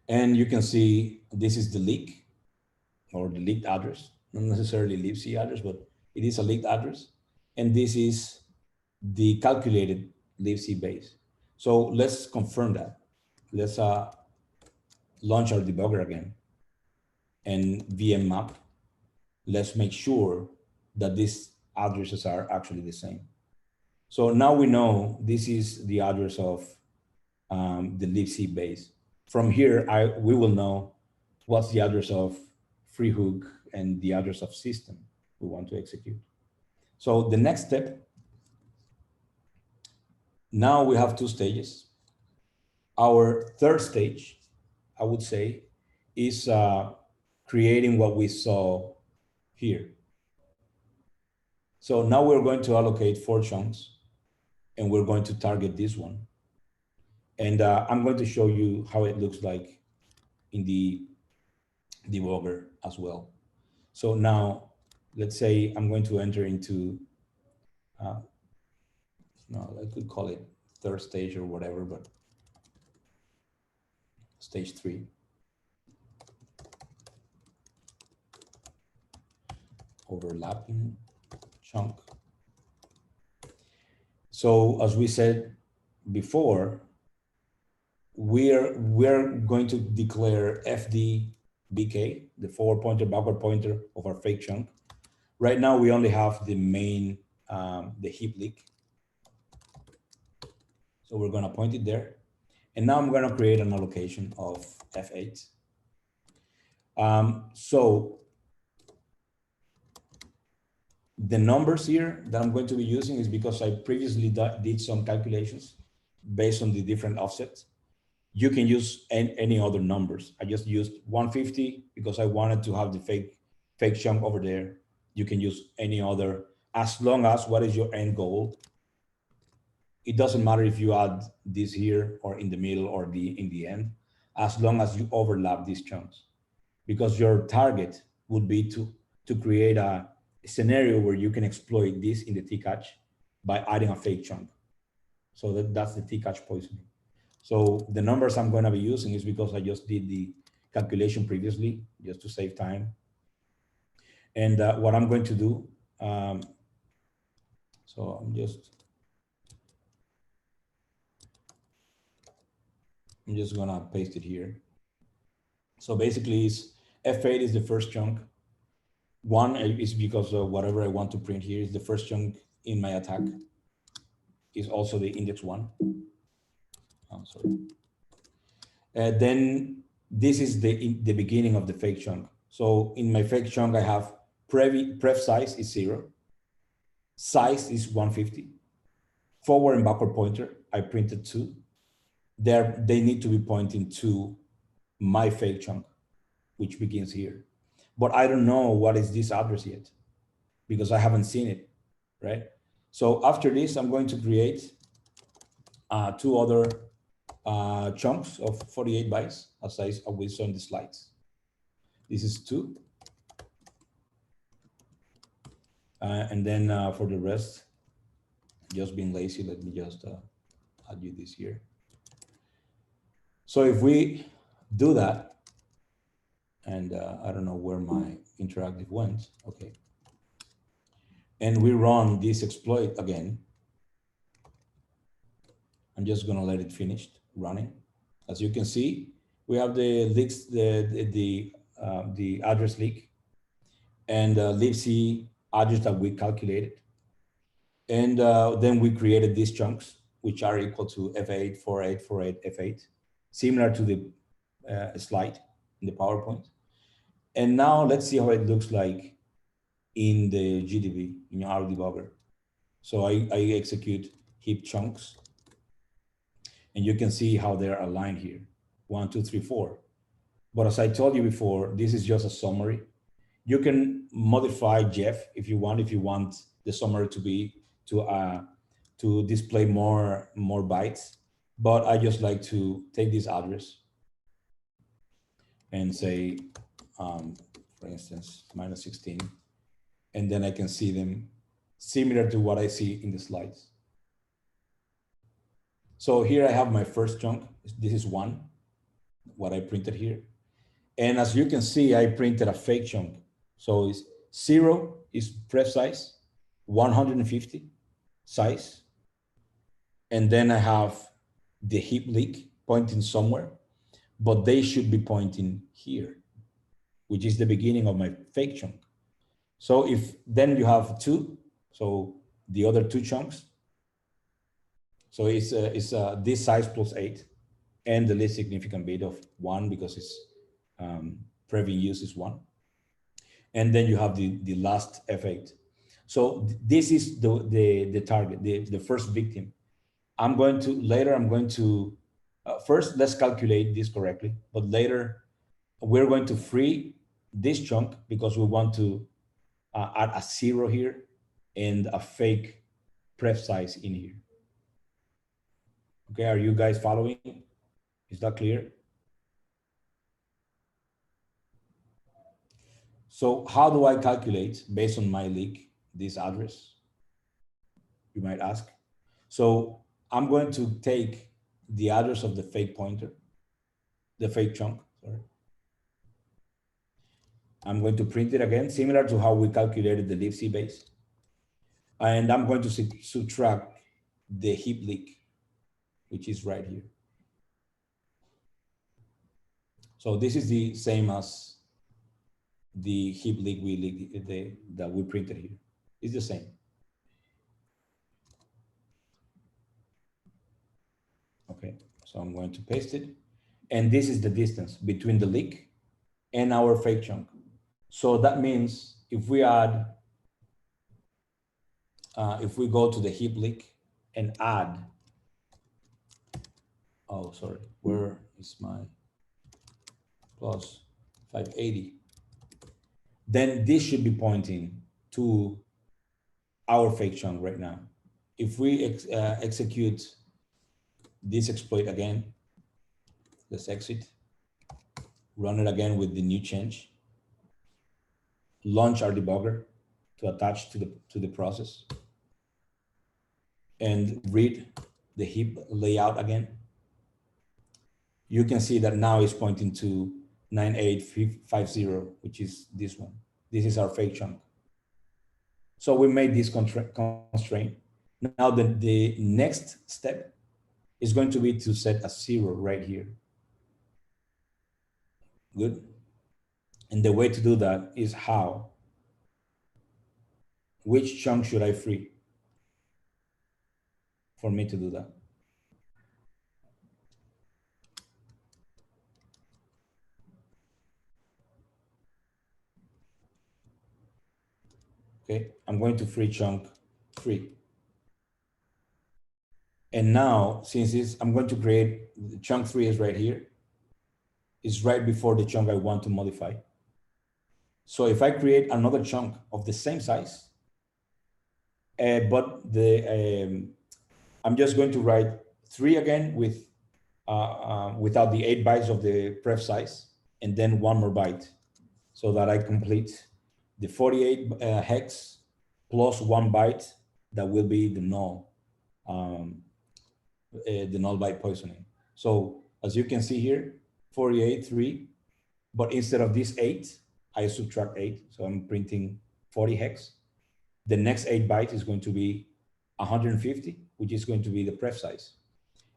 And you can see this is the leak or the leaked address, not necessarily libc address, but it is a leaked address. And this is the calculated libc base. So let's confirm that. Let's launch our debugger again and VM map. Let's make sure that these addresses are actually the same. So now we know this is the address of the libc base. From here, we will know what's the address of free hook and the address of system we want to execute. So the next step, now we have two stages. Our third stage, I would say, is creating what we saw here. So now we're going to allocate 4 chunks and we're going to target this one. And I'm going to show you how it looks like in the debugger as well. So now, let's say I'm going to enter into, no, I could call it third stage or whatever, but stage 3. Overlapping chunk. So as we said before, we're going to declare fdbk, the forward pointer, backward pointer of our fake chunk. Right now, we only have the main, the heap leak. So we're going to point it there. And now I'm going to create an allocation of f8. So the numbers here that I'm going to be using is because I previously did some calculations based on the different offsets. you can use any other numbers. I just used 150 because I wanted to have the fake chunk over there. You can use any other, as long as what is your end goal. It doesn't matter if you add this here or in the middle or in the end, as long as you overlap these chunks, because your target would be to create a scenario where you can exploit this in the T-catch by adding a fake chunk. So that's the T-catch poisoning. So the numbers I'm going to be using is because I just did the calculation previously, just to save time. And what I'm going to do, so I'm just going to paste it here. So basically, F8 is the first chunk. 1 is because whatever I want to print here is the first chunk in my attack. Is also the index 1. I'm sorry. Then this is the beginning of the fake chunk. So in my fake chunk, I have pref size is 0. Size is 150. Forward and backward pointer, I printed 2. They need to be pointing to my fake chunk, which begins here. But I don't know what is this address yet because I haven't seen it, right? So after this, I'm going to create 2 other chunks of 48 bytes, as we saw in the slides. This is 2. And then for the rest, just being lazy, let me just add you this here. So if we do that, and I don't know where my interactive went, okay. And we run this exploit again. I'm just gonna let it finish running. As you can see, we have the leaks, the address leak, and libc address that we calculated. And then we created these chunks, which are equal to F8, 48, 48, F8, similar to the slide in the PowerPoint. And now let's see how it looks like in the GDB, in our debugger. So I execute heap chunks, and you can see how they're aligned here, 1, 2, 3, 4. But as I told you before, this is just a summary. You can modify Jeff if you want the summary to be to display more bytes. But I just like to take this address and say, for instance, -16, and then I can see them similar to what I see in the slides. So here I have my first chunk. This is 1, what I printed here. And as you can see, I printed a fake chunk. So it's 0 is pref size, 150 size. And then I have the heap leak pointing somewhere, but they should be pointing here, which is the beginning of my fake chunk. So if then you have 2, so the other 2 chunks. So it's this size plus 8, and the least significant bit of 1 because it's prev in use is 1. And then you have the last F8. So this is the target, the first victim. I'm going to, first, let's calculate this correctly, but later we're going to free this chunk because we want to add a 0 here and a fake pref size in here. Okay, are you guys following? Is that clear? So how do I calculate, based on my leak, this address? You might ask. So I'm going to take the address of the fake pointer, the fake chunk, sorry. I'm going to print it again, similar to how we calculated the libc base. And I'm going to subtract the heap leak, which is right here. So this is the same as the heap leak that we printed here. It's the same. Okay, so I'm going to paste it. And this is the distance between the leak and our fake chunk. So that means if we add, if we go to the heap leak and add oh, sorry, where is my plus 580? Then this should be pointing to our fake chunk right now. If we execute this exploit again, let's exit, run it again with the new change, launch our debugger to attach to the process, and read the heap layout again, you can see that now it's pointing to 9850, which is this one. This is our fake chunk. So we made this constraint. Now the next step is going to be to set a 0 right here. Good. And the way to do that is how? Which chunk should I free for me to do that? Okay, I'm going to free chunk 3. And now, since I'm going to create, chunk 3 is right here. It's right before the chunk I want to modify. So if I create another chunk of the same size, but I'm just going to write 3 again with without the 8 bytes of the pref size, and then 1 more byte, so that I complete the 48 hex plus 1 byte that will be the null byte poisoning. So as you can see here, 48, 3, but instead of this 8, I subtract 8, so I'm printing 40 hex. The next 8 byte is going to be 150, which is going to be the pref size.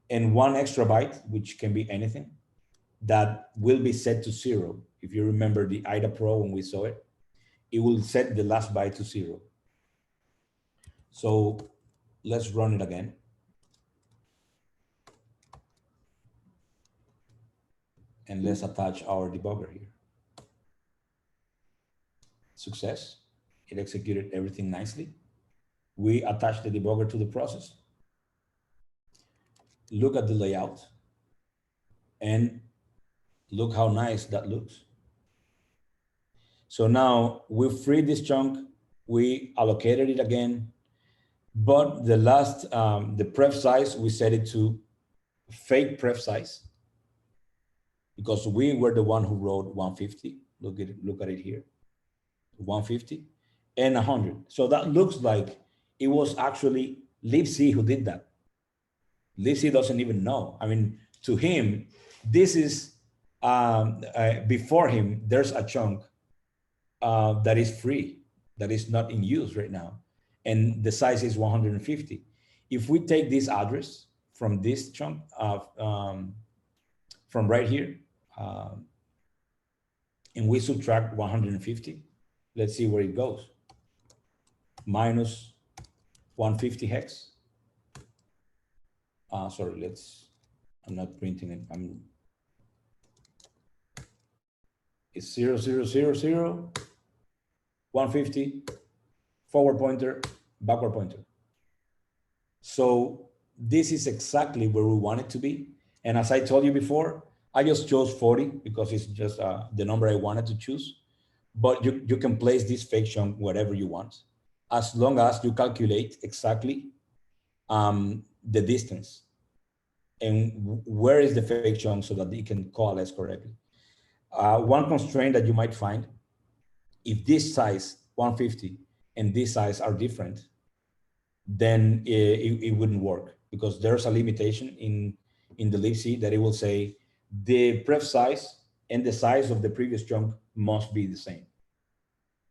And 1 extra byte, which can be anything, that will be set to 0. If you remember the IDA Pro when we saw it, it will set the last byte to 0. So let's run it again. And let's attach our debugger here. Success. It executed everything nicely. We attach the debugger to the process. Look at the layout and look how nice that looks. So now we freed this chunk, we allocated it again, but the last, the pref size, we set it to fake pref size because we were the one who wrote 150. Look at it here, 150 and 100. So that looks like it was actually libc who did that. libc doesn't even know. I mean, to him, this is, before him, there's a chunk that is free, that is not in use right now. And the size is 150. If we take this address from this chunk, from right here, and we subtract 150, let's see where it goes. Minus 150 hex. Sorry, I'm not printing it. It's 0, 0, 0, 0, 150, forward pointer, backward pointer. So this is exactly where we want it to be. And as I told you before, I just chose 40 because it's just the number I wanted to choose. But you can place this fake chunk wherever you want, as long as you calculate exactly the distance and where is the fake chunk so that it can coalesce correctly. One constraint that you might find, if this size 150 and this size are different, then it wouldn't work, because there's a limitation in the libc that it will say the pref size and the size of the previous chunk must be the same.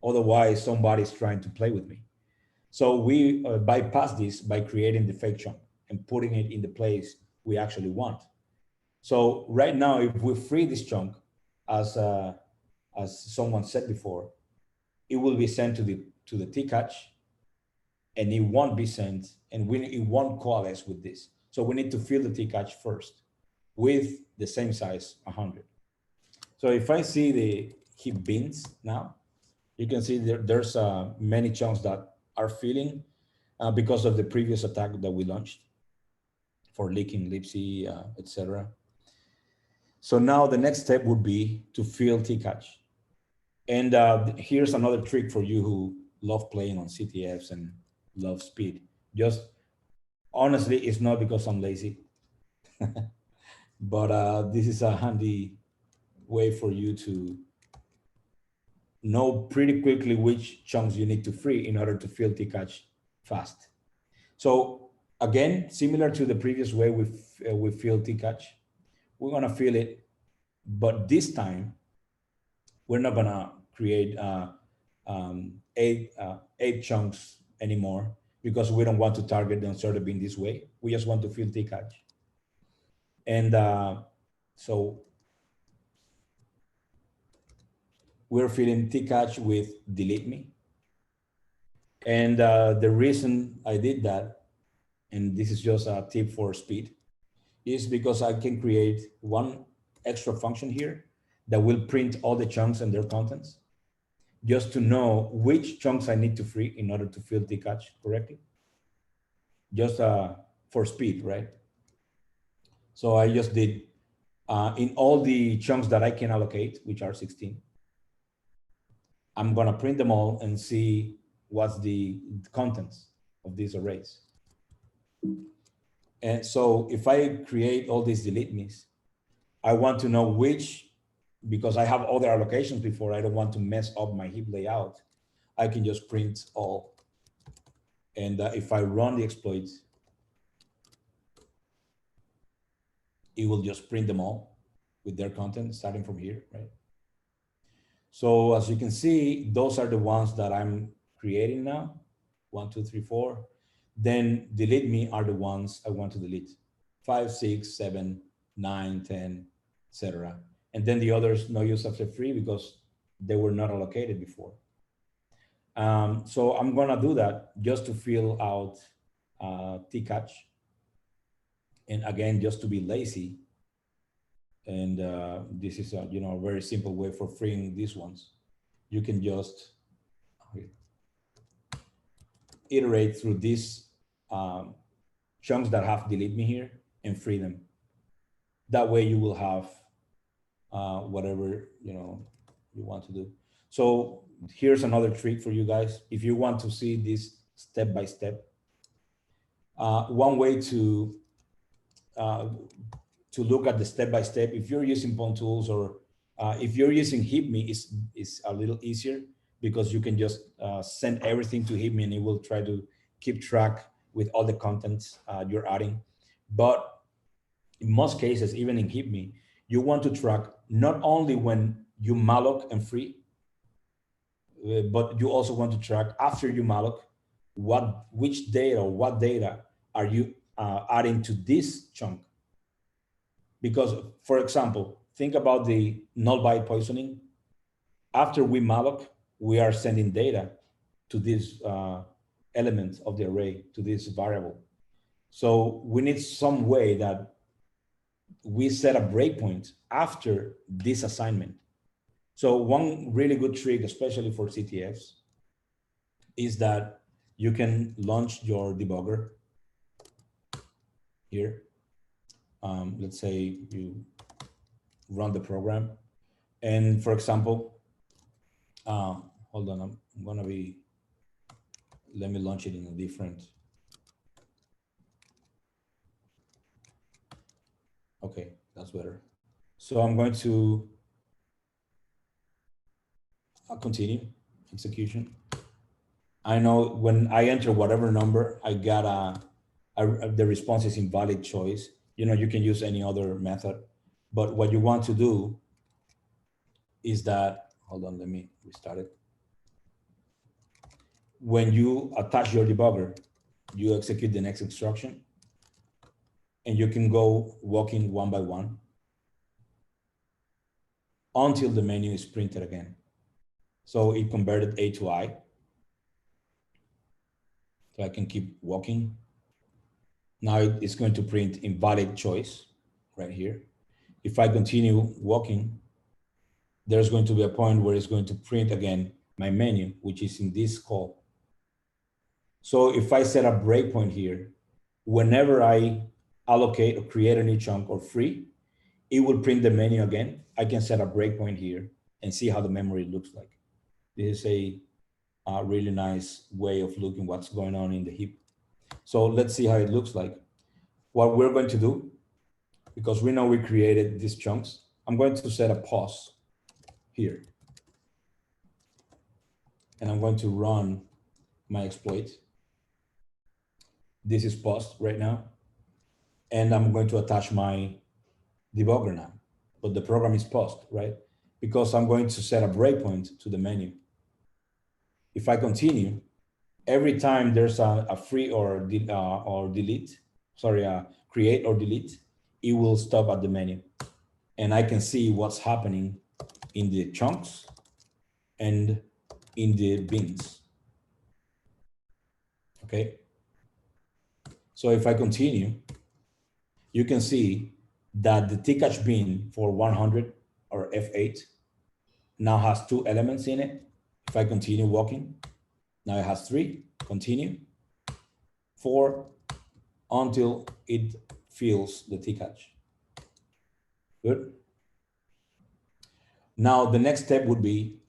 Otherwise, somebody's trying to play with me. So we bypass this by creating the fake chunk and putting it in the place we actually want. So right now, if we free this chunk, as someone said before, it will be sent to the T-catch, and it won't be sent, and it won't coalesce with this. So we need to fill the T-catch first with the same size, 100. So if I see the heap bins now, you can see there's many chunks that are filling because of the previous attack that we launched. for leaking libc, etc. So now the next step would be to fill T-catch. And here's another trick for you who love playing on CTFs and love speed. Just honestly, it's not because I'm lazy, but this is a handy way for you to know pretty quickly which chunks you need to free in order to fill T-catch fast. So again, similar to the previous way we fill T-catch, we're gonna fill it, but this time we're not gonna create eight chunks anymore because we don't want to target the unsorted bin this way. We just want to fill T-catch. And so we're filling T-catch with delete me. And the reason I did that, and this is just a tip for speed, is because I can create one extra function here that will print all the chunks and their contents, just to know which chunks I need to free in order to fill T-catch correctly. Just for speed, right? So I just did in all the chunks that I can allocate, which are 16, I'm gonna print them all and see what's the contents of these arrays. And so if I create all these delete me's, I want to know which, because I have other allocations before, I don't want to mess up my heap layout. I can just print all. And if I run the exploit, it will just print them all with their content starting from here, right? So as you can see, those are the ones that I'm creating now. 1, 2, 3, 4. Then delete me are the ones I want to delete. 5, 6, 7, 9, 10, etc. And then the others, no use after free because they were not allocated before. So I'm gonna do that just to fill out T-catch. And again, just to be lazy. And this is a very simple way for freeing these ones. You can just iterate through these chunks that have delete me here and free them. That way you will have whatever you want to do. So here's another trick for you guys. If you want to see this step by step, one way to look at the step by step, if you're using Pwn tools or if you're using HeapMe, is a little easier because you can just send everything to HeapMe and it will try to keep track with all the contents you're adding. But in most cases, even in HeapMe, you want to track not only when you malloc and free, but you also want to track after you malloc which data or what data are you adding to this chunk. Because, for example, think about the null byte poisoning. After we malloc, we are sending data to this element of the array, to this variable. So we need some way that we set a breakpoint after this assignment. So one really good trick, especially for CTFs, is that you can launch your debugger here. Let's say you run the program. And for example, hold on, I'm gonna be, let me launch it in a different. Okay, that's better. So I'm going to continue execution. I know when I enter whatever number, I got the response is invalid choice. You can use any other method, but what you want to do is that, hold on, let me restart it. When you attach your debugger, you execute the next instruction and you can go walking one by one until the menu is printed again. So it converted A to I. So I can keep walking. Now it's going to print invalid choice right here. If I continue walking, there's going to be a point where it's going to print again my menu, which is in this call. So if I set a breakpoint here, whenever I allocate or create a new chunk or free, it will print the menu again. I can set a breakpoint here and see how the memory looks like. This is a really nice way of looking what's going on in the heap. So let's see how it looks like. What we're going to do, because we know we created these chunks, I'm going to set a pause here. And I'm going to run my exploit. This is paused right now. And I'm going to attach my debugger now, but the program is paused, right? Because I'm going to set a breakpoint to the menu. If I continue, every time there's a free or delete, create or delete, it will stop at the menu. And I can see what's happening in the chunks and in the bins. Okay. So if I continue, you can see that the T-catch bin for 100 or F8 now has 2 elements in it. If I continue walking, now it has 3, continue, 4, until it fills the T-catch. Good. Now the next step would be,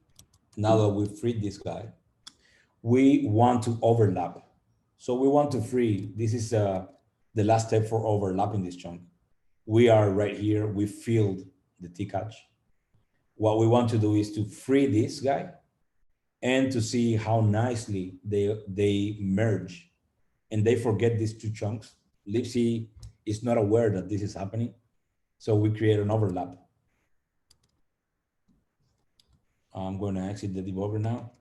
now that we've freed this guy, we want to overlap. So we want to free, this is the last step for overlapping this chunk. We are right here, we filled the T-catch. What we want to do is to free this guy and to see how nicely they merge and they forget these 2 chunks. libc is not aware that this is happening. So we create an overlap. I'm going to exit the debugger now.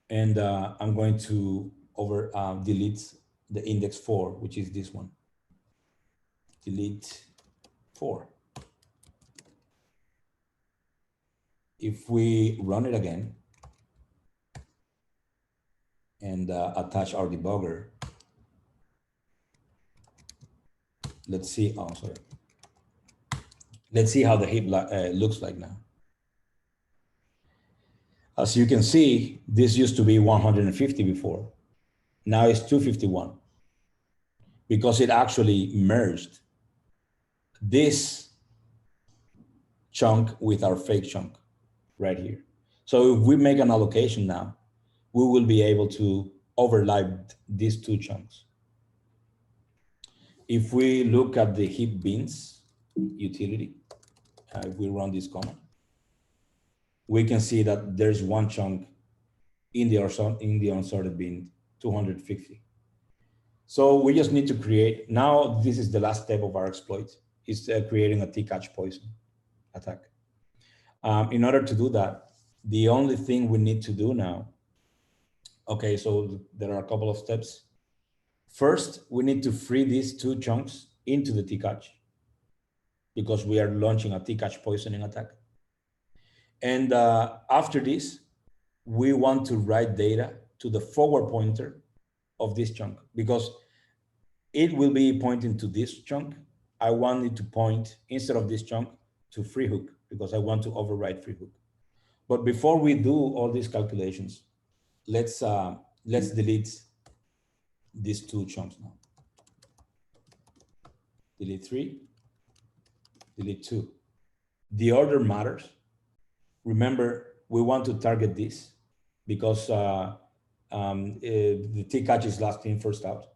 And I'm going to delete the index 4, which is this one. Delete 4. If we run it again and attach our debugger, let's see. Oh, sorry. Let's see how the heap looks like now. As you can see, this used to be 150 before. Now it's 251 because it actually merged this chunk with our fake chunk right here. So if we make an allocation now, we will be able to overlap these 2 chunks. If we look at the heap bins utility, if we run this command, we can see that there's 1 chunk in the unsorted bin, 250. So we just need to create, now this is the last step of our exploit, is creating a T-catch poison attack. In order to do that, the only thing we need to do now, okay, so there are a couple of steps. First, we need to free these 2 chunks into the T-catch because we are launching a T-catch poisoning attack. And after this, we want to write data to the forward pointer of this chunk because it will be pointing to this chunk. I want it to point, instead of this chunk, to free hook because I want to override free hook. But before we do all these calculations, let's delete these 2 chunks now. Delete 3, delete 2. The order matters. Remember, we want to target this because the T-catch is last in, first out.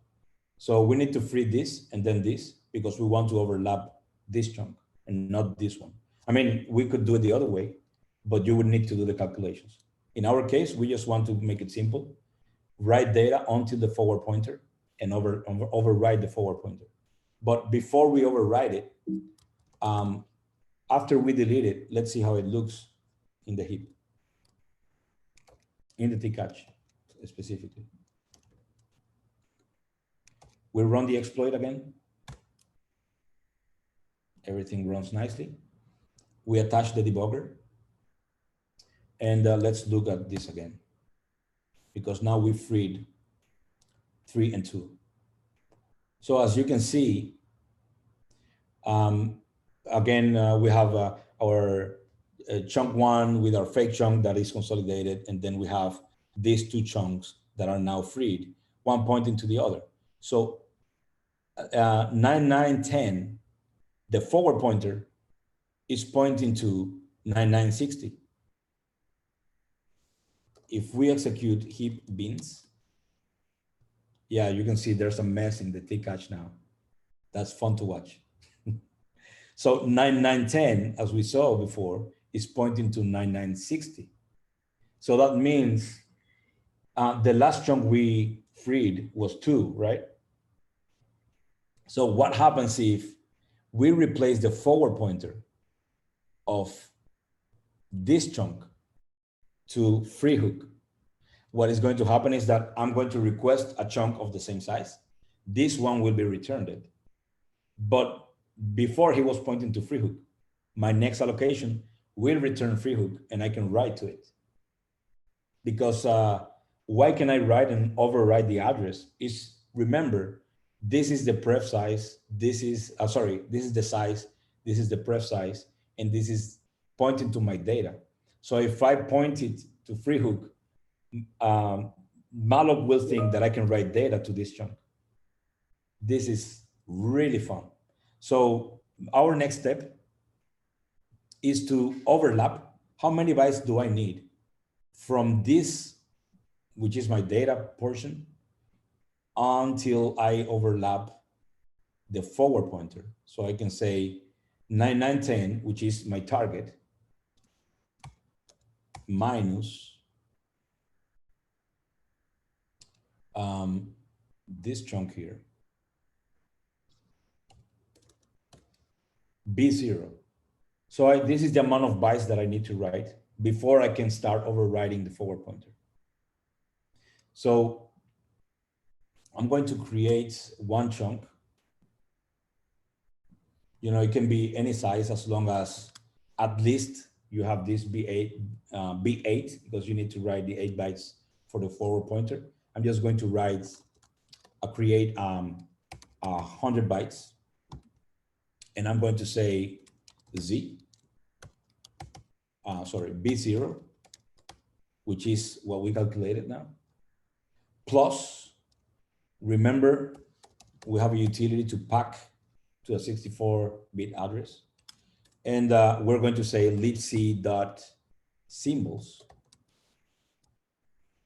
So we need to free this and then this because we want to overlap this chunk and not this one. I mean, we could do it the other way, but you would need to do the calculations. In our case, we just want to make it simple. Write data onto the forward pointer and override the forward pointer. But before we override it, after we delete it, let's see how it looks in the heap, in the T-catch specifically. We run the exploit again. Everything runs nicely. We attach the debugger. And let's look at this again, because now we freed 3 and 2. So as you can see, again, we have our chunk 1 with our fake chunk that is consolidated, and then we have these 2 chunks that are now freed, one pointing to the other. So 9910, the forward pointer is pointing to 9960. If we execute heap beans, yeah, you can see there's a mess in the T-catch now. That's fun to watch. So 9910, as we saw before, is pointing to 9960. So that means the last chunk we freed was 2, right? So what happens if we replace the forward pointer of this chunk to free hook? What is going to happen is that I'm going to request a chunk of the same size. This one will be returned. But before he was pointing to free hook, my next allocation will return free hook and I can write to it. Because why can I write and override the address? Is, remember, this is the pref size, this is, this is the size, this is the pref size, and this is pointing to my data. So if I point it to free hook, malloc will think that I can write data to this chunk. This is really fun. So our next step is to overlap. How many bytes do I need from this, which is my data portion, until I overlap the forward pointer? So I can say 9910, which is my target, minus this chunk here, B0. So this is the amount of bytes that I need to write before I can start overriding the forward pointer. So I'm going to create one chunk. You know, it can be any size as long as at least you have this B8, because you need to write the 8 bytes for the forward pointer. I'm just going to create 100 bytes, and I'm going to say B0, which is what we calculated now, plus, remember, we have a utility to pack to a 64-bit address. And we're going to say libc.symbols.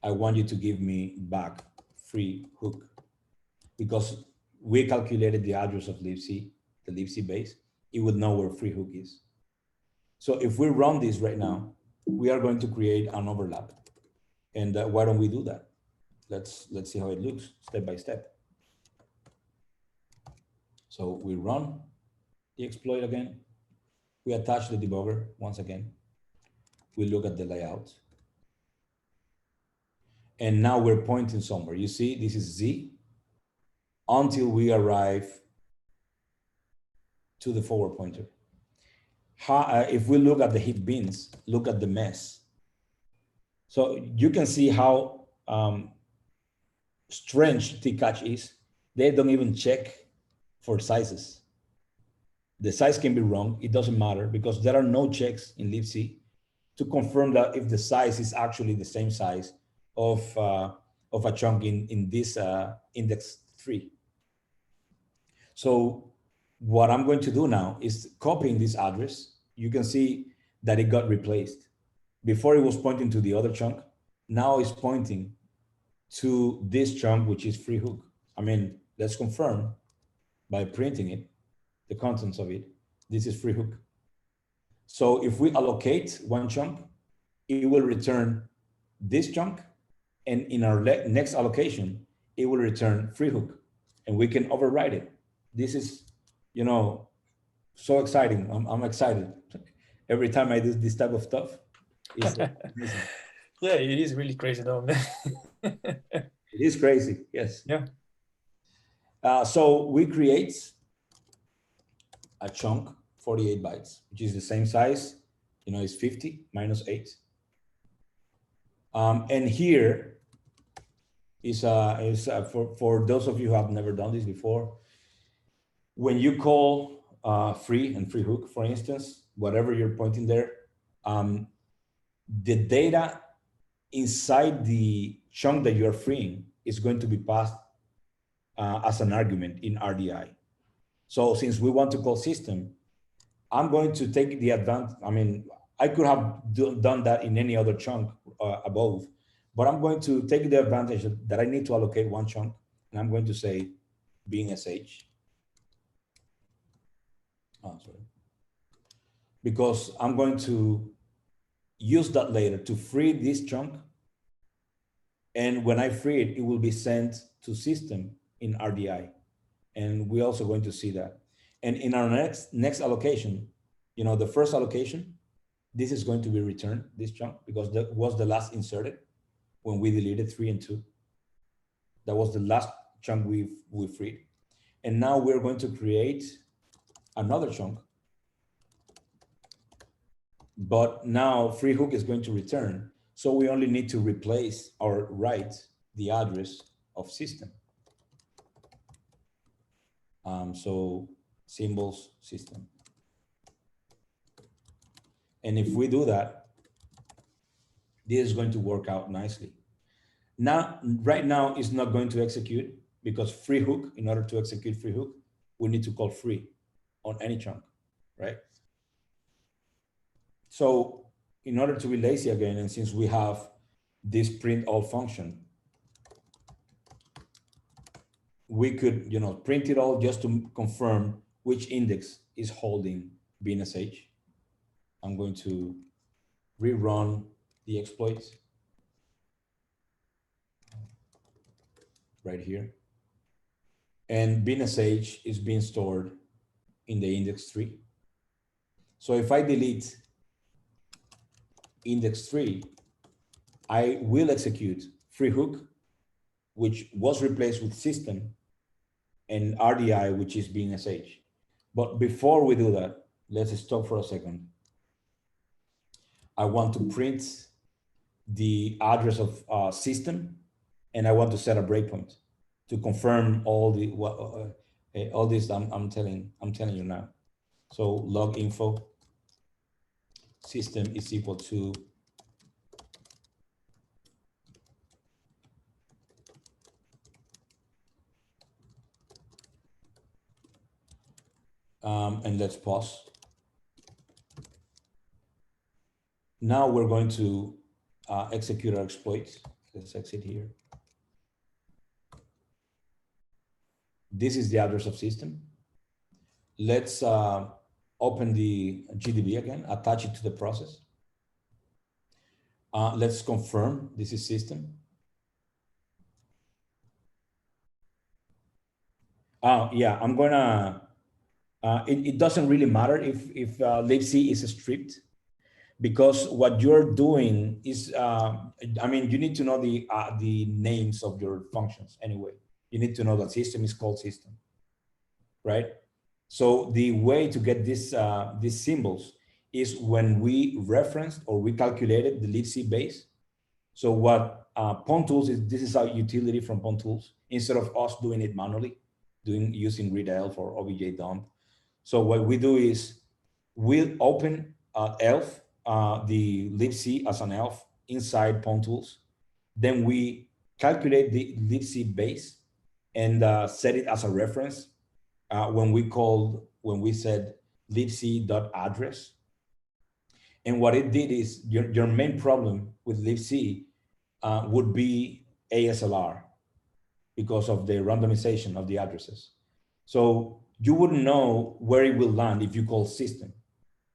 I want you to give me back free hook, because we calculated the address of libc, the libc base. It would know where free hook is. So if we run this right now, we are going to create an overlap. And why don't we do that? Let's see how it looks step by step. So we run the exploit again. We attach the debugger once again. We look at the layout. And now we're pointing somewhere. You see, this is Z until we arrive to the forward pointer. If we look at the heap bins, look at the mess. So you can see how strange T-catch is. They don't even check for sizes. The size can be wrong. It doesn't matter, because there are no checks in libc to confirm that if the size is actually the same size of a chunk in this index 3. So what I'm going to do now is copying this address. You can see that it got replaced. Before it was pointing to the other chunk. Now it's pointing to this chunk, which is free hook. I mean, let's confirm by printing it, the contents of it. This is free hook. So if we allocate one chunk, it will return this chunk. And in our next allocation, it will return free hook, and we can override it. This is, you know, so exciting. I'm excited every time I do this type of stuff. It's yeah, it is really crazy though, man. It is crazy, yes. Yeah. So we create a chunk, 48 bytes, which is the same size, you know, it's 50 minus 8. And here is for those of you who have never done this before, when you call free and free hook, for instance, whatever you're pointing there, the data inside the chunk that you're freeing is going to be passed as an argument in RDI. So since we want to call system, I'm going to take the advantage. I mean, I could have done that in any other chunk above, but I'm going to take the advantage that I need to allocate one chunk, and I'm going to say being SH. Oh, sorry. Because I'm going to use that later to free this chunk. And when I free it, it will be sent to system in RDI. And we're also going to see that. And in our next allocation, you know, the first allocation, this is going to be returned, this chunk, because that was the last inserted when we deleted 3 and 2. That was the last chunk we freed. And now we're going to create another chunk. But now free hook is going to return. So we only need to replace or write the address of system. So symbols system. And if we do that, this is going to work out nicely. Now, right now, it's not going to execute because free hook, in order to execute free hook, we need to call free on any chunk, right? So in order to be lazy again, and since we have this print all function, we could, you know, print it all just to confirm which index is holding BNSH. I'm going to rerun the exploit right here. And BNSH is being stored in the index 3. So if I delete index 3, I will execute free hook, which was replaced with system, and RDI, which is BNSH. But before we do that, let's stop for a second. I want to print the address of system, and I want to set a breakpoint to confirm all the all this I'm telling you now. So log info system is equal to and let's pause. Now we're going to execute our exploits. Let's exit here. This is the address of system. Let's open the GDB again, attach it to the process. Let's confirm this is system. Yeah, I'm gonna, it doesn't really matter if libc is stripped, because what you're doing is, I mean, you need to know the names of your functions anyway. You need to know that system is called system, right? So the way to get this, these symbols is when we referenced or we calculated the libc base. So what PwnTools is, this is our utility from PwnTools, instead of us doing it manually, using readelf or obj dump. So what we do is we'll open elf, the libc as an elf inside PwnTools. Then we calculate the libc base and set it as a reference when we said libc.address. And what it did is your main problem with libc would be ASLR because of the randomization of the addresses. So you wouldn't know where it will land if you call system,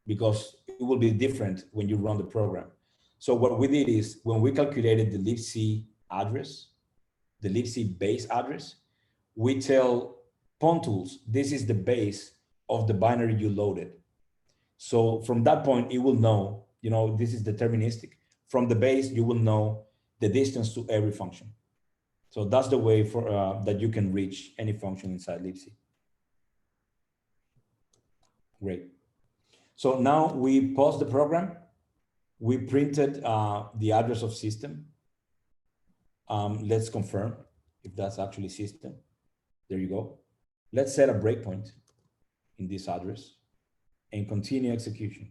because it will be different when you run the program. So what we did is when we calculated the libc address, the libc base address, we tell PwnTools, this is the base of the binary you loaded. So from that point, it will know, you know, this is deterministic. From the base, you will know the distance to every function. So that's the way for that you can reach any function inside libc. Great. So now we pause the program. We printed the address of system. Let's confirm if that's actually system. There you go. Let's set a breakpoint in this address and continue execution.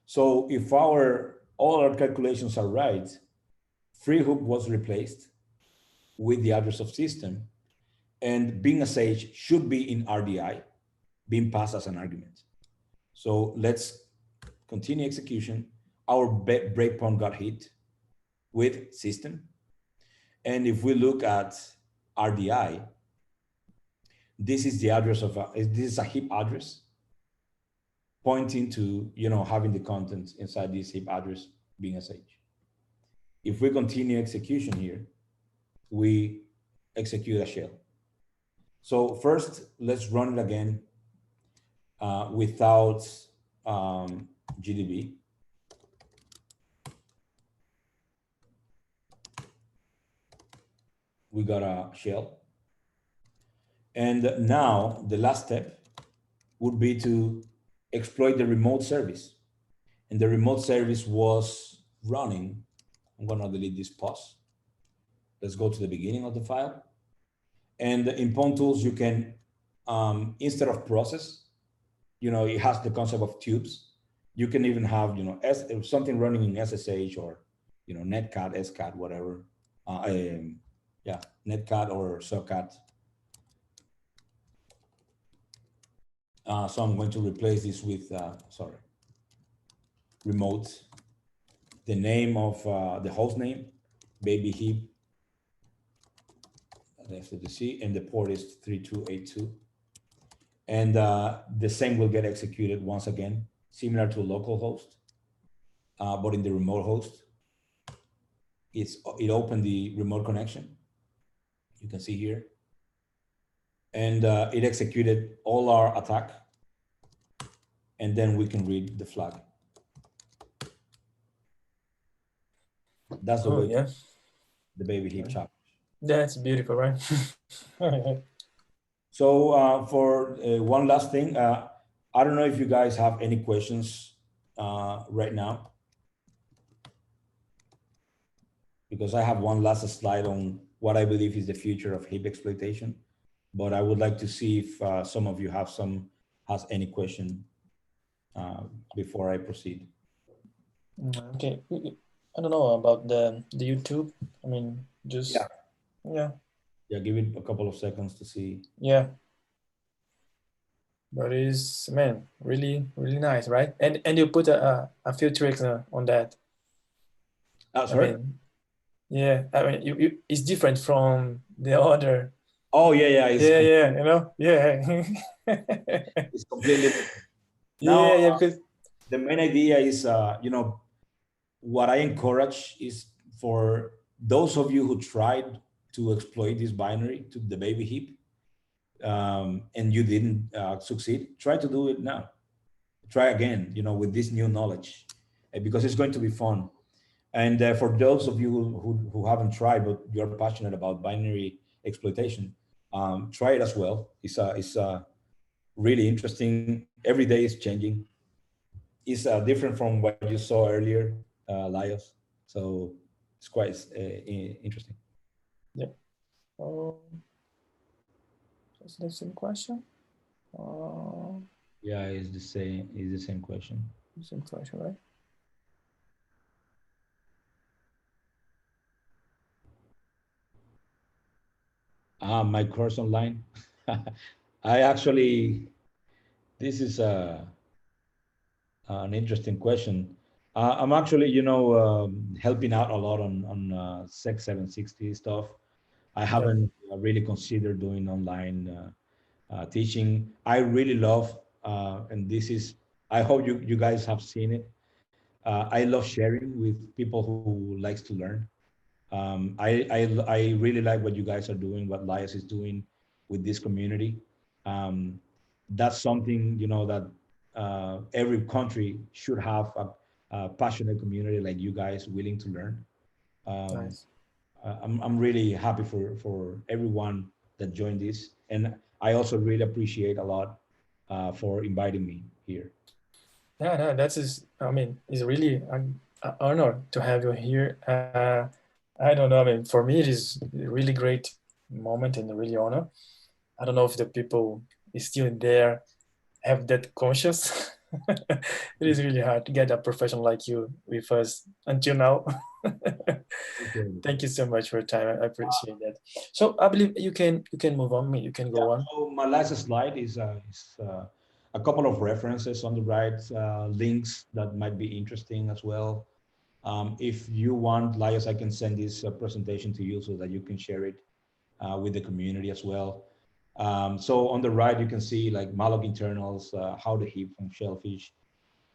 So if all our calculations are right, free hook was replaced with the address of system, And being a sage should be in RDI, being passed as an argument. So let's continue execution. Our breakpoint got hit with system. And if we look at RDI, this is the address of this is a heap address pointing to, having the contents inside this heap address being a sage. If we continue execution here, we execute a shell. So first, let's run it again without GDB. We got a shell. And now the last step would be to exploit the remote service. And the remote service was running. I'm gonna delete this pause. Let's go to the beginning of the file. And in Pwn Tools, you can, instead of process, it has the concept of tubes. You can even have, something running in SSH or, netcat, scat, whatever. Yeah, netcat or socat. So I'm going to replace this with, remote. The name of the host name, baby heap, FTTC, and the port is 3282. And the same will get executed once again, similar to a local host, but in the remote host. It opened the remote connection. You can see here. And it executed all our attack. And then we can read the flag. That's the way the baby heap chapter. That's beautiful, right? So for one last thing, I don't know if you guys have any questions right now, because I have one last slide on what I believe is the future of heap exploitation, but I would like to see if some of you has any question before I proceed. Okay, I don't know about the YouTube. I mean, just yeah. Give it a couple of seconds to see. Yeah, but it's, man, really nice, right? And you put a few tricks on that. Sorry? Yeah, I mean, it's different from the other. Oh yeah. Yeah. It's completely different. Now, Yeah, because the main idea is, what I encourage is for those of you who tried to exploit this binary to the baby heap, and you didn't succeed, try to do it now. Try again, with this new knowledge, because it's going to be fun. And for those of you who haven't tried, but you're passionate about binary exploitation, try it as well. It's really interesting. Every day is changing. It's different from what you saw earlier, Laios. So it's quite interesting. Yeah. Is the same question? Yeah, it's the same. It's the same question. Same question, right? My course online. I actually, this is an interesting question. I'm actually, helping out a lot on SEC760 stuff. I haven't really considered doing online teaching. I really love, and this is, I hope you guys have seen it. I love sharing with people who likes to learn. I really like what you guys are doing, what Lias is doing with this community. That's something, that every country should have a passionate community like you guys willing to learn. Nice. I'm really happy for everyone that joined this. And I also really appreciate a lot for inviting me here. Yeah, no, I mean, it's really an honor to have you here. I don't know, I mean, for me, it is a really great moment and a really honor. I don't know if the people is still there, have that conscious. It is really hard to get a professional like you with us until now. Okay. Thank you so much for your time. I appreciate that. So I believe you can move on. You can go on. So my last slide is a couple of references on the right, links that might be interesting as well. If you want, Lias, I can send this presentation to you so that you can share it with the community as well. So on the right, you can see like malloc internals, how to heap from shellfish.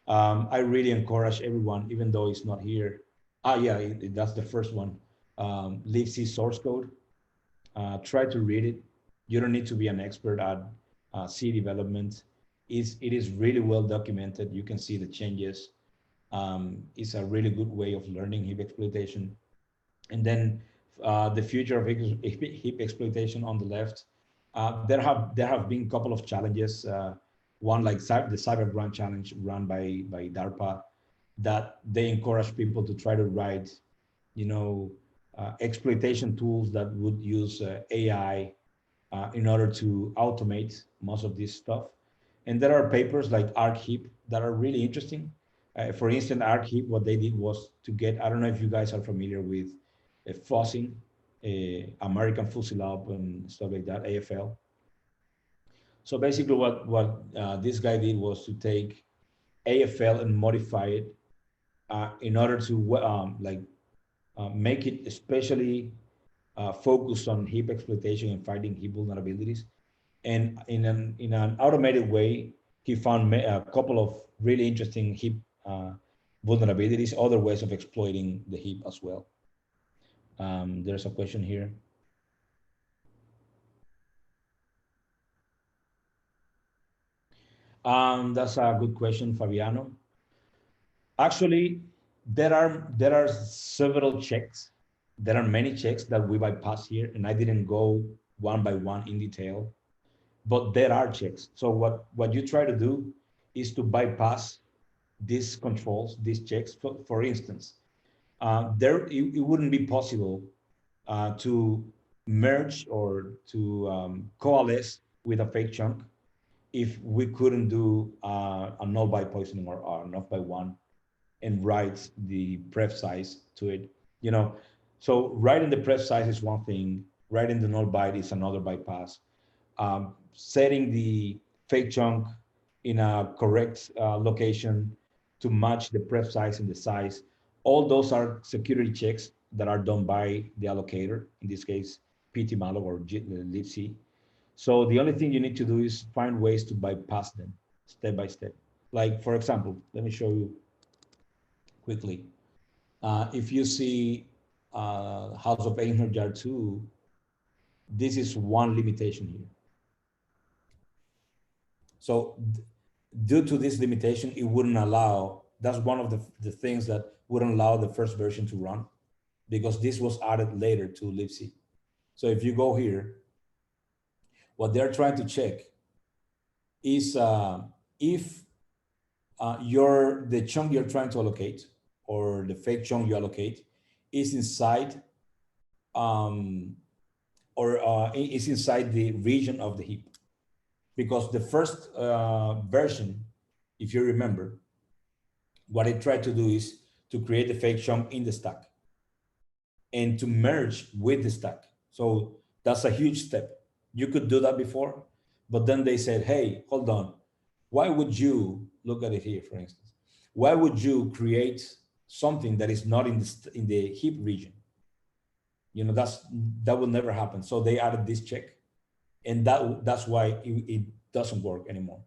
I really encourage everyone, even though it's not here. Yeah, that's the first one. libc source code. Try to read it. You don't need to be an expert at C development. It is really well documented. You can see the changes. It's a really good way of learning heap exploitation. And then the future of heap exploitation on the left. There have been a couple of challenges. One like the Cyber Grant Challenge run by DARPA, that they encourage people to try to write, exploitation tools that would use AI in order to automate most of this stuff. And there are papers like ArcHeap that are really interesting. For instance, ArcHeap, what they did was to get, I don't know if you guys are familiar with fuzzing, American Fusilab and stuff like that, AFL. So basically what this guy did was to take AFL and modify it in order to make it especially focused on heap exploitation and fighting heap vulnerabilities. And in an automated way, he found a couple of really interesting heap vulnerabilities, other ways of exploiting the heap as well. There's a question here. That's a good question, Fabiano. Actually, there are several checks. There are many checks that we bypass here, and I didn't go one by one in detail, but there are checks. So what you try to do is to bypass these controls, these checks. For instance, it wouldn't be possible to merge or to coalesce with a fake chunk if we couldn't do a null by poisoning or null by one and write the pref size to it. So writing the pref size is one thing, writing the null byte is another bypass. Setting the fake chunk in a correct location to match the pref size and the size. All those are security checks that are done by the allocator, in this case, ptmalloc or libc. So the only thing you need to do is find ways to bypass them step by step. Like, for example, let me show you quickly. If you see House of Einherjar 2, this is one limitation here. So due to this limitation, it wouldn't allow, that's one of the things that wouldn't allow the first version to run, because this was added later to libc. So if you go here, what they're trying to check is if the chunk you're trying to allocate, or the fake chunk you allocate, is inside is inside the region of the heap. Because the first version, if you remember, what it tried to do is to create the fake chunk in the stack and to merge with the stack. So that's a huge step. You could do that before, but then they said, hey, hold on. Why would you, look at it here, for instance, why would you create something that is not in the heap region? That will never happen. So they added this check, and that's why it doesn't work anymore.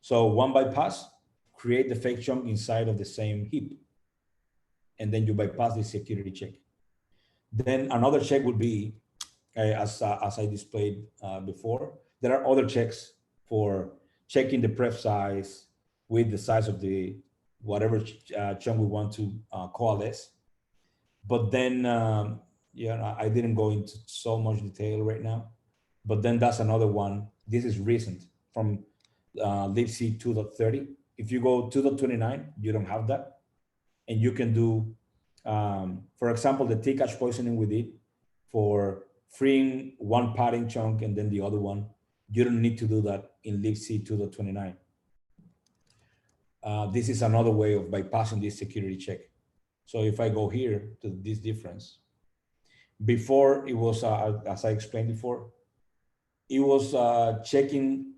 So one bypass, create the fake chunk inside of the same heap, and then you bypass the security check. Then another check would be, as I displayed before, there are other checks for checking the pref size with the size of the whatever chunk we want to coalesce. But then, I didn't go into so much detail right now. But then that's another one. This is recent from libc 2.30. If you go 2.29, you don't have that. And you can do, for example, the T-cache poisoning we did for freeing one padding chunk and then the other one. You don't need to do that in libc 2.29. This is another way of bypassing this security check. So if I go here to this difference, before it was, as I explained before, it was checking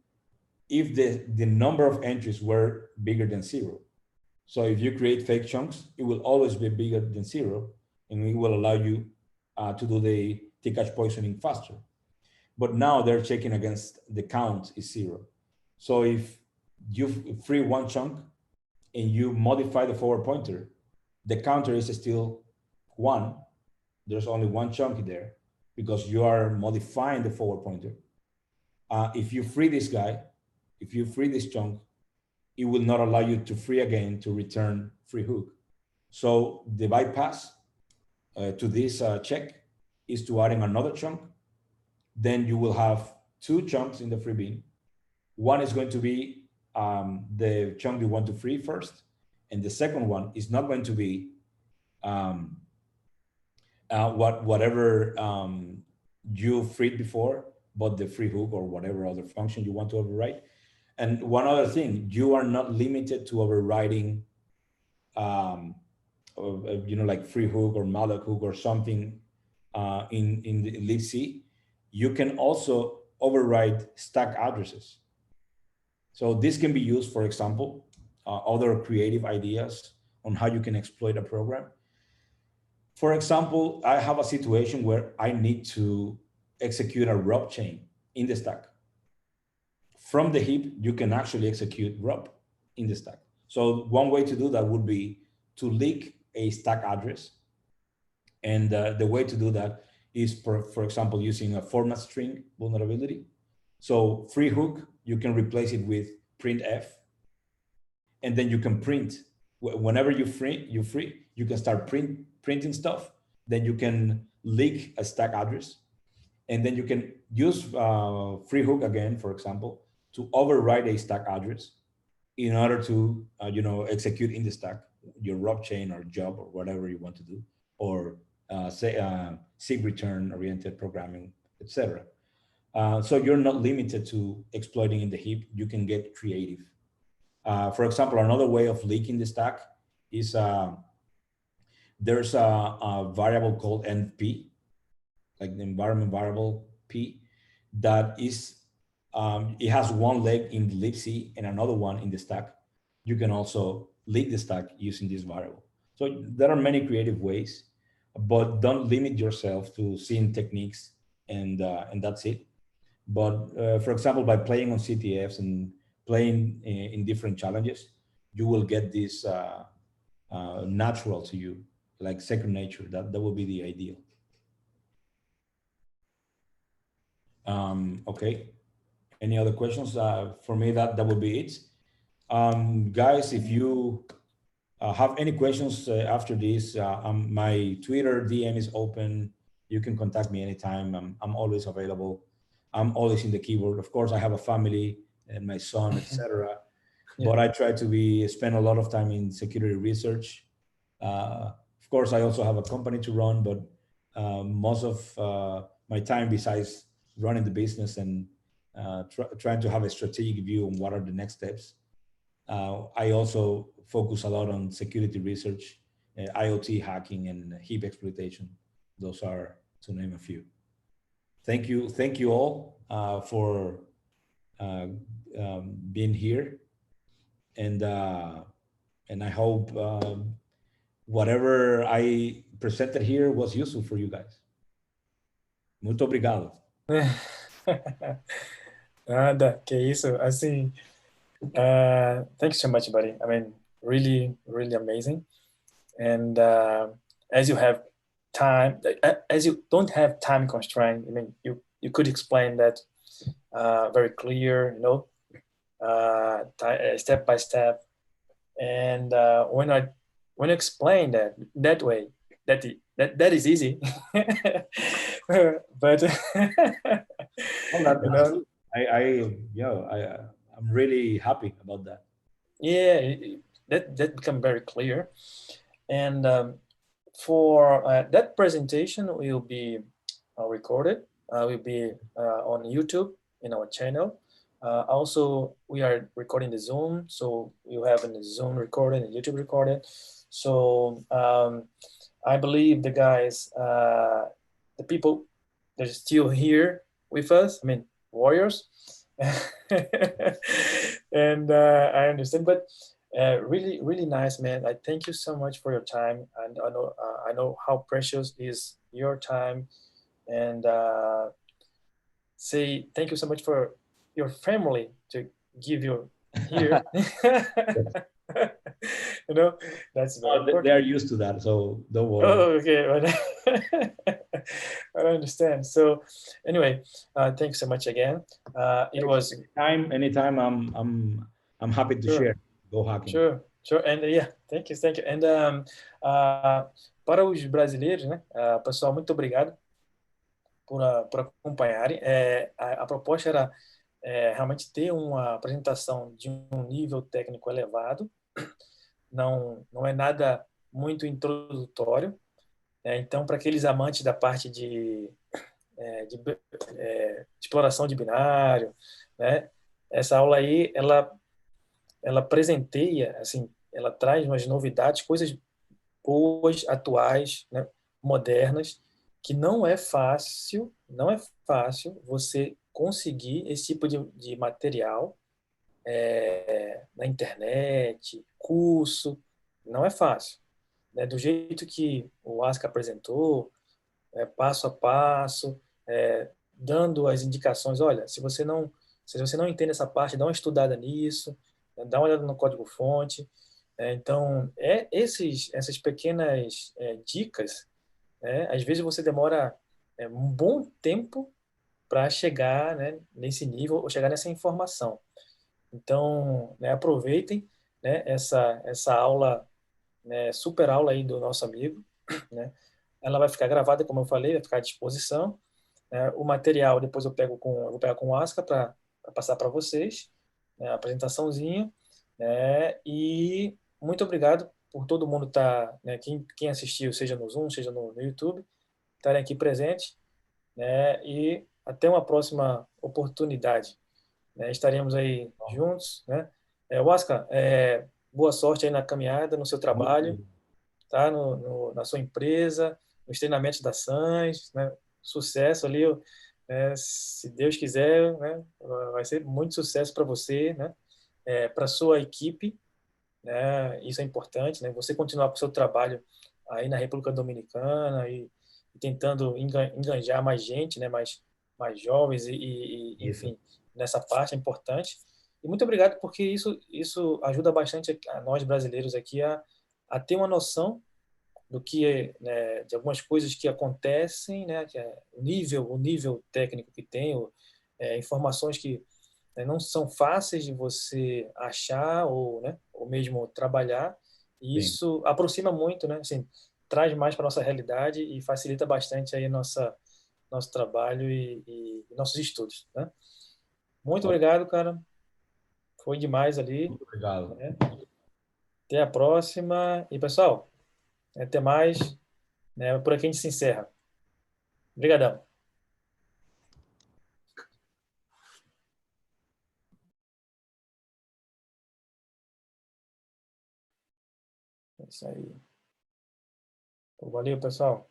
if the number of entries were bigger than 0. So if you create fake chunks, it will always be bigger than 0, and it will allow you to do the T-cache poisoning faster. But now they're checking against the count is 0. So if you free one chunk and you modify the forward pointer, the counter is still 1. There's only one chunk there because you are modifying the forward pointer. If you free this guy, if you free this chunk, it will not allow you to free again to return free hook. So the bypass to this check is to adding another chunk. Then you will have 2 chunks in the free bin. One is going to be the chunk you want to free first, and the second one is not going to be whatever you freed before, but the free hook or whatever other function you want to override. And one other thing, you are not limited to overriding, like free hook or malloc hook or something in the libc. You can also override stack addresses. So this can be used, for example, other creative ideas on how you can exploit a program. For example, I have a situation where I need to execute a ROP chain in the stack. From the heap, you can actually execute ROP in the stack. So one way to do that would be to leak a stack address. And the way to do that is, for example, using a format string vulnerability. So free hook, you can replace it with printf. And then you can print. Whenever you free, you can start printing stuff. Then you can leak a stack address. And then you can use free hook again, for example, to override a stack address in order to execute in the stack your ROP chain or job or whatever you want to do, or say SIG return oriented programming, etc. So you're not limited to exploiting in the heap. You can get creative. For example, another way of leaking the stack is there's a variable called env, like the environment variable P, that is, it has one leg in the libc and another one in the stack. You can also leak the stack using this variable. So there are many creative ways, but don't limit yourself to seeing techniques and that's it. But for example, by playing on CTFs and playing in different challenges, you will get this natural to you, like second nature. That would be the ideal. Okay. Any other questions? For me, that would be it. Guys, if you have any questions after this, my Twitter DM is open. You can contact me anytime. I'm always available. I'm always in the keyboard. Of course, I have a family and my son, etc. Yeah. But I try to spend a lot of time in security research. Of course, I also have a company to run, but most of my time, besides running the business and trying to have a strategic view on what are the next steps, I also focus a lot on security research, IoT hacking, and heap exploitation. Those are, to name a few. Thank you all for being here, and I hope whatever I presented here was useful for you guys. Muito obrigado. Nada, que isso, assim, thanks so much, buddy. I mean, really, really amazing. And as you have time, as you don't have time constraint, I mean, you could explain that very clear, step by step. And when I explain that way, that is easy. But I'm really happy about that. Yeah, that become very clear. And for that presentation will be recorded, will be on YouTube in our channel. Also, we are recording the Zoom, so you have a Zoom recorded and YouTube recorded. So I believe the guys, the people that are still here with us, I mean, warriors. And I understand, but really, really nice, man. I thank you so much for your time, and I know how precious is your time, and say thank you so much for your family to give you here. You know, that's very They are important. used to that, so don't worry. Oh, okay. I understand. So anyway, thanks so much again. It was Anytime I'm happy to sure, share. Go hacking. sure. And yeah, thank you. And para os brasileiros, né, pessoal, muito obrigado por acompanharem. A proposta era realmente ter uma apresentação de um nível técnico elevado. Não é nada muito introdutório. Então, para aqueles amantes da parte de exploração de binário, né, essa aula aí, ela presenteia, assim, ela traz umas novidades, coisas boas, atuais, né, modernas, que não é fácil você conseguir esse tipo de material na internet, curso, não é fácil. Né? Do jeito que o Huáscar apresentou, passo a passo, dando as indicações, olha, se você não entende essa parte, dá uma estudada nisso, né? Dá uma olhada no código-fonte. Então, essas pequenas dicas, né? Às vezes você demora um bom tempo para chegar, né, nesse nível ou chegar nessa informação. Então, né, aproveitem, né, essa aula, né, super aula aí do nosso amigo, né? Ela vai ficar gravada, como eu falei, vai ficar à disposição. Né? O material depois eu vou pegar com o Asca para passar para vocês, né, a apresentaçãozinha, né? E muito obrigado por todo mundo estar, né, quem assistiu, seja no Zoom, seja no YouTube, estarem aqui presentes, né? E até uma próxima oportunidade, né? Estaremos aí juntos, né? Oscar, boa sorte aí na caminhada, no seu trabalho, tá? Na sua empresa, nos treinamentos da SANS, né? Sucesso ali, se Deus quiser, né? Vai ser muito sucesso para você, né? Para sua equipe, né? Isso é importante, né? Você continuar com o seu trabalho aí na República Dominicana e tentando enganjar mais gente, né? Mais jovens Isso. enfim, nessa parte é importante. E muito obrigado porque isso ajuda bastante a nós brasileiros aqui a ter uma noção do que, né, de algumas coisas que acontecem, né? Que é o nível técnico que tem, informações que não são fáceis de você achar ou, né, ou mesmo trabalhar, e Sim. isso aproxima muito, né, assim, traz mais para nossa realidade e facilita bastante aí nosso trabalho e nossos estudos, né? Muito obrigado, cara. Foi demais ali, Muito obrigado. né? Até a próxima. E, pessoal, até mais, né? Por aqui a gente se encerra. Obrigadão. É isso aí. Valeu, pessoal.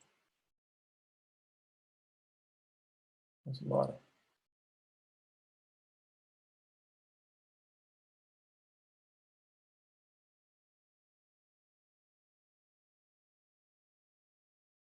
Vamos embora.